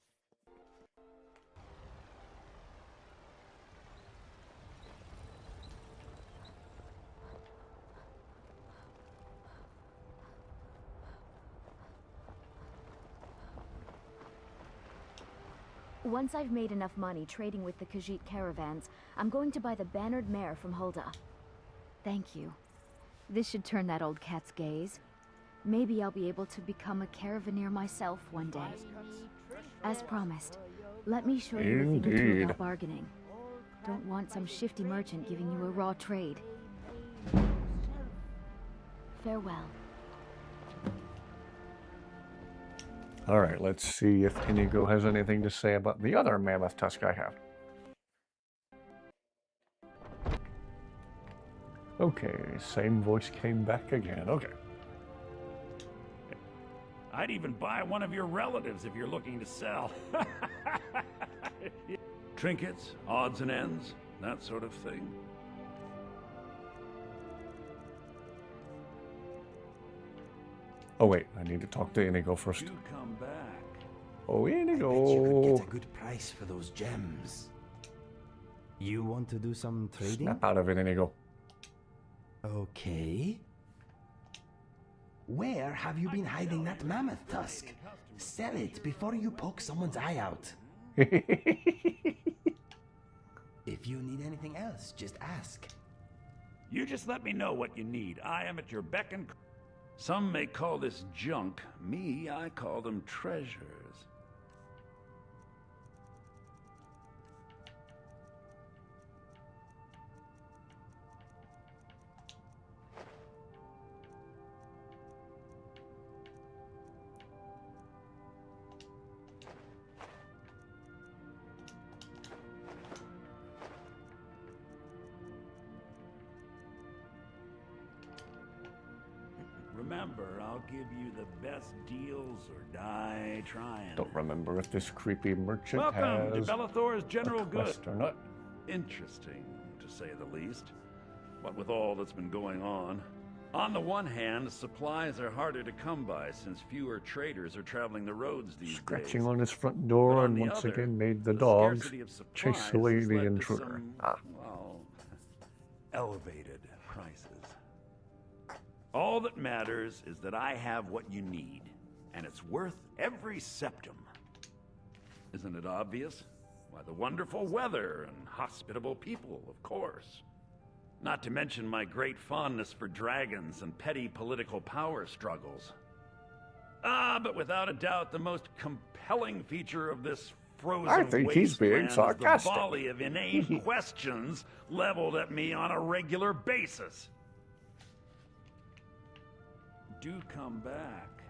Once I've made enough money trading with the Khajiit caravans, I'm going to buy the bannered mare from Hulda. Thank you. This should turn that old cat's gaze. Maybe I'll be able to become a caravaneer myself one day. As promised, let me show you a thing or two Indeed. about bargaining. Don't want some shifty merchant giving you a raw trade. Farewell. Alright, let's see if INIGO has anything to say about the other mammoth tusk I have. Okay, same voice came back again. Okay. I'd even buy one of your relatives if you're looking to sell. Trinkets, odds and ends, that sort of thing. Oh wait, I need to talk to INIGO first. Do come back. Oh, I bet you INIGO! could get a good price for those gems. You want to do some trading? Snap out of it, INIGO. Okay. Where have you been hiding that mammoth tusk? Sell it before you poke someone's eye out. If you need anything else, just ask. You just let me know what you need. I am at your beck and call. Some may call this junk. Me, I call them treasures. Remember, I'll give you the best deals or die trying. Don't remember if this creepy merchant Welcome to has Bellathor's General a Good. quest or not. Interesting, to say the least. What with all that's been going on. On the one hand, supplies are harder to come by since fewer traders are traveling the roads these Scratching days. on his front door But on and the once other, again made the the dogs scarcity of chase supplies away has the led to intruder. some, well, elevated prices. All that matters is that I have what you need, and it's worth every septum. Isn't it obvious? Why, the wonderful weather and hospitable people, of course. Not to mention my great fondness for dragons and petty political power struggles. But without a doubt, the most compelling feature of this frozen I think he's being wasteland is sarcastic. the volley of inane questions leveled at me on a regular basis. Do come back.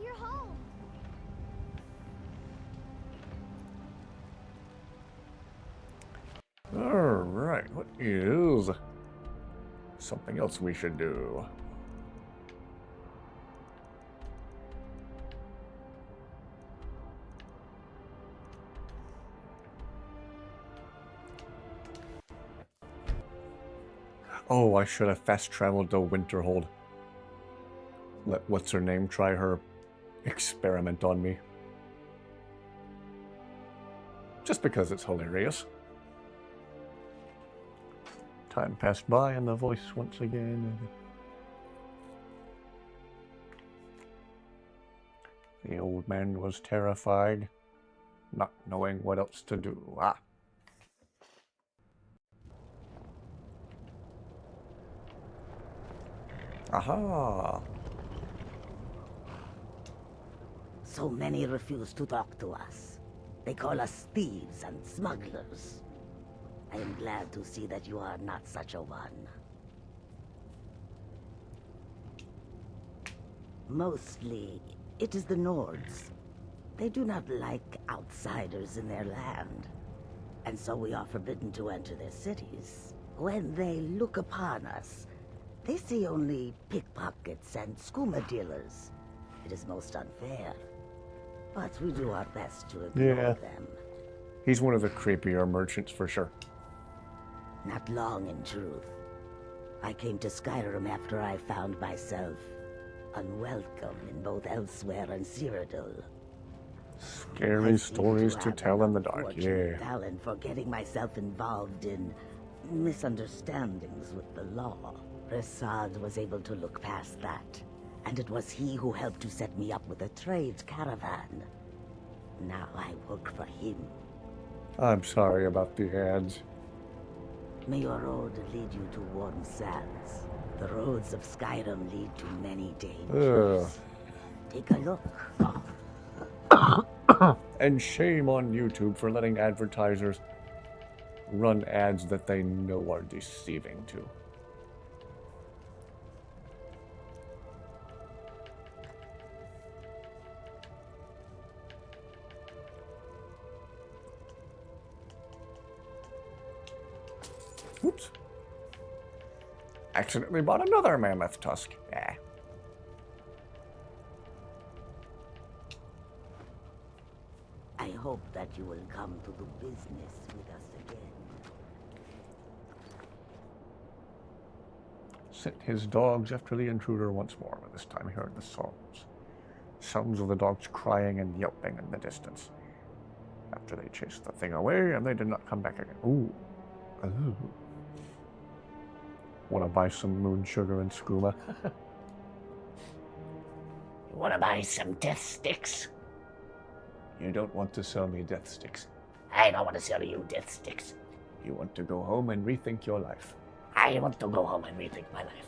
You're home. Alright, what is something else we should do? Oh, I should have fast traveled to Winterhold. Let what's her name try her experiment on me. Just because it's hilarious. Time passed by and the voice once again. The old man was terrified, not knowing what else to do. Aha! So many refuse to talk to us. They call us thieves and smugglers. I am glad to see that you are not such a one. Mostly, it is the Nords. They do not like outsiders in their land, and so we are forbidden to enter their cities. When they look upon us, they see only pickpockets and skooma dealers. It is most unfair, but we do our best to ignore them. He's one of the creepier merchants for sure. Not long, in truth. I came to Skyrim after I found myself unwelcome in both Elsewhere and Cyrodiil. Scary stories to tell in the dark, yeah. Talent for getting myself involved in misunderstandings with the law. Prasad was able to look past that, and it was he who helped to set me up with a trade caravan. Now I work for him. I'm sorry about the ads. May your road lead you to warm sands. The roads of Skyrim lead to many dangers. Take a look. And shame on YouTube for letting advertisers run ads that they know are deceiving too. Oops. Accidentally bought another mammoth tusk. Ah. I hope that you will come to do business with us again. Sent his dogs after the intruder once more, but this time he heard the sounds. Sounds of the dogs crying and yelping in the distance. After they chased the thing away, and they did not come back again. Ooh. Ooh. Want to buy some moon sugar and skooma? Want to buy some death sticks? You don't want to sell me death sticks. I don't want to sell you death sticks. You want to go home and rethink your life. I want to go home and rethink my life.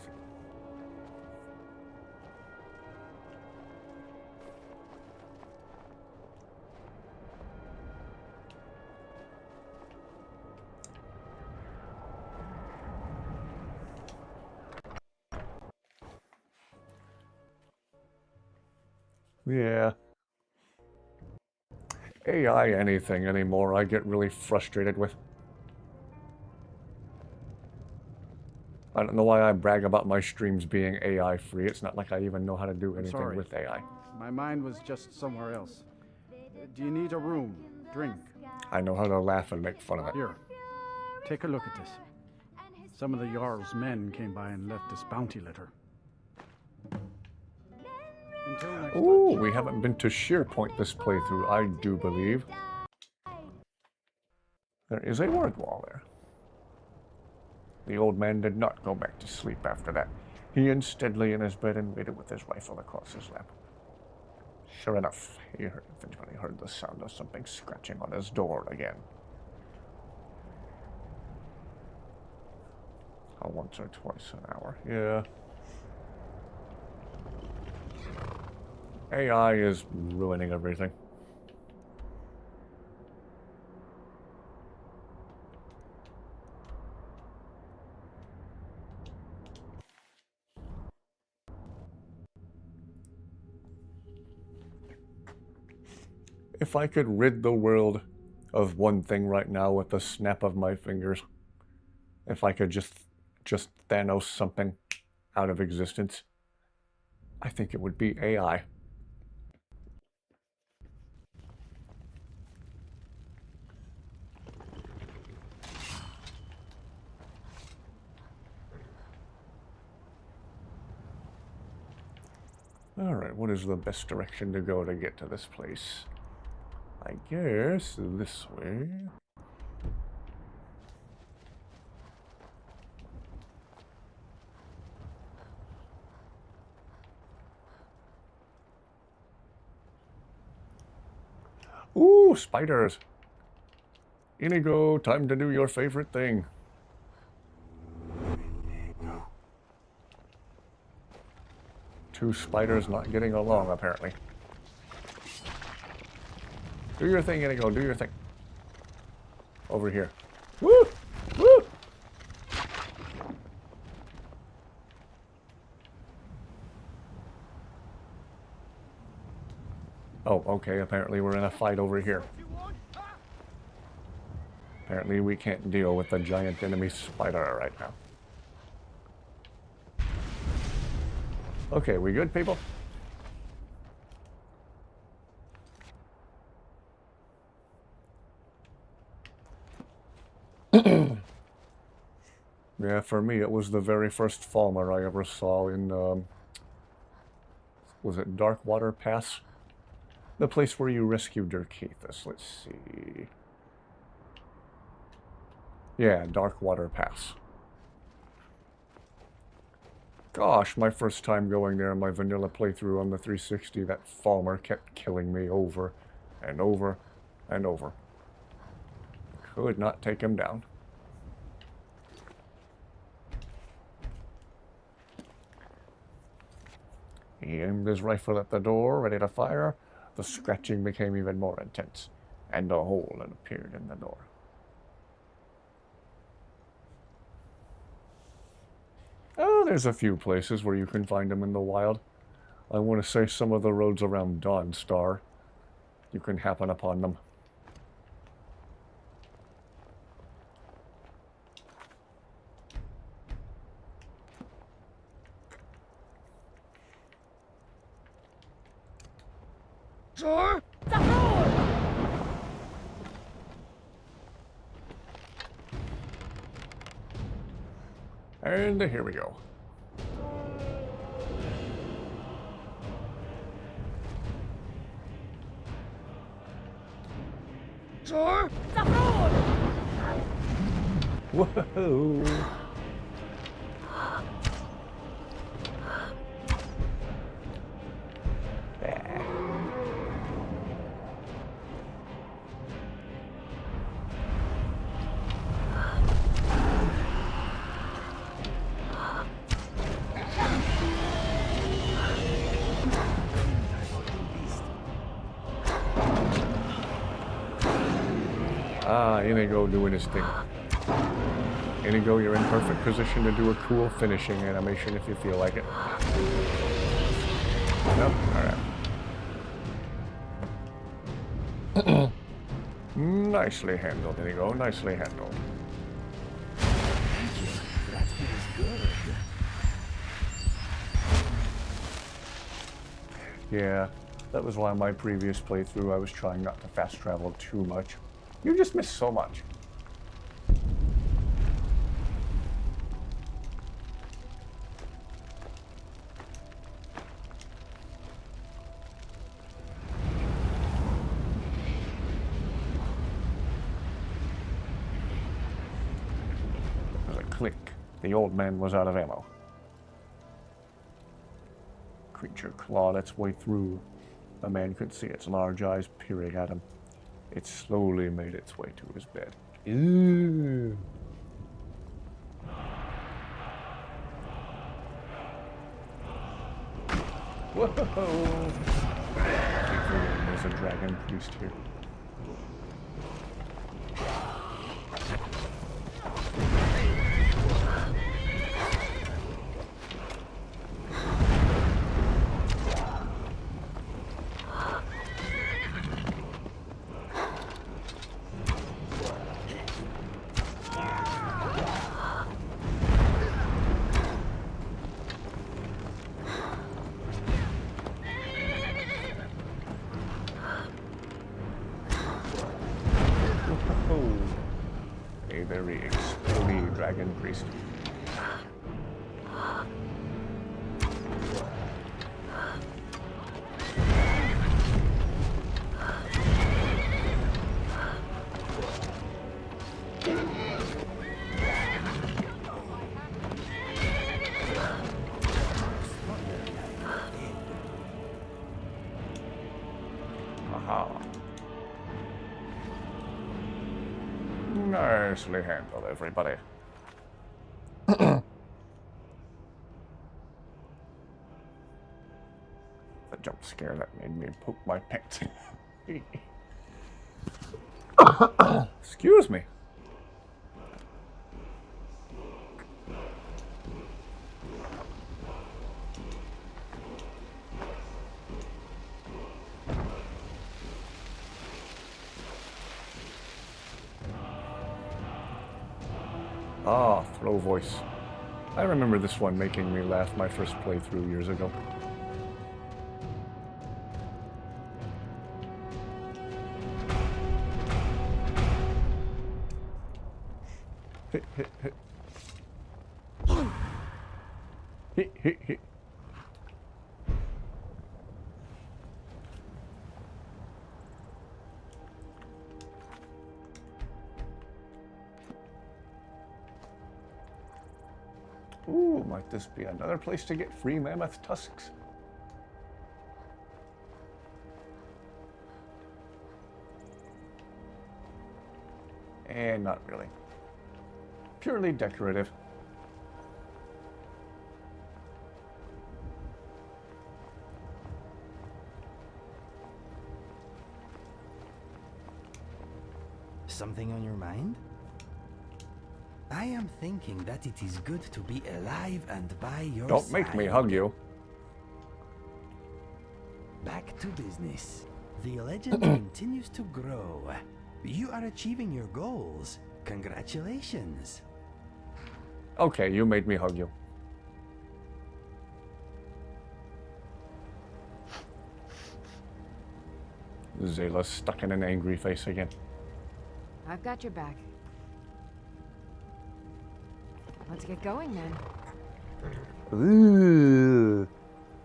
Yeah. AI anything anymore I get really frustrated with. I don't know why I brag about my streams being AI free. It's not like I even know how to do anything Sorry. with AI. My mind was just somewhere else. Do you need a room? Drink? I know how to laugh and make fun of it. Here. Take a look at this. Some of the Jarl's men came by and left this bounty letter. Until next time. Ooh, we haven't been to Sheerpoint this playthrough, I do believe. There is a word wall there. The old man did not go back to sleep after that. He instead lay in his bed and waited with his rifle across his lap. Sure enough, he eventually heard the sound of something scratching on his door again. Once or twice an hour, yeah. AI is ruining everything. If I could rid the world of one thing right now with the snap of my fingers, if I could just Thanos something out of existence, I think it would be AI. Alright, what is the best direction to go to get to this place? I guess this way. Ooh, spiders! INIGO, time to do your favorite thing. Two spiders not getting along, apparently. Do your thing, INIGO, do your thing. Over here. Woo! Woo! Oh, okay, apparently we're in a fight over here. Apparently we can't deal with the giant enemy spider right now. Okay, we good, people? Yeah, for me it was the very first Falmer I ever saw in, was it Darkwater Pass? The place where you rescued Dirkethus, let's see. Yeah, Darkwater Pass. Gosh, my first time going there, my vanilla playthrough on the 360, that farmer kept killing me over and over and over. Could not take him down. He aimed his rifle at the door, ready to fire. The scratching became even more intense, and a hole had appeared in the door. Oh, there's a few places where you can find them in the wild. I want to say some of the roads around Dawnstar, you can happen upon them. Sir? And here we go. Sir? Whoa! Ah, INIGO doing his thing. INIGO, you're in perfect position to do a cool finishing animation if you feel like it. Nope, alright. Nicely handled, INIGO, nicely handled. Thank you. That feels good. Yeah, that was why my previous playthrough I was trying not to fast travel too much. You just miss so much. There was a click. The old man was out of ammo. Creature clawed its way through. The man could see its large eyes peering at him. It slowly made its way to his bed. Ew. Whoa! There's a dragon priest here. A very explodey dragon priest. Aha. Nicely handled, everybody. The jump scare that made me poke my pants. Excuse me. Ah, throw voice. I remember this one making me laugh my first playthrough years ago. Hit, hit, hit. Hit, hit, hit. Ooh, might this be another place to get free mammoth tusks? And not really. Purely decorative. Something on your mind? I am thinking that it is good to be alive and by your Don't side. make me hug you. Back to business. The legend continues to grow. You are achieving your goals. Congratulations. Okay, you made me hug you. Zayla's stuck in an angry face again. I've got your back. Let's get going then. Ooh.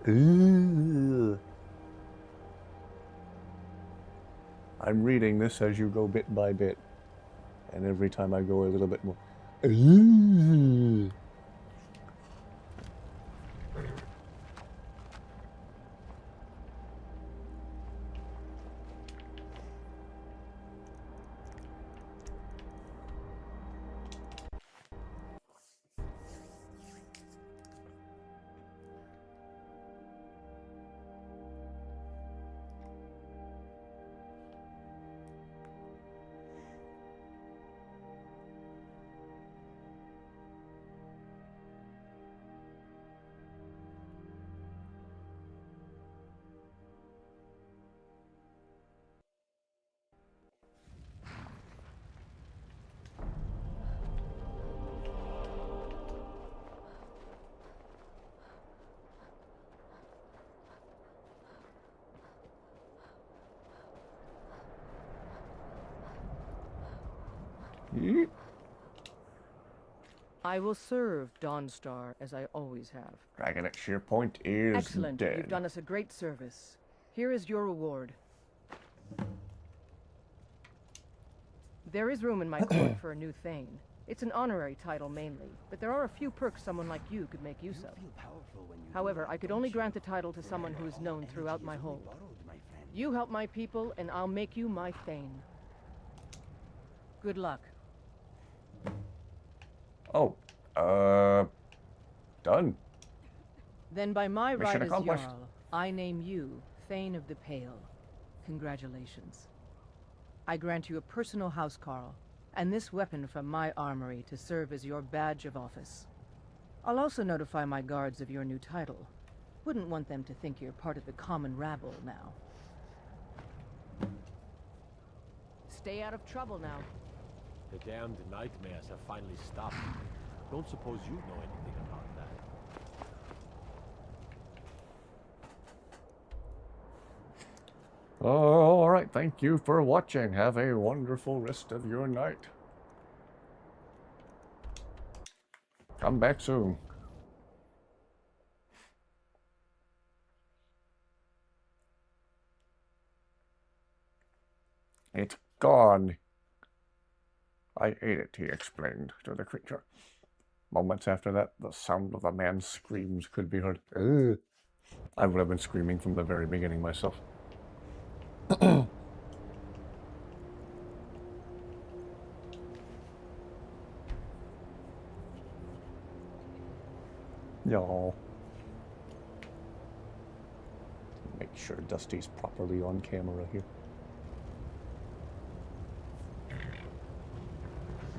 Ooh. I'm reading this as you go bit by bit. And every time I go a little bit more. Ooh. Yeet. I will serve Dawnstar as I always have. Dragon at sheer point is Excellent. dead. You've done us a great service. Here is your reward. There is room in my court for a new Thane. It's an honorary title mainly, but there are a few perks someone like you could make use of. However, I could only grant the title to someone who is known throughout my hold. You help my people, and I'll make you my Thane. Good luck. Oh, done. Then by my right Mission as accomplished. Jarl, I name you Thane of the Pale. Congratulations. I grant you a personal housecarl, and this weapon from my armory to serve as your badge of office. I'll also notify my guards of your new title. Wouldn't want them to think you're part of the common rabble now. Stay out of trouble now. The damned nightmares have finally stopped. Don't suppose you know anything about that. All right, thank you for watching. Have a wonderful rest of your night. Come back soon. It's gone. I ate it, he explained to the creature. Moments after that, the sound of the man's screams could be heard. Ugh. I would have been screaming from the very beginning myself. Y'all. Make sure Dusty's properly on camera here.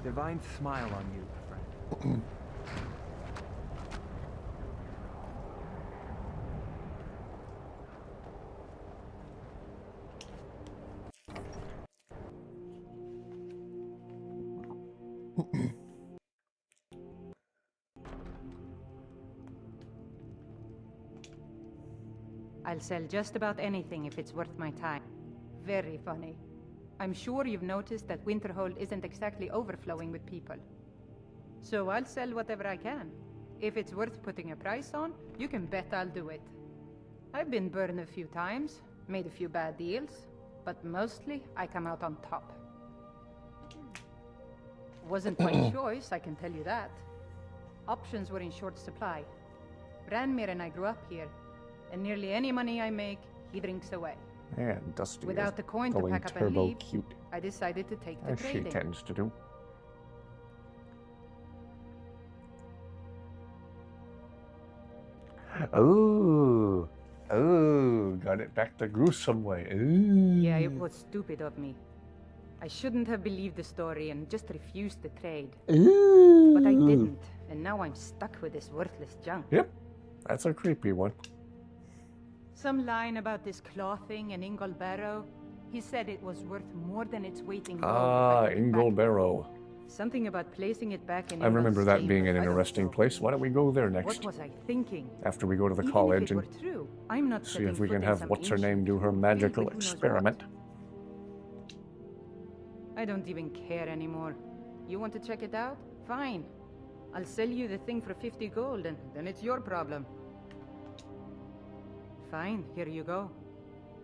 Divine smile on you, friend. I'll sell just about anything if it's worth my time. Very funny. I'm sure you've noticed that Winterhold isn't exactly overflowing with people. So I'll sell whatever I can. If it's worth putting a price on, you can bet I'll do it. I've been burned a few times, made a few bad deals, but mostly I come out on top. Wasn't my choice, I can tell you that. Options were in short supply. Branmir and I grew up here, and nearly any money I make, he drinks away. Man, Dusty Without is the coin to going pack up and turbo leave, cute, I decided to take to as she trading. tends to do. Oh, got it back the gruesome way. Ooh. Yeah, it was stupid of me. I shouldn't have believed the story and just refused the trade. Ooh. But I didn't, and now I'm stuck with this worthless junk. Yep, that's a creepy one. Some line about this clothing and Ingol Barrow. He said it was worth more than its weight in gold. Ah, Ingol Barrow. Something about placing it back in I remember Ingol's that being chamber. an I don't interesting know. place. Why don't we go there next? What was I thinking? After we go to the Even college if it and were true, I'm not see if setting we can foot in have some what's-her-name ancient do her tomb magical filled with who knows experiment. what. I don't even care anymore. You want to check it out? Fine. I'll sell you the thing for 50 gold, and then it's your problem. Fine, here you go.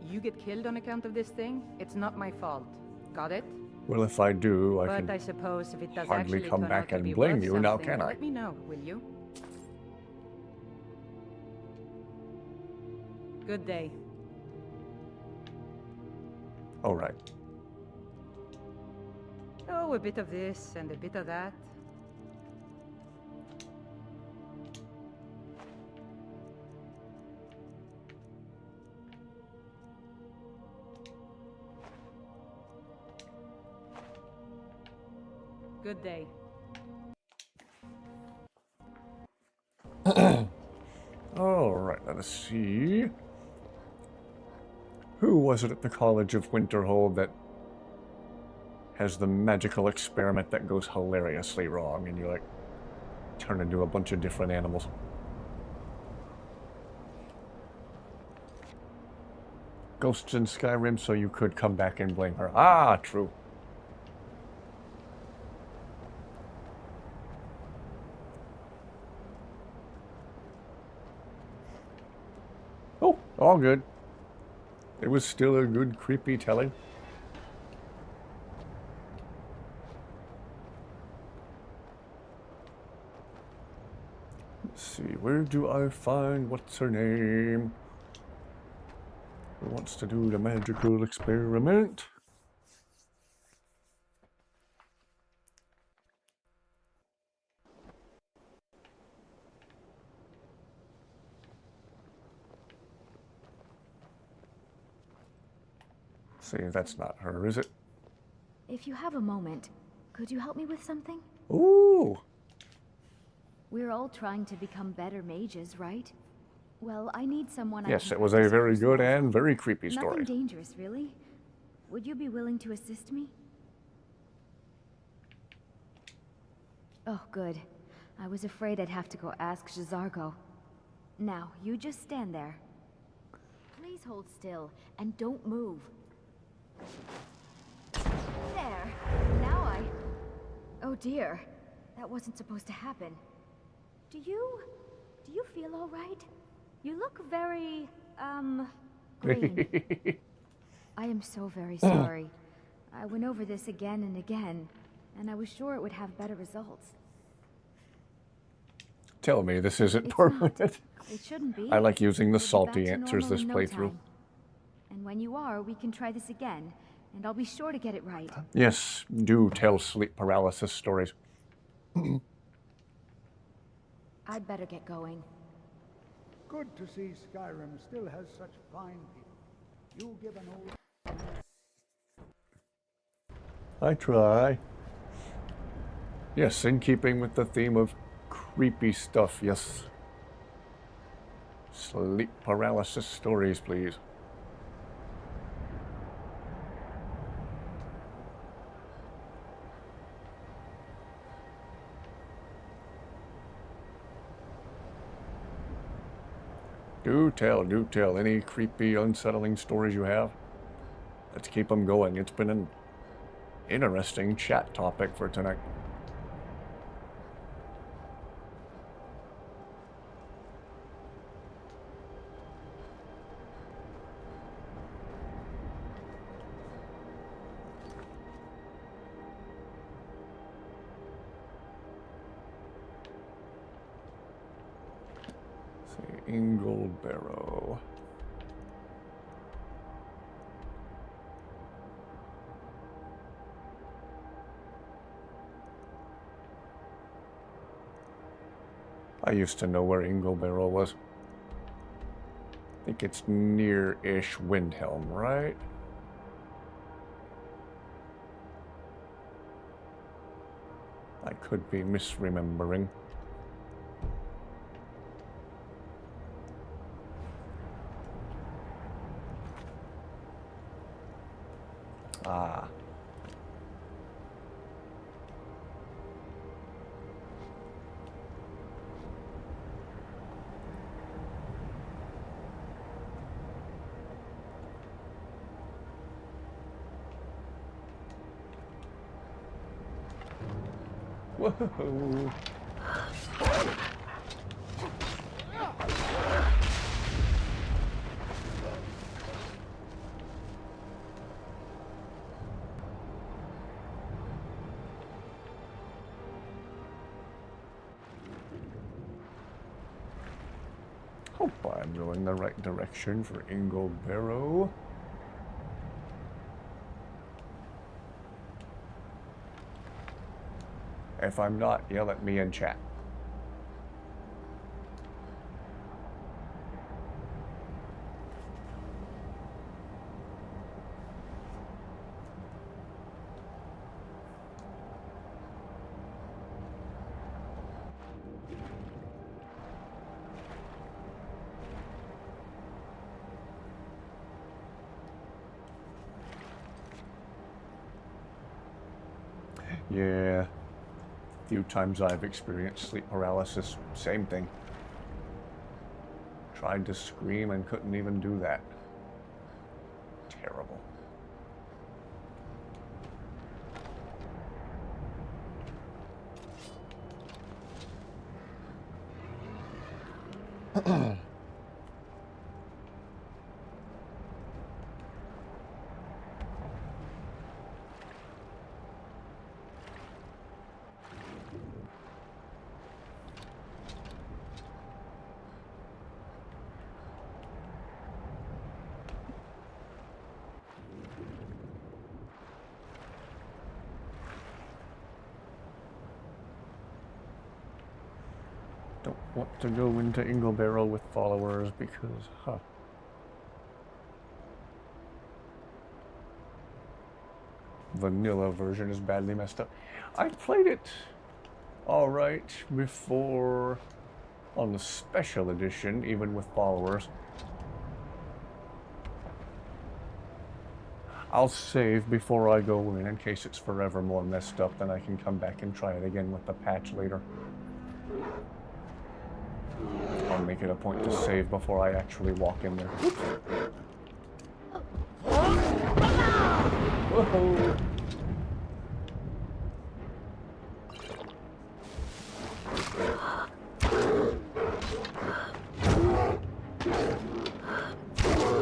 You get killed on account of this thing, it's not my fault. Got it? Well, if I do, I But can I suppose if it does hardly actually come turn back out to and be blame worth you, now something, can I? Let me know, will you? Good day. All right. Oh, a bit of this and a bit of that. Good day. All right, let us see. Who was it at the College of Winterhold that has the magical experiment that goes hilariously wrong and you like turn into a bunch of different animals? Ghosts in Skyrim, so you could come back and blame her. Ah, true. Oh, all good. It was still a good creepy telling. Let's see, where do I find what's her name? Who wants to do the magical experiment? See, that's not her, is it? If you have a moment, could you help me with something? Ooh! We're all trying to become better mages, right? Well, I need someone Yes, I can it was a practice very first good level. and very creepy story. Nothing dangerous, really. Would you be willing to assist me? Oh, good. I was afraid I'd have to go ask J'zargo. Now, you just stand there. Please hold still, and don't move. There. Now I... Oh dear. That wasn't supposed to happen. Do you feel all right? You look very, green. I am so very sorry. I went over this again and again, and I was sure it would have better results. Tell me this isn't It's permanent. not. It shouldn't be. I like using the We'll be salty back to answers normal this in no playthrough. time. And when you are, we can try this again, and I'll be sure to get it right. Yes, do tell sleep paralysis stories. I'd better get going. Good to see Skyrim still has such fine people. You give an old... I try. Yes, in keeping with the theme of creepy stuff, yes. Sleep paralysis stories, please. Do tell. Any creepy, unsettling stories you have? Let's keep them going. It's been an interesting chat topic for tonight. Inglebarrow. I used to know where Inglebarrow was. I think it's near-ish Windhelm, right? I could be misremembering. Ah. Whoa. Hope I'm going the right direction for Inglebarrow. If I'm not, yell at me in chat. Yeah. Few times I've experienced sleep paralysis, same thing. Tried to scream and couldn't even do that. Terrible. Don't want to go into Inglebarrow with followers because, vanilla version is badly messed up. I played it alright before on the special edition, even with followers. I'll save before I go in case it's forever more messed up, then I can come back and try it again with the patch later. I'll make it a point to save before I actually walk in there. Whoa!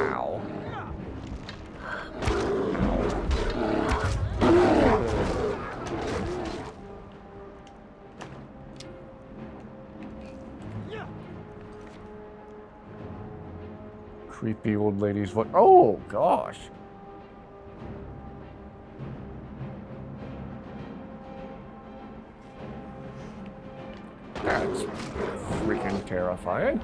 Ow. Creepy old lady's voice. Oh, gosh. That's freaking terrifying.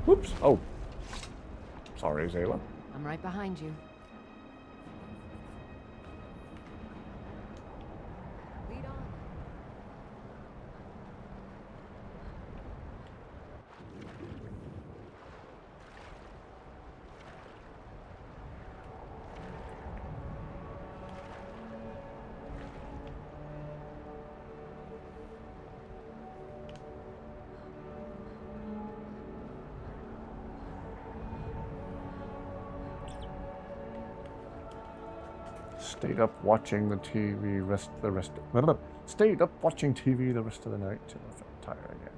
Whoops. Oh. Sorry, Zayla. I'm right behind you. Lead on. Stayed up watching the TV stayed up watching TV the rest of the night till I felt tired again.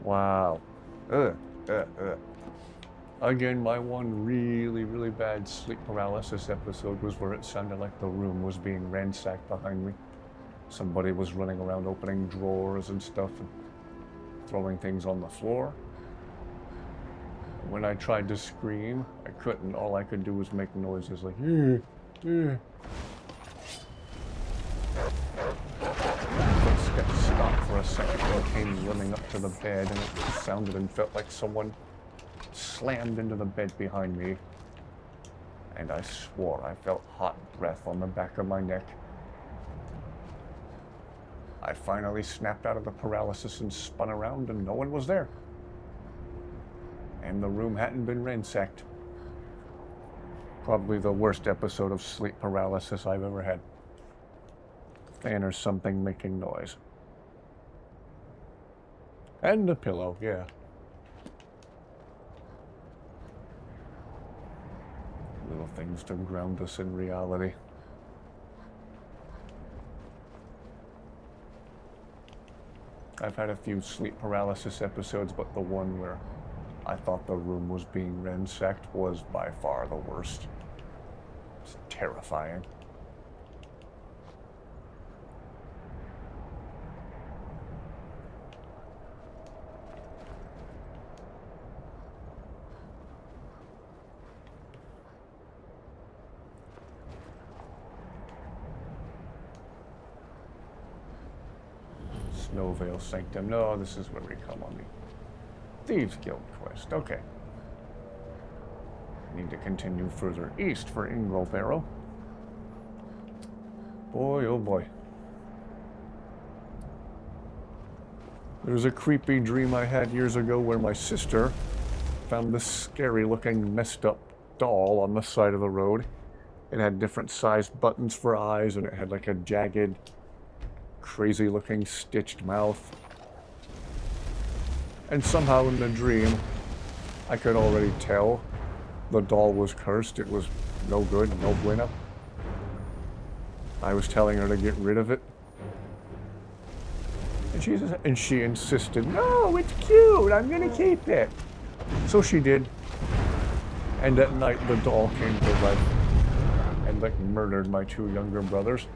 Wow. Again, my one really, really bad sleep paralysis episode was where it sounded like the room was being ransacked behind me. Somebody was running around opening drawers and stuff and throwing things on the floor. When I tried to scream, I couldn't. All I could do was make noises like, Footsteps stopped for a second and came running up to the bed, and it sounded and felt like someone slammed into the bed behind me. And I swore I felt hot breath on the back of my neck. I finally snapped out of the paralysis and spun around, and no one was there. And the room hadn't been ransacked. Probably the worst episode of sleep paralysis I've ever had. Fan or something making noise. And a pillow, yeah. Little things to ground us in reality. I've had a few sleep paralysis episodes, but the one where I thought the room was being ransacked was by far the worst. It's terrifying. Snowvale Sanctum. No, this is where we come on the Thieves Guild quest. Okay. Need to continue further east for INIGO Barrow. Boy, oh boy. There's a creepy dream I had years ago where my sister found this scary looking messed up doll on the side of the road. It had different sized buttons for eyes, and it had like a jagged, crazy looking stitched mouth. And somehow in the dream, I could already tell the doll was cursed. It was no good, no bueno. I was telling her to get rid of it. And she insisted, no, it's cute, I'm gonna keep it. So she did. And at night, the doll came to life and like murdered my two younger brothers.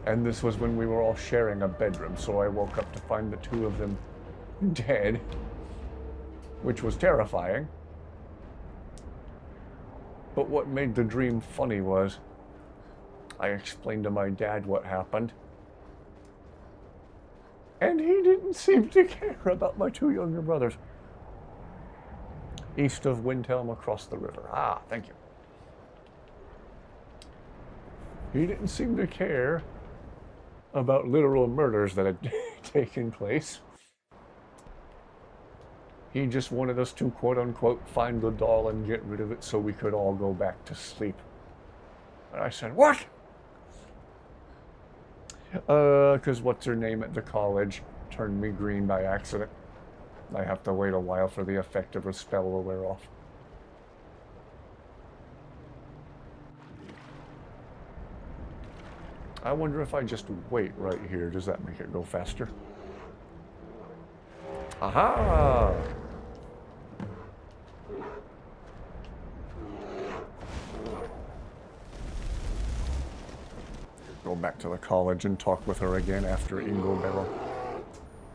And this was when we were all sharing a bedroom, so I woke up to find the two of them dead, which was terrifying. But what made the dream funny was I explained to my dad what happened, and he didn't seem to care about my two younger brothers. East of Windhelm, across the river. Ah, thank you. He didn't seem to care about literal murders that had taken place. He just wanted us to, quote-unquote, find the doll and get rid of it so we could all go back to sleep. And I said, what? Because what's her name at the college turned me green by accident. I have to wait a while for the effect of her spell to wear off. I wonder if I just wait right here, does that make it go faster? Aha! Go back to the college and talk with her again after INIGO Barrow.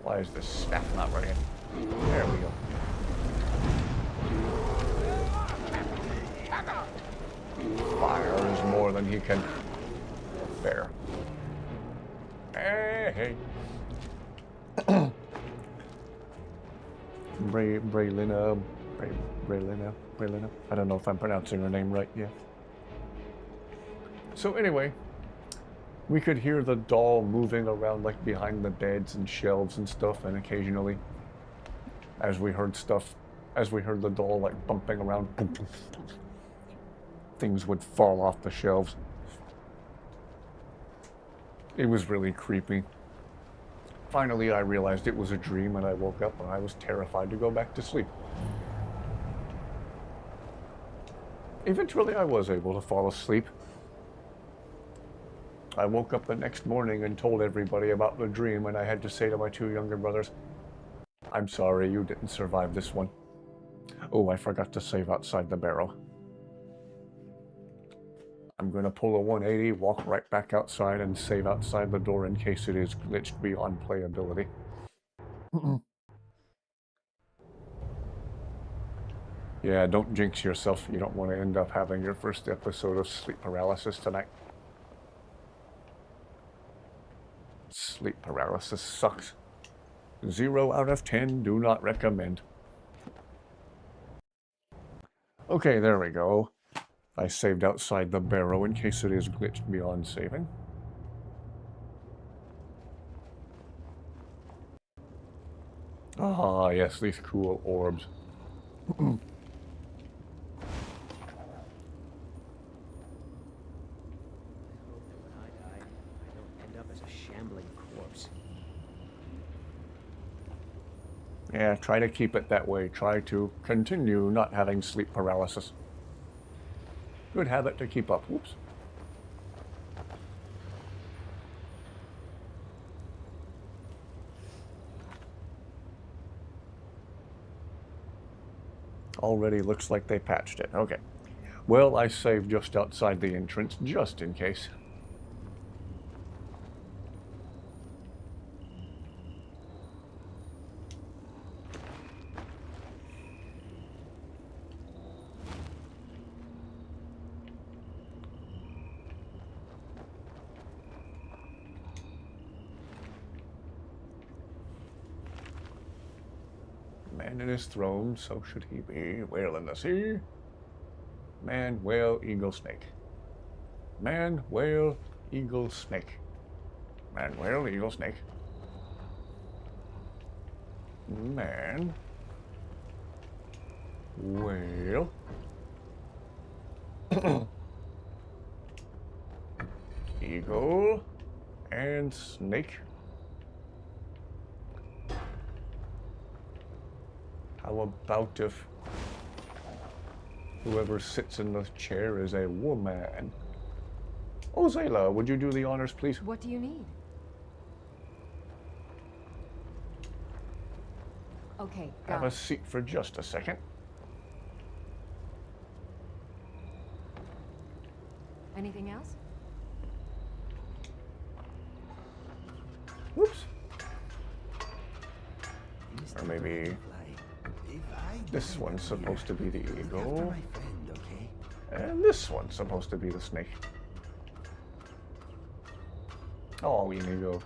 Why is this staff not working? There we go. Fire is more than he can bear. Hey, hey. Braylina. I don't know if I'm pronouncing her name right yet. So anyway, we could hear the doll moving around like behind the beds and shelves and stuff, and occasionally, as we heard the doll like bumping around, things would fall off the shelves. It was really creepy. Finally, I realized it was a dream, and I woke up and I was terrified to go back to sleep. Eventually, I was able to fall asleep. I woke up the next morning and told everybody about the dream, and I had to say to my two younger brothers, I'm sorry, you didn't survive this one. Oh, I forgot to save outside the barrow. I'm going to pull a 180, walk right back outside, and save outside the door in case it is glitched beyond playability. Yeah, don't jinx yourself. You don't want to end up having your first episode of sleep paralysis tonight. Sleep paralysis sucks. 0 out of 10, do not recommend. Okay, there we go. I saved outside the barrow in case it is glitched beyond saving. Ah, yes, these cool orbs. Yeah, try to keep it that way. Try to continue not having sleep paralysis. Good habit to keep up. Whoops. Already looks like they patched it. Okay. Well, I saved just outside the entrance, just in case. Man in his throne, so should he be. Whale in the sea. Man, whale, eagle, snake. Man, whale, eagle, snake. Man, whale, eagle, snake. Man. Whale. Eagle. And snake. How about if whoever sits in the chair is a woman? Oh, Zayla, would you do the honors, please? What do you need? Okay, Have a seat for just a second. Anything else? Whoops. Or maybe this one's supposed to be the eagle. And this one's supposed to be the snake. Oh, INIGO.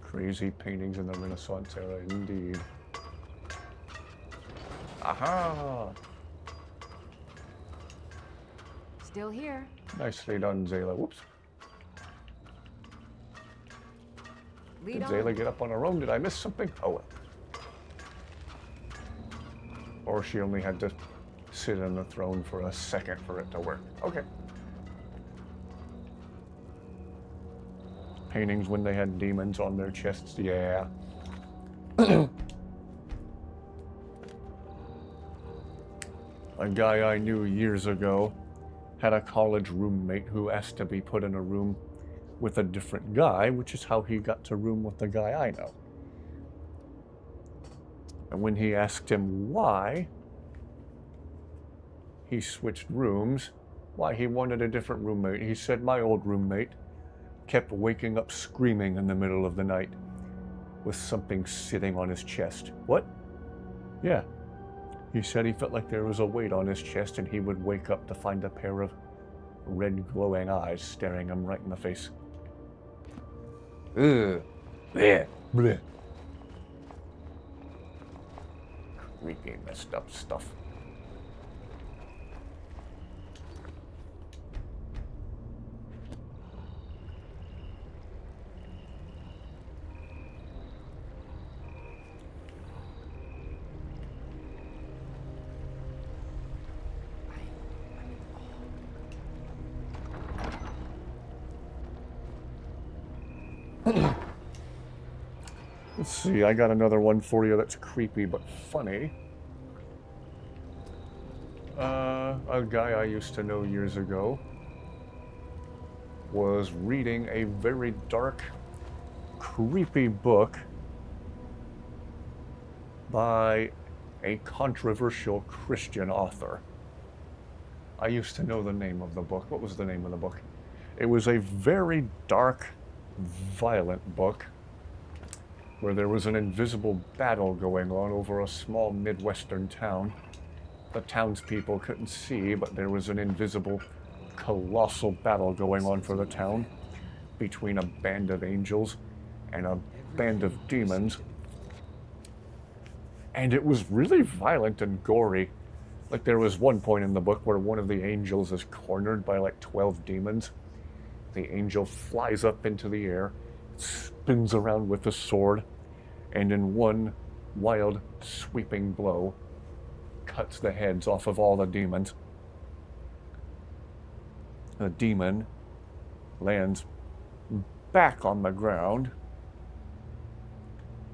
Crazy paintings in the Renaissance era, indeed. Aha! Still here. Nicely done, Zayla. Whoops. Lead Did on. Zayla get up on her own? Did I miss something? Oh well. Or she only had to sit on the throne for a second for it to work. Okay. Paintings when they had demons on their chests, yeah. A guy I knew years ago had a college roommate who asked to be put in a room with a different guy, which is how he got to room with the guy I know. And when he asked him why he switched rooms, why he wanted a different roommate, he said, my old roommate kept waking up screaming in the middle of the night with something sitting on his chest. What? Yeah. He said he felt like there was a weight on his chest and he would wake up to find a pair of red glowing eyes staring him right in the face. Ugh. Bleh. Bleh. Creepy, messed up stuff. Let's see, I got another one for you that's creepy but funny. A guy I used to know years ago was reading a very dark, creepy book by a controversial Christian author. I used to know the name of the book. What was the name of the book? It was a very dark, violent book where there was an invisible battle going on over a small Midwestern town. The townspeople couldn't see, but there was an invisible, colossal battle going on for the town between a band of angels and a band of demons. And it was really violent and gory. Like, there was one point in the book where one of the angels is cornered by like 12 demons. The angel flies up into the air, spins around with the sword, and in one wild, sweeping blow, cuts the heads off of all the demons. The demon lands back on the ground,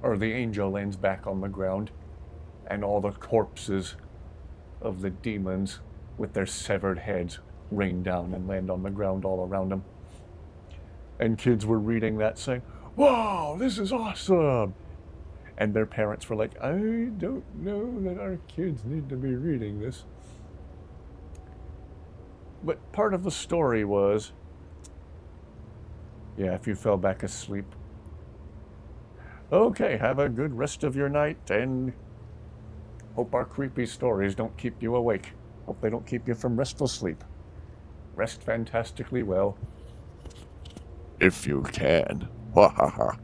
or the angel lands back on the ground, and all the corpses of the demons with their severed heads rain down and land on the ground all around them. And kids were reading that saying, "Wow, this is awesome!" And their parents were like, "I don't know that our kids need to be reading this." But part of the story was, yeah, if you fell back asleep, okay, have a good rest of your night, and hope our creepy stories don't keep you awake. Hope they don't keep you from restful sleep. Rest fantastically well. If you can. Ha ha ha.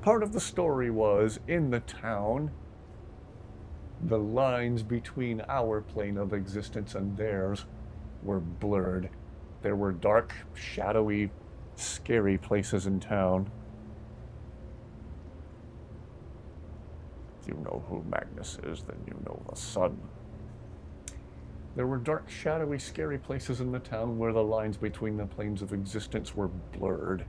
Part of the story was, in the town, the lines between our plane of existence and theirs were blurred. There were dark, shadowy, scary places in town. If you know who Magnus is, then you know the sun. There were dark, shadowy, scary places in the town where the lines between the planes of existence were blurred.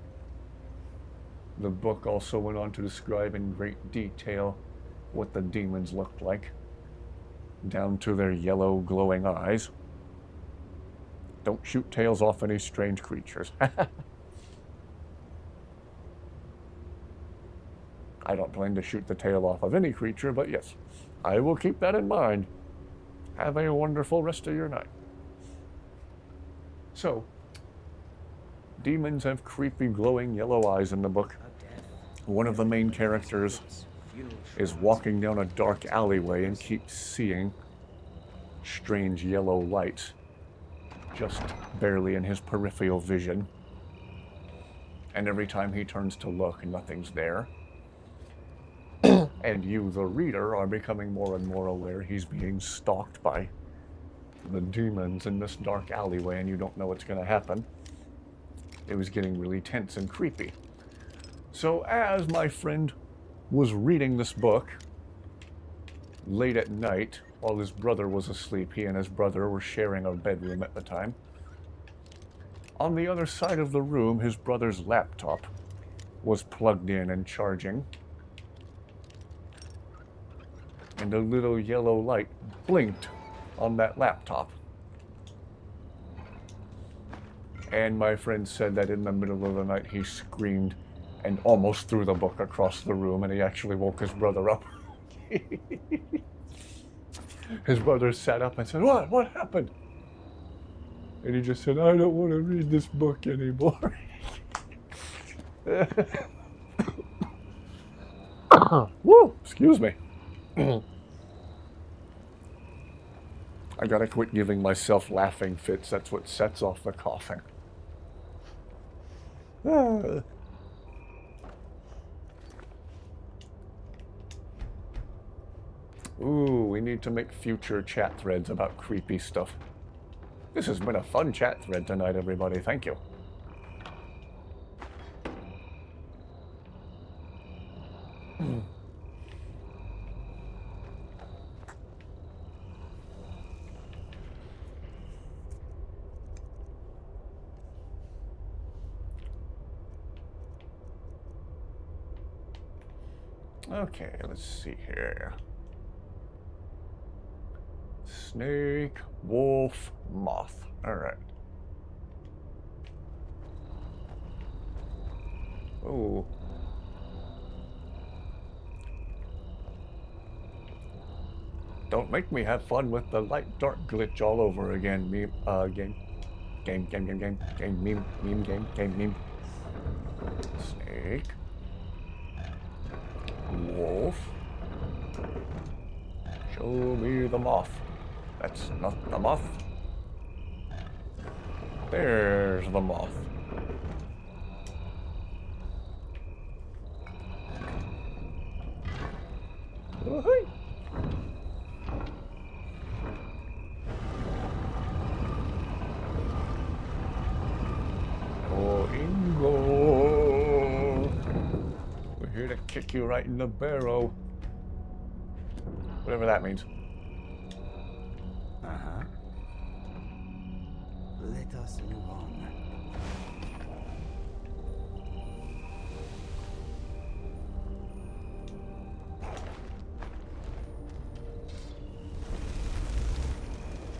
The book also went on to describe in great detail what the demons looked like, down to their yellow, glowing eyes. Don't shoot tails off any strange creatures. I don't plan to shoot the tail off of any creature, but yes, I will keep that in mind. Have a wonderful rest of your night. So, demons have creepy, glowing yellow eyes in the book. One of the main characters is walking down a dark alleyway and keeps seeing strange yellow lights just barely in his peripheral vision. And every time he turns to look, nothing's there. And you, the reader, are becoming more and more aware he's being stalked by the demons in this dark alleyway, and you don't know what's going to happen. It was getting really tense and creepy. So as my friend was reading this book late at night, while his brother was asleep, he and his brother were sharing a bedroom at the time. On the other side of the room, his brother's laptop was plugged in and charging. And a little yellow light blinked on that laptop. And my friend said that in the middle of the night he screamed and almost threw the book across the room, and he actually woke his brother up. His brother sat up and said, What happened?" And he just said, "I don't want to read this book anymore." Woo! Excuse me. I gotta quit giving myself laughing fits. That's what sets off the coughing. Ooh, we need to make future chat threads about creepy stuff. This has been a fun chat thread tonight, everybody. Thank you. Okay, let's see here. Snake, wolf, moth. Alright. Oh. Don't make me have fun with the light dark glitch all over again, meme, game. Game, meme. Snake. Wolf. Show me the moth. That's not the moth. There's the moth. Woohoo! Oh, INIGO! We're here to kick you right in the barrel. Whatever that means. Uh-huh. Let us move on.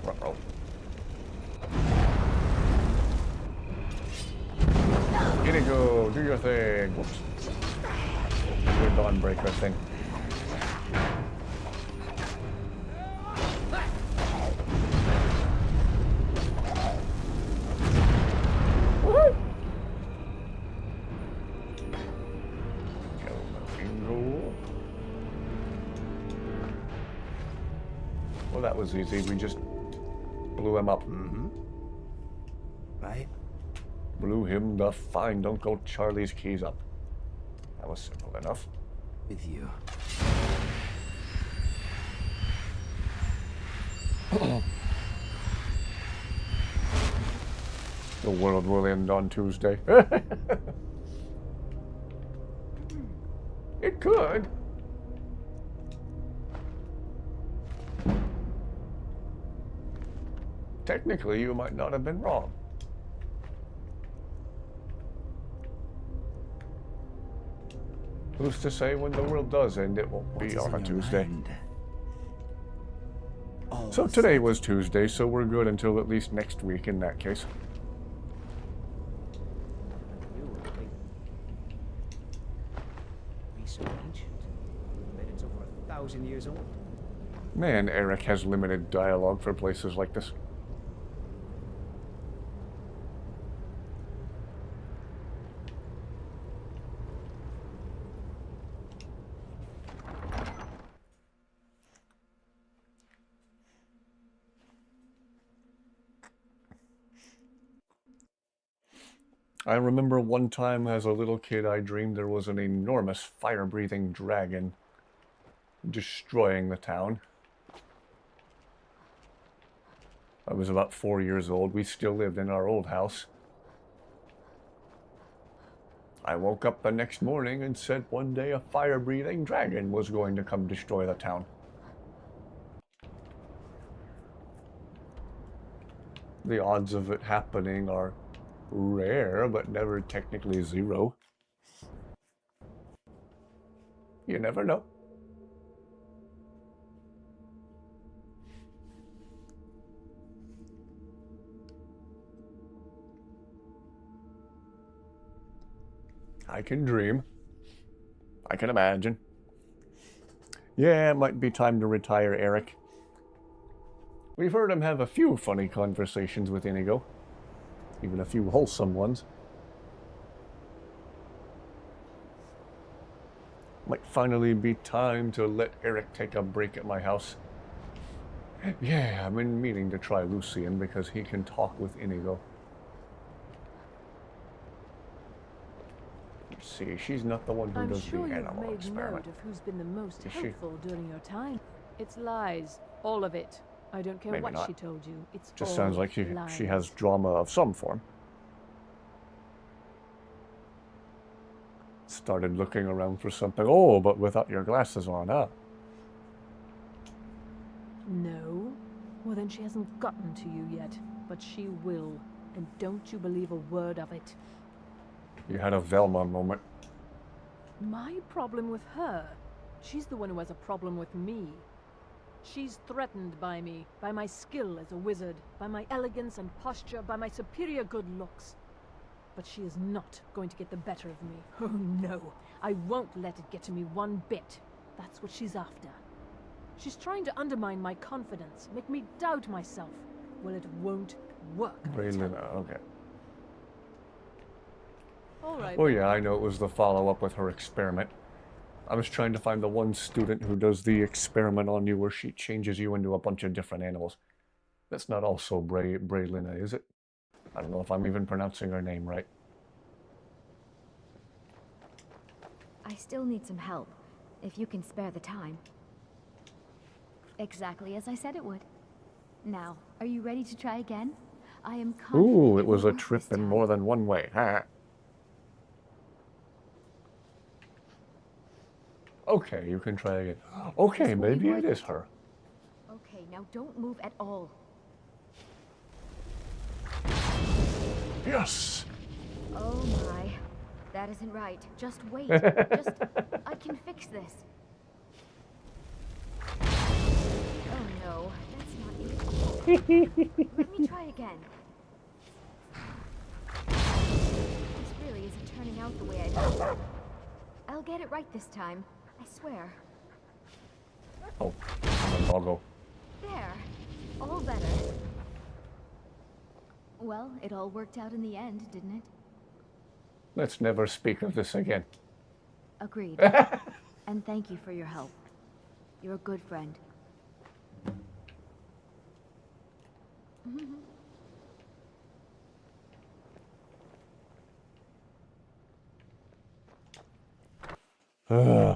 Ruh-roh. INIGO, do your thing. Whoops. Your Dawnbreaker thing. Woohoo! Well, that was easy. We just blew him up. Mm-hmm. Right? Blew him to find Uncle Charlie's keys up. That was simple enough. With you. The world will end on Tuesday. It could. Technically, you might not have been wrong. Who's to say when the world does end, it won't be on a Tuesday. So today was Tuesday, so we're good until at least next week in that case. So ancient. Bet it's over 1,000 years old. Man, Eric has limited dialogue for places like this. I remember one time as a little kid I dreamed there was an enormous fire-breathing dragon destroying the town. I was about 4 years old. We still lived in our old house. I woke up the next morning and said one day a fire-breathing dragon was going to come destroy the town. The odds of it happening are rare, but never technically zero. You never know. I can dream. I can imagine. Yeah, it might be time to retire Eric. We've heard him have a few funny conversations with INIGO. Even a few wholesome ones. Might finally be time to let Eric take a break at my house. Yeah, I've been meaning to try Lucian because he can talk with INIGO. Let's see, she's not the one who does the animal experiment. Of who's been the most Is she? helpful during your time. It's lies, all of it. I don't care Maybe what not. she told you. It's Just all sounds like she lies. has drama of some form. Started looking around for something. Oh, but without your glasses on, huh? No. Well, then she hasn't gotten to you yet. But she will. And don't you believe a word of it. You had a Velma moment. My problem with her? She's the one who has a problem with me. She's threatened by me, by my skill as a wizard, by my elegance and posture, by my superior good looks. But she is not going to get the better of me. Oh no, I won't let it get to me one bit. That's what she's after. She's trying to undermine my confidence, make me doubt myself. Well, it won't work. Okay. All right. Oh yeah, I know it was the follow-up with her experiment. I was trying to find the one student who does the experiment on you where she changes you into a bunch of different animals. That's not also Braylina, is it? I don't know if I'm even pronouncing her name right. I still need some help, if you can spare the time. Exactly as I said it would. Now, are you ready to try again? I am confident. Ooh, it was a trip in more than one way. Ha. Okay, you can try again. Okay, maybe it is her. Okay, now don't move at all. Yes! Oh my. That isn't right. Just wait. I can fix this. Oh no, that's not it. Let me try again. This really isn't turning out the way I hoped. I'll get it right this time. I swear. Oh, I'm a doggo. There. All better. Well, it all worked out in the end, didn't it? Let's never speak of this again. Agreed. And thank you for your help. You're a good friend.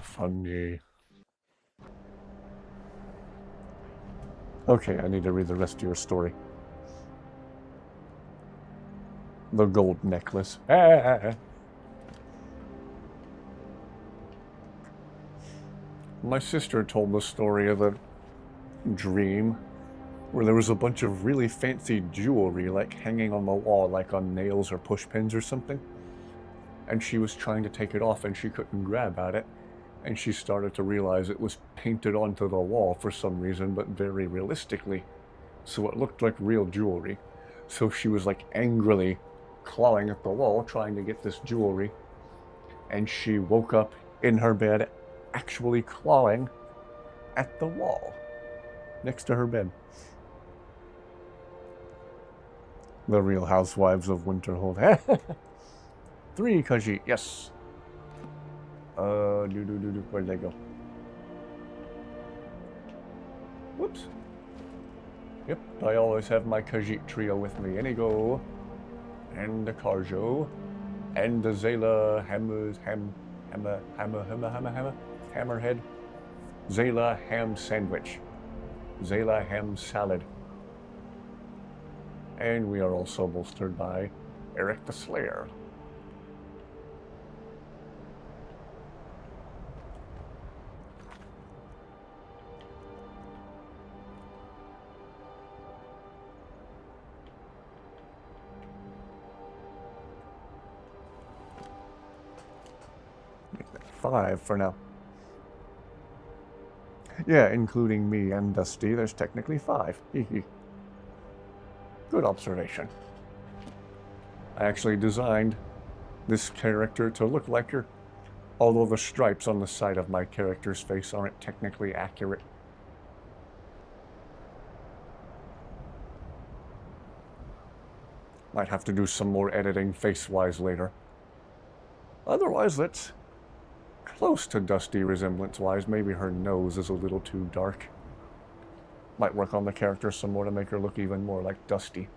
Funny. Okay, I need to read the rest of your story. The gold necklace. My sister told the story of a dream where there was a bunch of really fancy jewelry like hanging on the wall, like on nails or push pins or something. And she was trying to take it off and she couldn't grab at it. And she started to realize it was painted onto the wall for some reason, but very realistically. So it looked like real jewelry. So she was like angrily clawing at the wall, trying to get this jewelry. And she woke up in her bed, actually clawing at the wall next to her bed. The Real Housewives of Winterhold. 3, Khajiit, yes. Where'd they go? Whoops. Yep, I always have my Khajiit trio with me. INIGO, and the Karjo, and the Zayla Hammerhead, Zayla Ham Sandwich, Zayla Ham Salad. And we are also bolstered by Eric the Slayer. Make that 5 for now. Yeah, including me and Dusty, there's technically 5. Good observation. I actually designed this character to look like her, although the stripes on the side of my character's face aren't technically accurate. Might have to do some more editing face-wise later. Otherwise, that's close to Dusty resemblance-wise. Maybe her nose is a little too dark. Might work on the character some more to make her look even more like Dusty.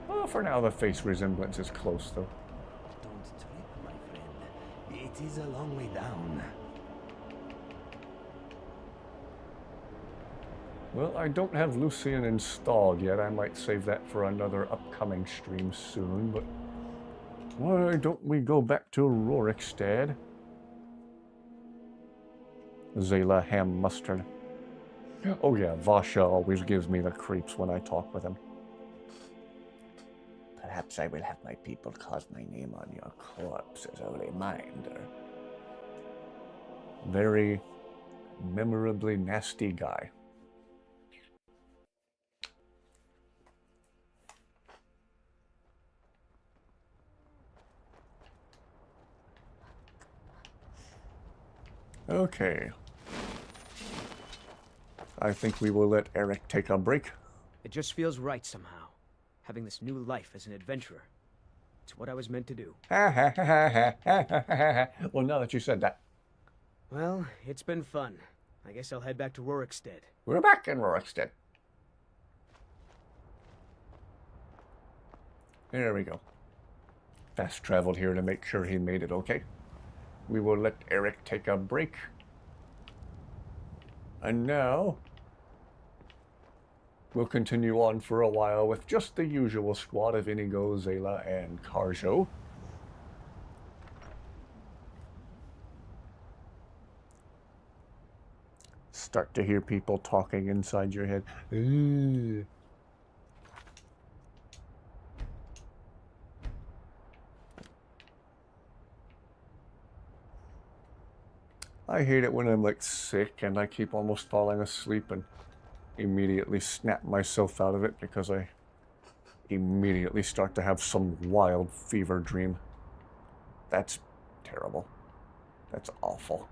Well, for now, the face resemblance is close, though. Don't trip, my friend. It is a long way down. Well, I don't have Lucian installed yet. I might save that for another upcoming stream soon, but why don't we go back to Rorikstead? Zayla Ham Mustard. Oh yeah, Vasha always gives me the creeps when I talk with him. Perhaps I will have my people carve my name on your corpse as a reminder. Very memorably nasty guy. Okay. I think we will let Eric take a break. It just feels right somehow, having this new life as an adventurer. It's what I was meant to do. Well, now that you said that. Well, it's been fun. I guess I'll head back to Rorikstead. We're back in Rorikstead. There we go. Fast traveled here to make sure he made it okay. We will let Eric take a break. And now we'll continue on for a while with just the usual squad of Inigo, Zayla, and Karjo. Start to hear people talking inside your head. Ugh. I hate it when I'm like sick and I keep almost falling asleep and immediately snap myself out of it because I immediately start to have some wild fever dream. That's terrible. That's awful.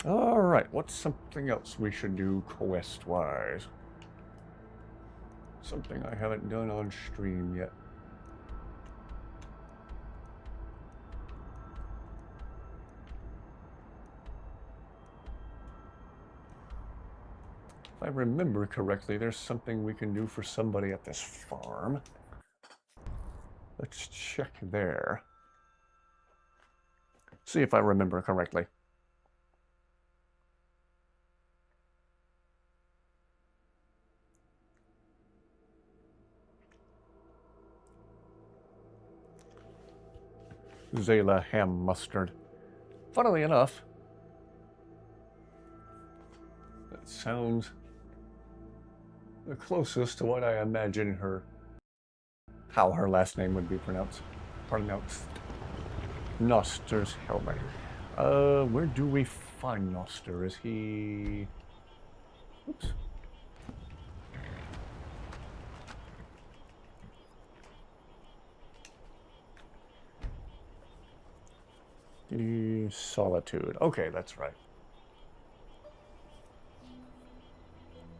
Alright, what's something else we should do quest-wise? Something I haven't done on stream yet. If I remember correctly, there's something we can do for somebody at this farm. Let's check there. See if I remember correctly. Zayla ham mustard. Funnily enough, that sounds the closest to what I imagine how her last name would be pronounced. Noster's helmet. Where do we find Noster? Is he... Oops. Solitude. Okay, that's right.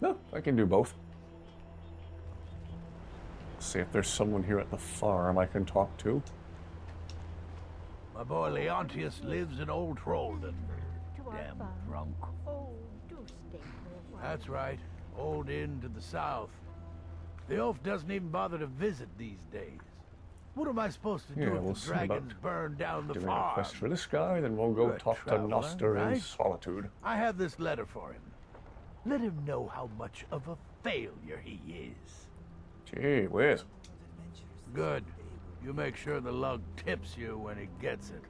No, I can do both. See if there's someone here at the farm I can talk to. My boy Leontius lives in Old Trollden. Damn drunk. Oh, do stay for a while. That's right. Old Inn to the south. The elf doesn't even bother to visit these days. What am I supposed to do Yeah, if the dragons burn down the doing farm? a quest for this guy, then we'll go You're a talk to traveler, Noster in right? Solitude. I have this letter for him. Let him know how much of a failure he is. Gee whiz. Good. You make sure the lug tips you when he gets it.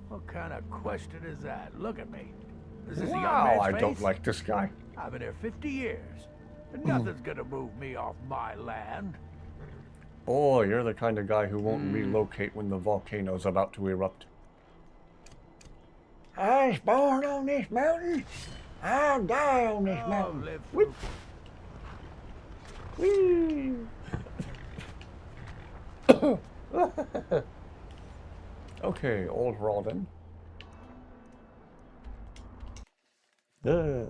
What kind of question is that? Look at me. Is this a young Wow, man's I face? don't like this guy. I've been here 50 years. And nothing's gonna move me off my land. Boy, you're the kind of guy who won't relocate when the volcano's about to erupt. I was born on this mountain. I'll die on this mountain. Whoop. Whee! Okay, old Rawdon. Hear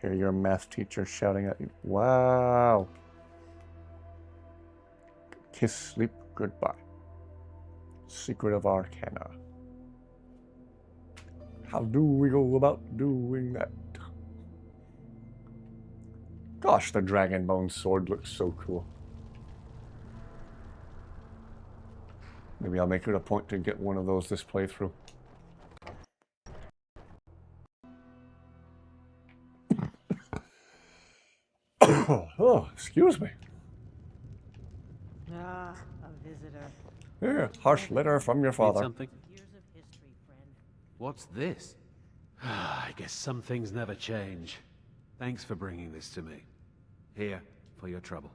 your math teacher shouting at you. Wow. Kiss sleep goodbye. Secret of Arcana. How do we go about doing that? Gosh, the dragon bone sword looks so cool. Maybe I'll make it a point to get one of those this playthrough. Oh, excuse me. Ah, a visitor. Here, harsh letter from your father. Need something? What's this? I guess some things never change. Thanks for bringing this to me. Here, for your trouble.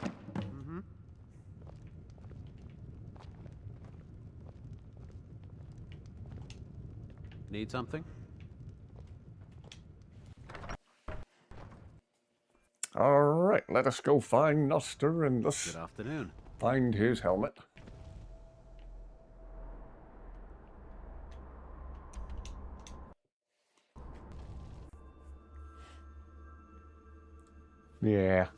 Mm-hmm. Need something? All right, let us go find Noster and let's Good afternoon. find his helmet. Yeah.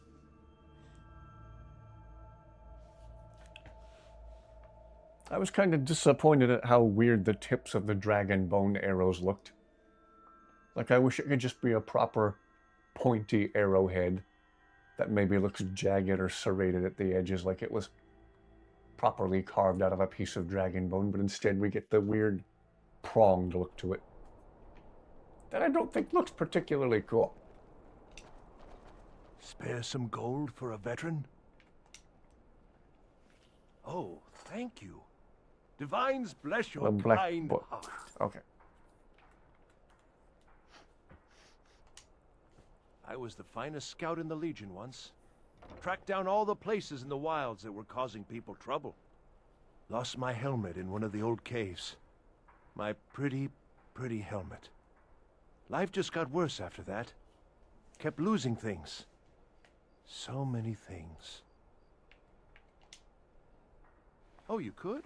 I was kind of disappointed at how weird the tips of the dragon bone arrows looked. Like, I wish it could just be a proper pointy arrowhead that maybe looks jagged or serrated at the edges, like it was properly carved out of a piece of dragon bone, but instead we get the weird pronged look to it that I don't think looks particularly cool. Spare some gold for a veteran? Oh, thank you. Divines bless your The black kind book. heart. Okay. I was the finest scout in the Legion once. Tracked down all the places in the wilds that were causing people trouble. Lost my helmet in one of the old caves. My pretty, pretty helmet. Life just got worse after that. Kept losing things. So many things. Oh, you could?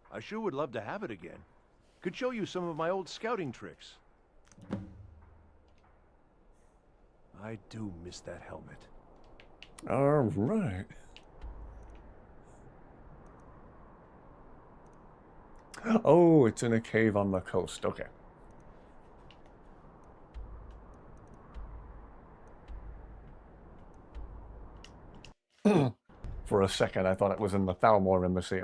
I sure would love to have it again. Could show you some of my old scouting tricks. I do miss that helmet. All right. Oh, it's in a cave on the coast. Okay. For a second, I thought it was in the Thalmor Embassy.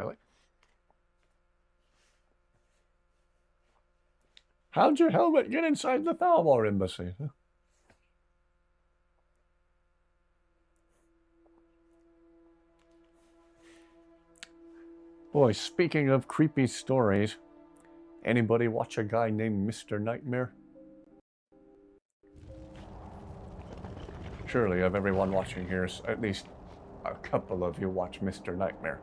How'd your helmet get inside the Thalmor Embassy? Boy, speaking of creepy stories, anybody watch a guy named Mr. Nightmare? Surely of everyone watching here, at least a couple of you watch Mr. Nightmare.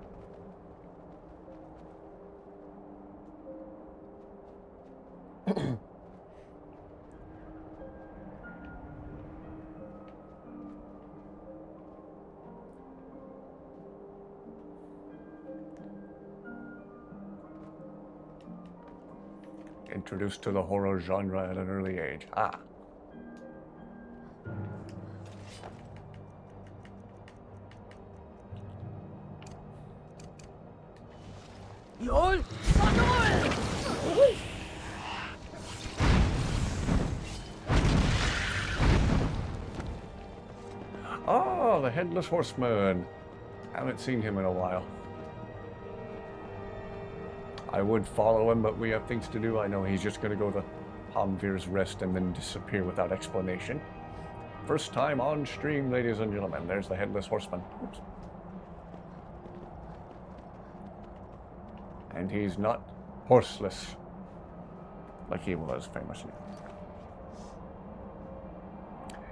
Introduced to the horror genre at an early age. Ah. You'll Oh, the Headless Horseman. Haven't seen him in a while. I would follow him, but we have things to do. I know he's just going to go to Hamvir's Rest and then disappear without explanation. First time on stream, ladies and gentlemen. There's the Headless Horseman. Oops. And he's not horseless, like he was famously.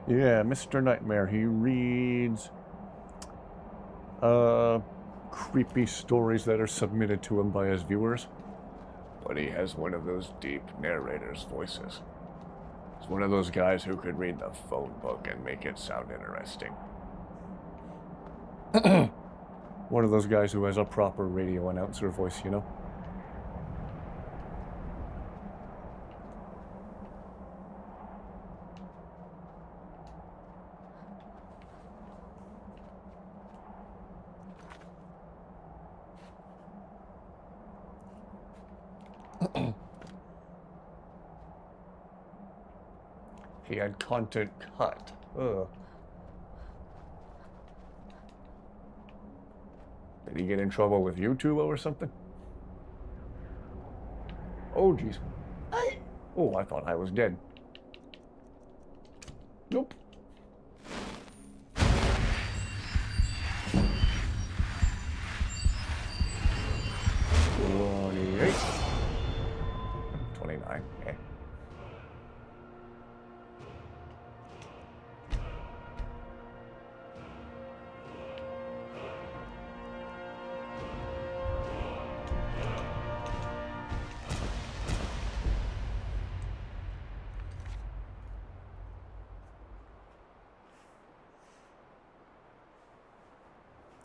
Yeah, Mr. Nightmare. He reads creepy stories that are submitted to him by his viewers, but he has one of those deep narrator's voices. He's one of those guys who could read the phone book and make it sound interesting. One of those guys who has a proper radio announcer voice, you know? He had content cut. Ugh. Did he get in trouble with YouTube or something? Oh, jeez. Oh, I thought I was dead. Nope.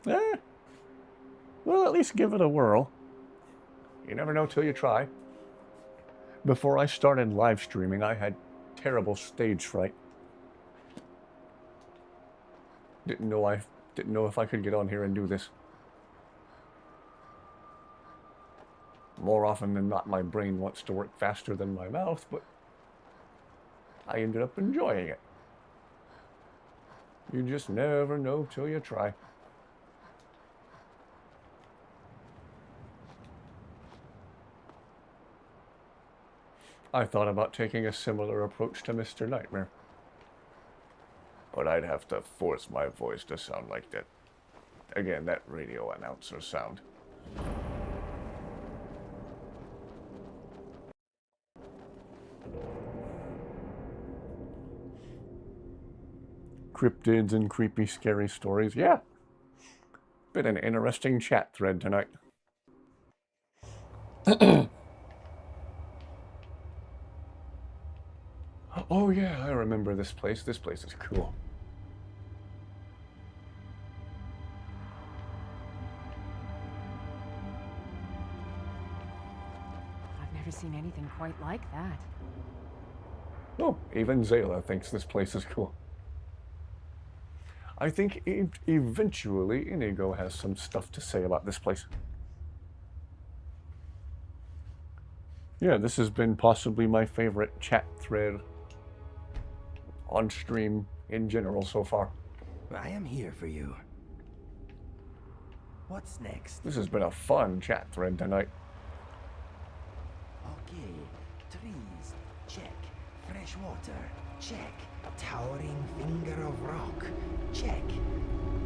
Well, at least give it a whirl. You never know till you try. Before I started live streaming, I had terrible stage fright. Didn't know if I could get on here and do this. More often than not, my brain wants to work faster than my mouth, but I ended up enjoying it. You just never know till you try. I thought about taking a similar approach to Mr. Nightmare. But I'd have to force my voice to sound like that. Again, that radio announcer sound. Cryptids and creepy, scary stories. Yeah. Been an interesting chat thread tonight. Oh yeah, I remember this place. This place is cool. I've never seen anything quite like that. Oh, even Zayla thinks this place is cool. I think eventually INIGO has some stuff to say about this place. Yeah, this has been possibly my favorite chat thread on stream in general so far. I am here for you. What's next? This has been a fun chat thread tonight. Okay, trees, check. Fresh water, check. Towering finger of rock, check.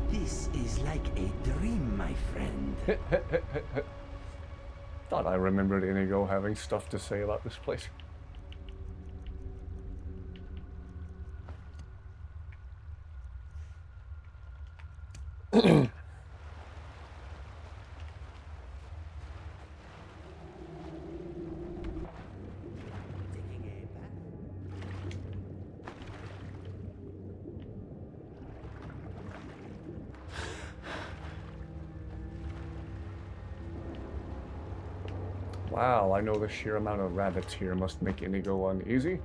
This is like a dream, my friend. Thought I remembered INIGO having stuff to say about this place. Wow, I know the sheer amount of rabbits here must make INIGO uneasy.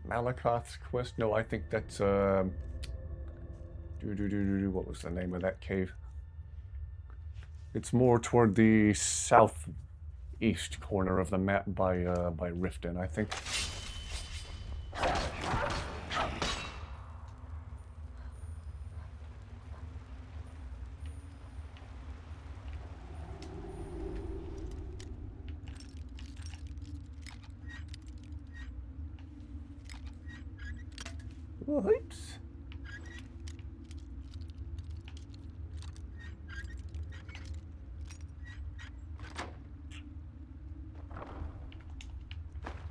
Malakoth's quest? No, I think that's what was the name of that cave? It's more toward the southeast corner of the map by Riften, I think. Whoops.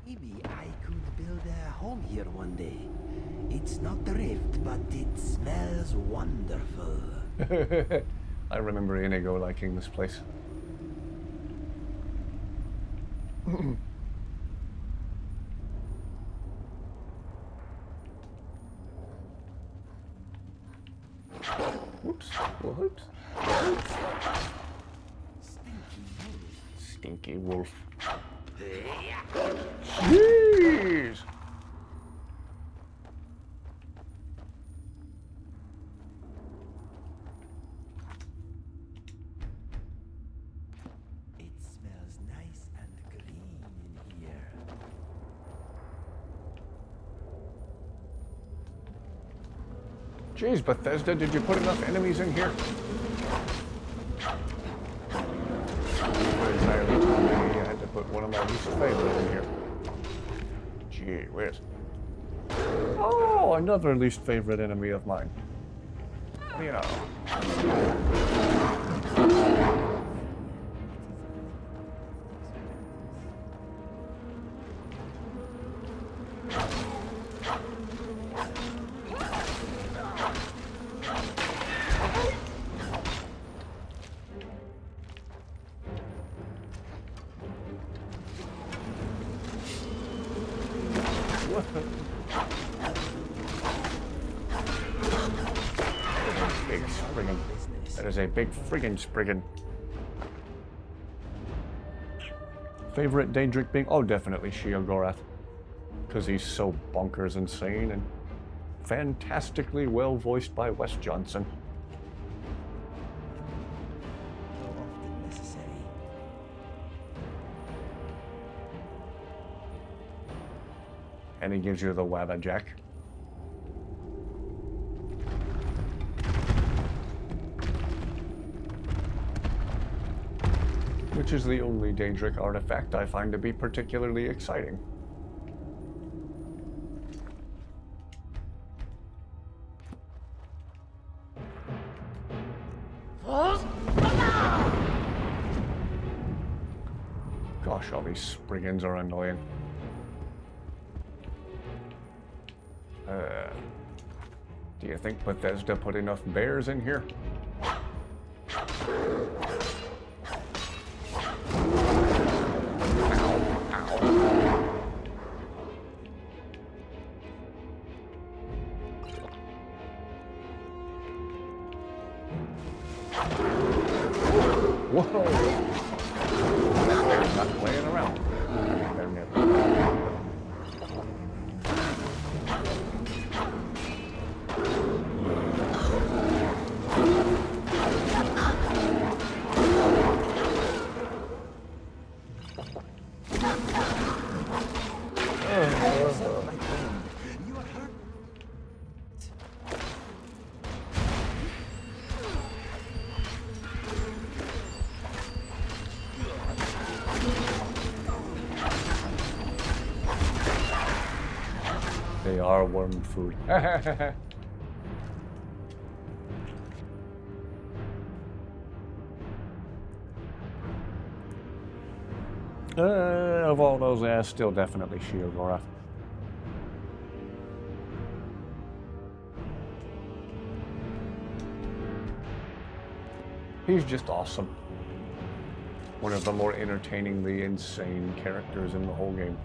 Maybe I could build a home here one day. It's not the rift, but it smells wonderful. I remember INIGO liking this place. Whoops. Whoops. Stinky wolf. Jeez! It smells nice and green in here. Jeez, Bethesda, did you put enough enemies in here? I had to put one of my least favorite in here. Gee whiz. Oh, another least favorite enemy of mine. You know. That is a big friggin' spriggin'. Favorite Daedric being? Oh, definitely Sheogorath. Because he's so bonkers insane and fantastically well voiced by Wes Johnson. Often necessary. And he gives you the Wabba Jack. Which is the only Daedric artifact I find to be particularly exciting. Gosh, all these Spriggans are annoying. Do you think Bethesda put enough bears in here? Whoa! They're not playing around. They're never. They are worm food. Of all those, still definitely Sheogorath. He's just awesome. One of the more entertainingly insane characters in the whole game.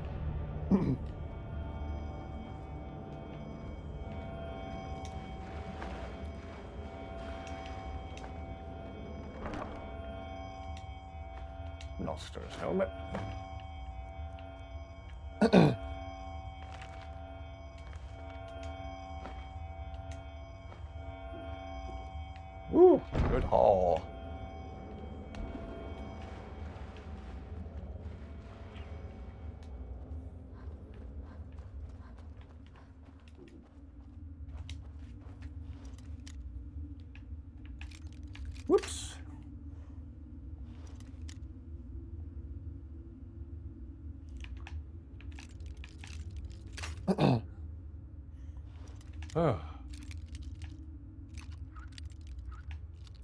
Noster's helmet. Ooh, good haul. Whoops.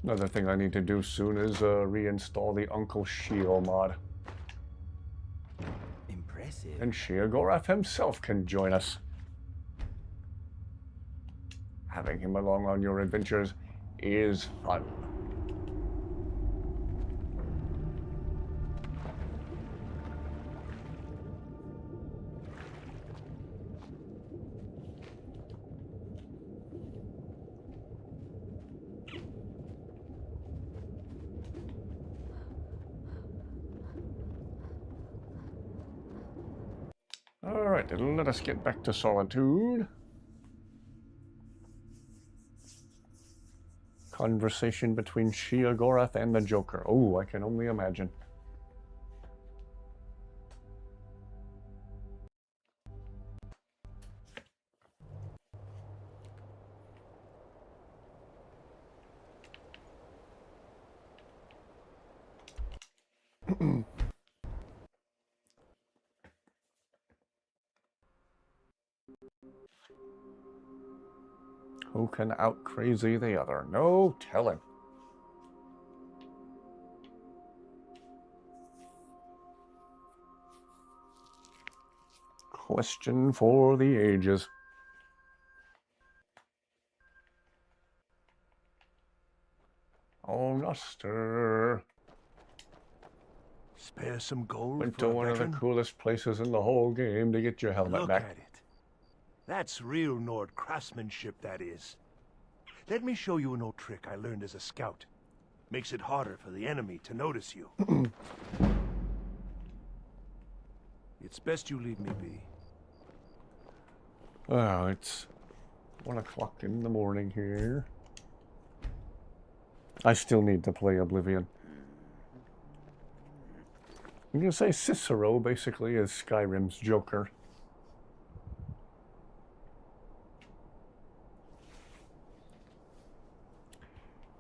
Another thing I need to do soon is reinstall the Uncle Sheo mod. Impressive. And Sheogorath himself can join us. Having him along on your adventures is fun. Alright, let us get back to Solitude. Conversation between Sheogorath and the Joker. Oh, I can only imagine. Who can out-crazy the other? No telling. Question for the ages. Oh, Noster. Spare some gold. Went for to a one of the veteran? coolest places in the whole game to get your helmet Look back. at it. That's real Nord craftsmanship, that is. Let me show you an old trick I learned as a scout. Makes it harder for the enemy to notice you. It's best you leave me be. Well, it's 1 o'clock in the morning here. I still need to play Oblivion. I'm gonna say Cicero basically is Skyrim's Joker.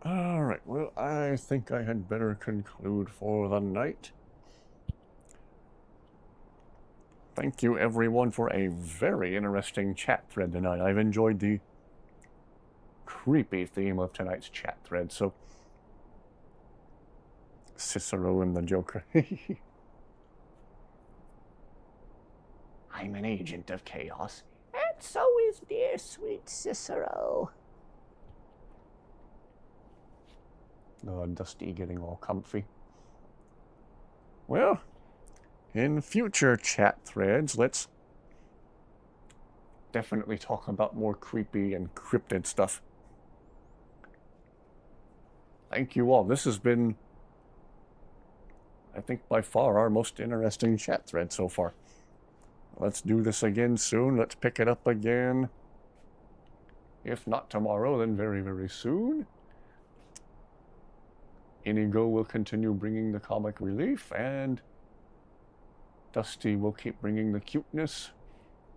Alright, well, I think I had better conclude for the night. Thank you, everyone, for a very interesting chat thread tonight. I've enjoyed the creepy theme of tonight's chat thread, so... Cicero and the Joker. I'm an agent of chaos. And so is dear sweet Cicero. Dusty getting all comfy. Well, in future chat threads, let's definitely talk about more creepy and cryptid stuff. Thank you all. This has been, I think, by far our most interesting chat thread so far. Let's do this again soon. Let's pick it up again. If not tomorrow, then very, very soon. INIGO will continue bringing the comic relief, and Dusty will keep bringing the cuteness.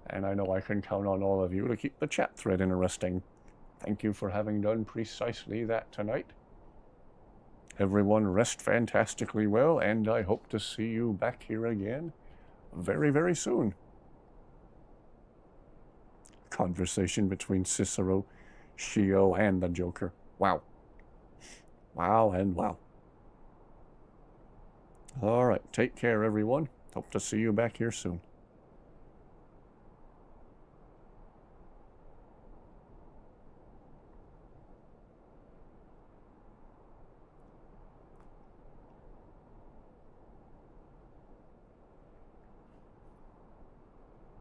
And I know I can count on all of you to keep the chat thread interesting. Thank you for having done precisely that tonight. Everyone rest fantastically well, and I hope to see you back here again very, very soon. Conversation between Cicero, Shio, and the Joker. Wow. Wow and wow. Alright, take care, everyone. Hope to see you back here soon.